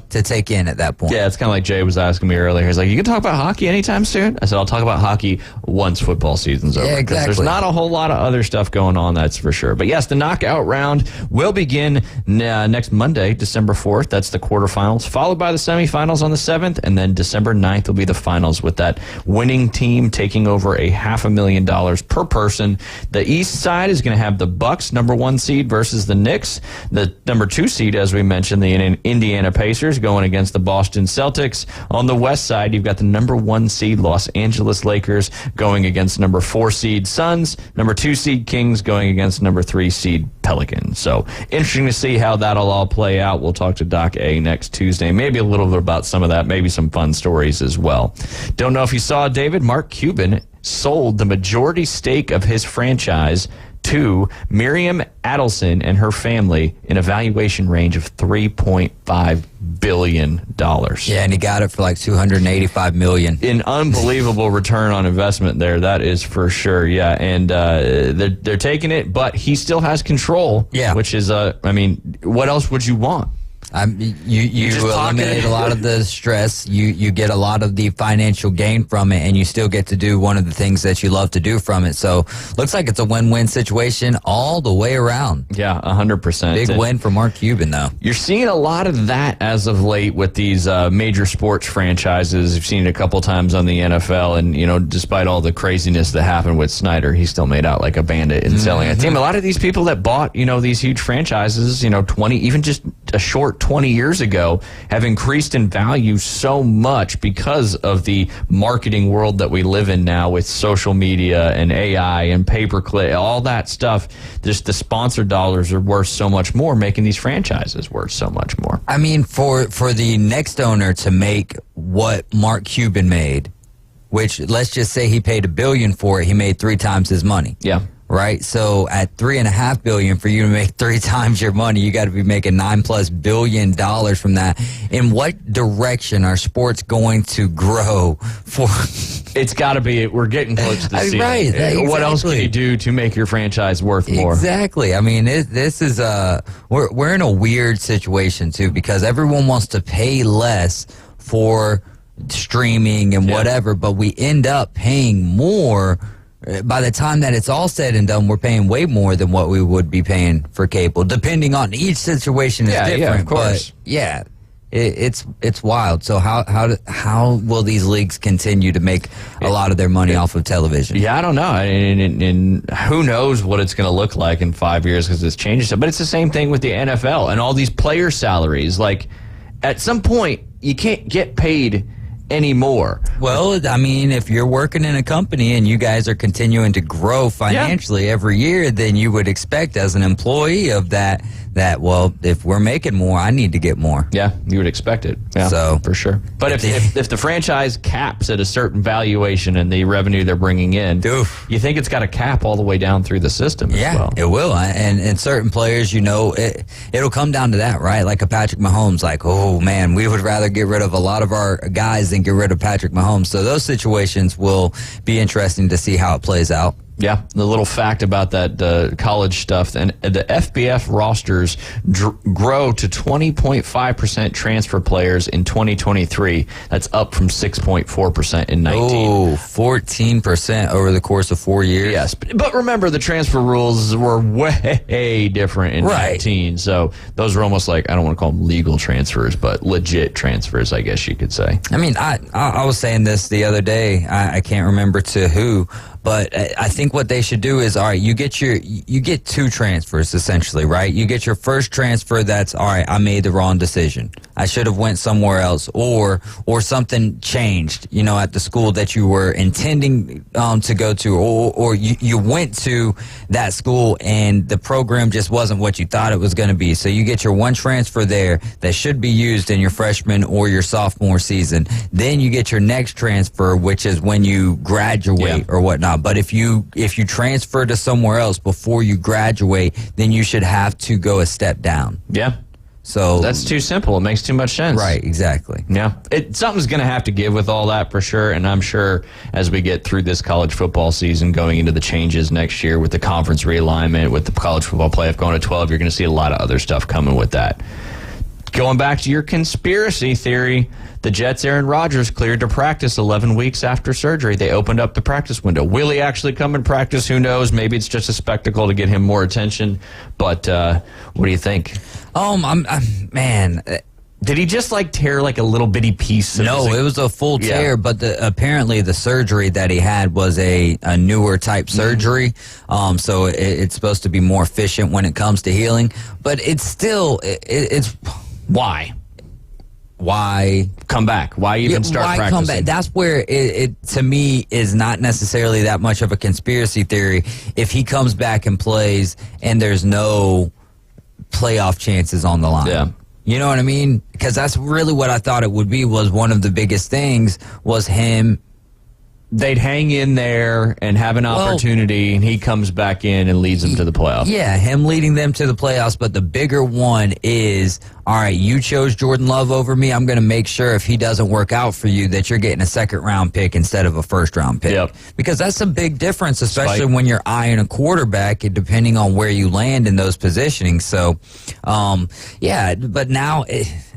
take in at that point. Yeah, it's kind of like Jay was asking me earlier. He's like, "You can talk about hockey anytime soon?" I said, "I'll talk about hockey once football season's over." Yeah, exactly. There's not a whole lot of other stuff going on, that's for sure. But yes, the knockout round will begin next Monday, December 4th. That's the quarterfinals, followed by the semifinals on the 7th, and then December 9th will be the finals, with that winning team taking over $500,000 per person. The East side is going to have the Bucks, number 1 seed, versus the Knicks. The number 2 seed, as we mentioned, the Indiana Pacers, going against the Boston Celtics. On the West side, you've got the number 1 seed Los Angeles Lakers going against number 4 seed Suns, number 2 seed Kings going against number 3 seed Pelicans. So interesting to see how that'll all play out. We'll talk to Doc A next Tuesday. Maybe a little bit about some of that, maybe some fun stories as well. Don't know if you saw, David, Mark Cuban sold the majority stake of his franchise to Miriam Adelson and her family in a valuation range of $3.5 billion. Yeah, and he got it for like $285 million. An unbelievable return on investment there, that is for sure. Yeah, and they're taking it, but he still has control. Yeah, which is I mean, what else would you want? You eliminate a lot of the stress. You get a lot of the financial gain from it, and you still get to do one of the things that you love to do from it. So looks like it's a win-win situation all the way around. Yeah, 100%. Big win for Mark Cuban, though. You're seeing a lot of that as of late with these major sports franchises. You've seen it a couple times on the NFL, and despite all the craziness that happened with Snyder, he still made out like a bandit in selling a team. A lot of these people that bought these huge franchises, 20, even just a short 20 years ago, have increased in value so much because of the marketing world that we live in now, with social media and AI and pay-per-click, all that stuff. Just the sponsor dollars are worth so much more, making these franchises worth so much more. I mean, for the next owner to make what Mark Cuban made, which let's just say he paid $1 billion for it, he made 3 times his money. Yeah. Right, so at $3.5 billion, for you to make 3 times your money, you got to be making $9+ billion from that. In what direction are sports going to grow? For it's got to be. We're getting close to the ceiling. Right. Exactly. What else can you do to make your franchise worth more? Exactly. I mean, this is we're in a weird situation too, because everyone wants to pay less for streaming and whatever, but we end up paying more. By the time that it's all said and done, we're paying way more than what we would be paying for cable, depending on each situation is different. Yeah, of course. But yeah, it's wild. So how will these leagues continue to make a lot of their money off of television? Yeah, I don't know. And who knows what it's going to look like in 5 years, because it's changing. But it's the same thing with the NFL and all these player salaries. Like, at some point, you can't get paid anymore. Well, I mean, if you're working in a company and you guys are continuing to grow financially every year, then you would expect as an employee of that, well, if we're making more, I need to get more. Yeah, you would expect it. Yeah, so for sure. But if the franchise caps at a certain valuation and the revenue they're bringing in, you think it's got a cap all the way down through the system as well. It will. And certain players, it'll come down to that, right? Like a Patrick Mahomes, like, oh man, we would rather get rid of a lot of our guys than get rid of Patrick Mahomes. So those situations will be interesting to see how it plays out. Yeah, the little fact about that college stuff, and the FBS rosters grow to 20.5% transfer players in 2023. That's up from 6.4% in 19. Oh, 14% over the course of 4 years. Yes, but remember, the transfer rules were way different in 19. So those are almost like, I don't want to call them legal transfers, but legit transfers, I guess you could say. I mean, I was saying this the other day. I can't remember to who, but I think what they should do is, all right, you get 2 transfers essentially, right? You get your first transfer that's, all right, I made the wrong decision. I should have went somewhere else, or something changed, at the school that you were intending to go to, or you went to that school and the program just wasn't what you thought it was going to be. So you get your 1 transfer there that should be used in your freshman or your sophomore season. Then you get your next transfer, which is when you graduate or whatnot. But if you transfer to somewhere else before you graduate, then you should have to go a step down. Yeah. So that's too simple. It makes too much sense. Right, exactly. Yeah. Something's going to have to give with all that for sure. And I'm sure as we get through this college football season, going into the changes next year with the conference realignment, with the college football playoff going to 12, you're going to see a lot of other stuff coming with that. Going back to your conspiracy theory, the Jets' Aaron Rodgers cleared to practice 11 weeks after surgery. They opened up the practice window. Will he actually come and practice? Who knows? Maybe it's just a spectacle to get him more attention. But what do you think? Man. Did he just tear a little bitty piece? No, it was a full tear, but apparently the surgery that he had was a newer type surgery. So it's supposed to be more efficient when it comes to healing. But it's still, it's why? Why come back? Why even start practicing? Come back? That's where it to me is not necessarily that much of a conspiracy theory. If he comes back and plays and there's no playoff chances on the line. Yeah. You know what I mean? Because that's really what I thought it would be, was one of the biggest things was him. They'd hang in there and have an opportunity, and he comes back in and leads them to the playoffs. Yeah, him leading them to the playoffs, but the bigger one is, all right, you chose Jordan Love over me. I'm going to make sure if he doesn't work out for you that you're getting a second-round pick instead of a first-round pick. Yep. Because that's a big difference, especially when you're eyeing a quarterback, depending on where you land in those positionings. So, yeah, but now...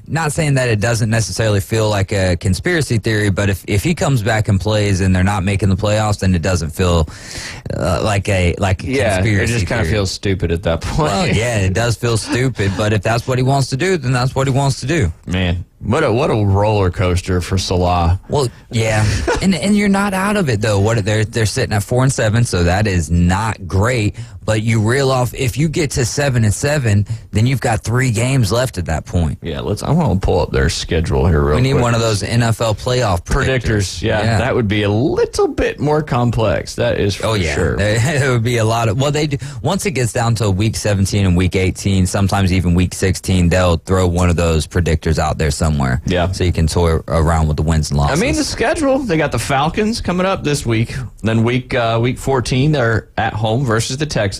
Not saying that it doesn't necessarily feel like a conspiracy theory, but if he comes back and plays and they're not making the playoffs, then it doesn't feel like a conspiracy it just kind of feels stupid at that point. Well, yeah, it does feel stupid, but if that's what he wants to do, then that's what he wants to do. Man, what a roller coaster for Salah. Well, yeah, and you're not out of it though. They're sitting at 4-7, so that is not great. But you reel off, if you get to 7-7, then you've got 3 games left at that point. Yeah, I want to pull up their schedule here real quick. We need one of those NFL playoff predictors. Yeah, that would be a little bit more complex. That is for sure. It would be a lot of, they do, once it gets down to week 17 and week 18, sometimes even week 16, they'll throw one of those predictors out there somewhere. Yeah. So you can toy around with the wins and losses. I mean, the schedule, they got the Falcons coming up this week. Then week 14, they're at home versus the Texans.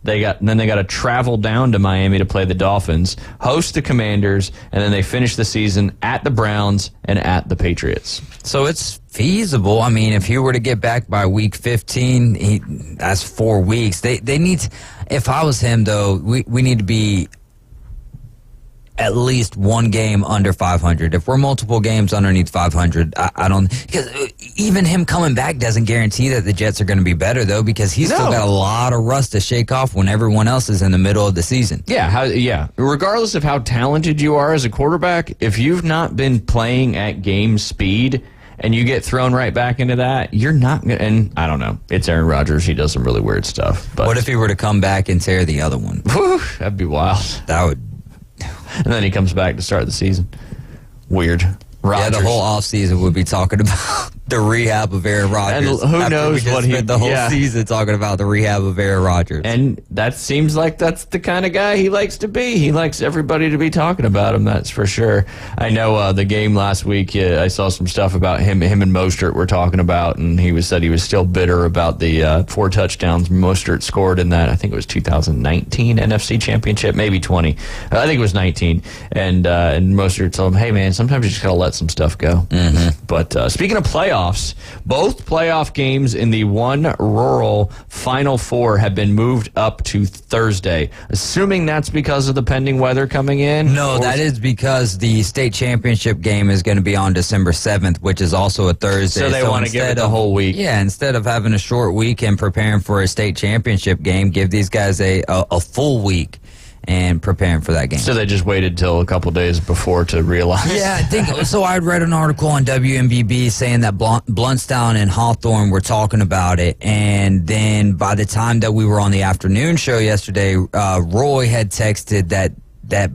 They got to travel down to Miami to play the Dolphins, host the Commanders, and then they finish the season at the Browns and at the Patriots. So it's feasible. I mean, if he were to get back by week 15, that's 4 weeks. They need, if I was him though, we need to be at least one game under 500. If we're multiple games underneath 500, I don't, because even him coming back doesn't guarantee that the Jets are going to be better though, because he's still got a lot of rust to shake off when everyone else is in the middle of the season. Yeah, regardless of how talented you are as a quarterback, if you've not been playing at game speed and you get thrown right back into that, you're not going to, and I don't know, it's Aaron Rodgers, he does some really weird stuff. But what if he were to come back and tear the other one? Whew, that'd be wild. That would. And then he comes back to start the season. Weird. Rodgers. Yeah, the whole offseason would be talking about the rehab of Aaron Rodgers. And who knows what he spent the whole season talking about the rehab of Aaron Rodgers. And that seems like that's the kind of guy he likes to be. He likes everybody to be talking about him, that's for sure. I know the game last week, I saw some stuff about him and Mostert were talking about, and he said he was still bitter about the 4 touchdowns Mostert scored in that, I think it was 2019 NFC Championship, maybe 20. I think it was 19. And Mostert told him, hey, man, sometimes you just got to let some stuff go. Mm-hmm. But speaking of playoffs, both playoff games in the one rural Final Four have been moved up to Thursday. Assuming that's because of the pending weather coming in? No, that is because the state championship game is going to be on December 7th, which is also a Thursday. So they want to give it the whole week. Yeah, instead of having a short week and preparing for a state championship game, give these guys a full week and preparing for that game. So they just waited till a couple days before to realize. Yeah, I think so. I read an article on WMBB saying that Bluntstown and Hawthorne were talking about it, and then by the time that we were on the afternoon show yesterday, Roy had texted that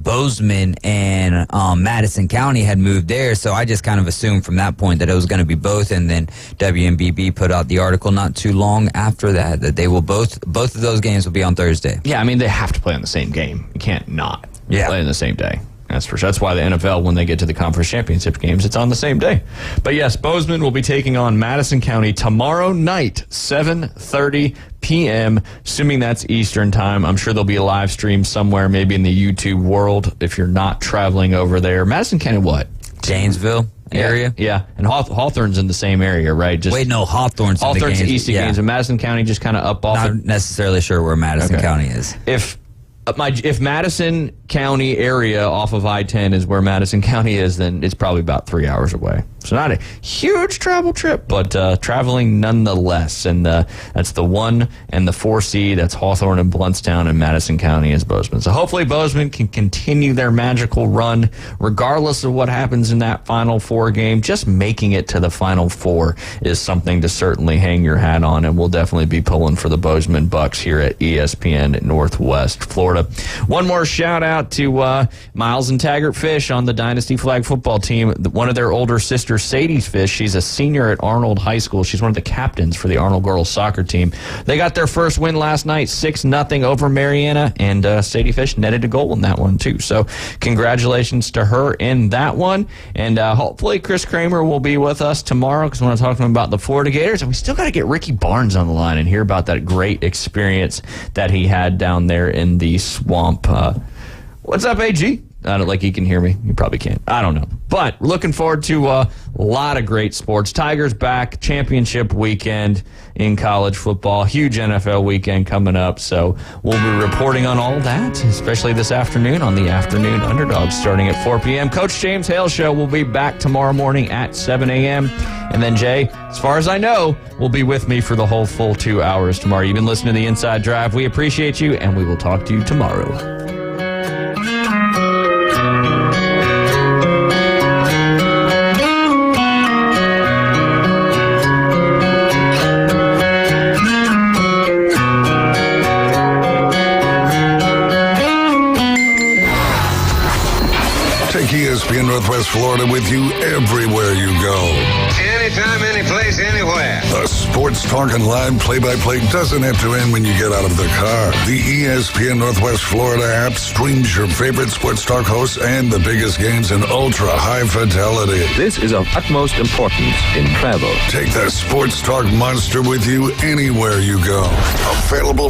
Bozeman and Madison County had moved there, so I just kind of assumed from that point that it was going to be both, and then WMBB put out the article not too long after that they will both of those games will be on Thursday. Yeah, I mean, they have to play on the same game. You can't not play on the same day. That's for sure. That's why the NFL, when they get to the conference championship games, it's on the same day. But yes, Bozeman will be taking on Madison County tomorrow night, 7:30 p.m., assuming that's Eastern time. I'm sure there'll be a live stream somewhere, maybe in the YouTube world, if you're not traveling over there. Madison County, what? Janesville area? Yeah. And Hawthorne's in the same area, right? Wait, no, Hawthorne's east of Gainesville. Gainesville. Madison County just kind of up off. Not necessarily sure where Madison County is. If Madison County area off of I-10 is where Madison County is, then it's probably about 3 hours away. So not a huge travel trip, but traveling nonetheless. And that's the 1 and the 4 seed. That's Hawthorne and Bluntstown, and Madison County is Bozeman. So hopefully Bozeman can continue their magical run, regardless of what happens in that Final Four game. Just making it to the Final Four is something to certainly hang your hat on, and we'll definitely be pulling for the Bozeman Bucks here at ESPN Northwest Florida. One more shout out to Miles and Taggart Fish on the Dynasty Flag football team. One of their older sisters, Sadie Fish, she's a senior at Arnold High School. She's one of the captains for the Arnold girls soccer team. They got their first win last night, 6-0 over Mariana, and Sadie Fish netted a goal in that one too. So congratulations to her in that one. And hopefully Chris Kramer will be with us tomorrow, because I want to talk to him about the Florida Gators. And we still got to get Ricky Barnes on the line and hear about that great experience that he had down there in the swamp. What's up, AG? I don't like he can hear me. You probably can't. I don't know. But we're looking forward to a lot of great sports. Tigers back, championship weekend in college football, huge NFL weekend coming up. So we'll be reporting on all that, especially this afternoon on the Afternoon Underdogs starting at 4 p.m. Coach James Hale Show will be back tomorrow morning at 7 a.m. And then Jay, as far as I know, will be with me for the whole full 2 hours tomorrow. You've been listening to The Inside Drive. We appreciate you, and we will talk to you tomorrow. ESPN Northwest Florida with you everywhere you go. Anytime, anyplace, anywhere. The Sports Talk and Live play-by-play doesn't have to end when you get out of the car. The ESPN Northwest Florida app streams your favorite Sports Talk hosts and the biggest games in ultra-high fidelity. This is of utmost importance in travel. Take the Sports Talk monster with you anywhere you go. Available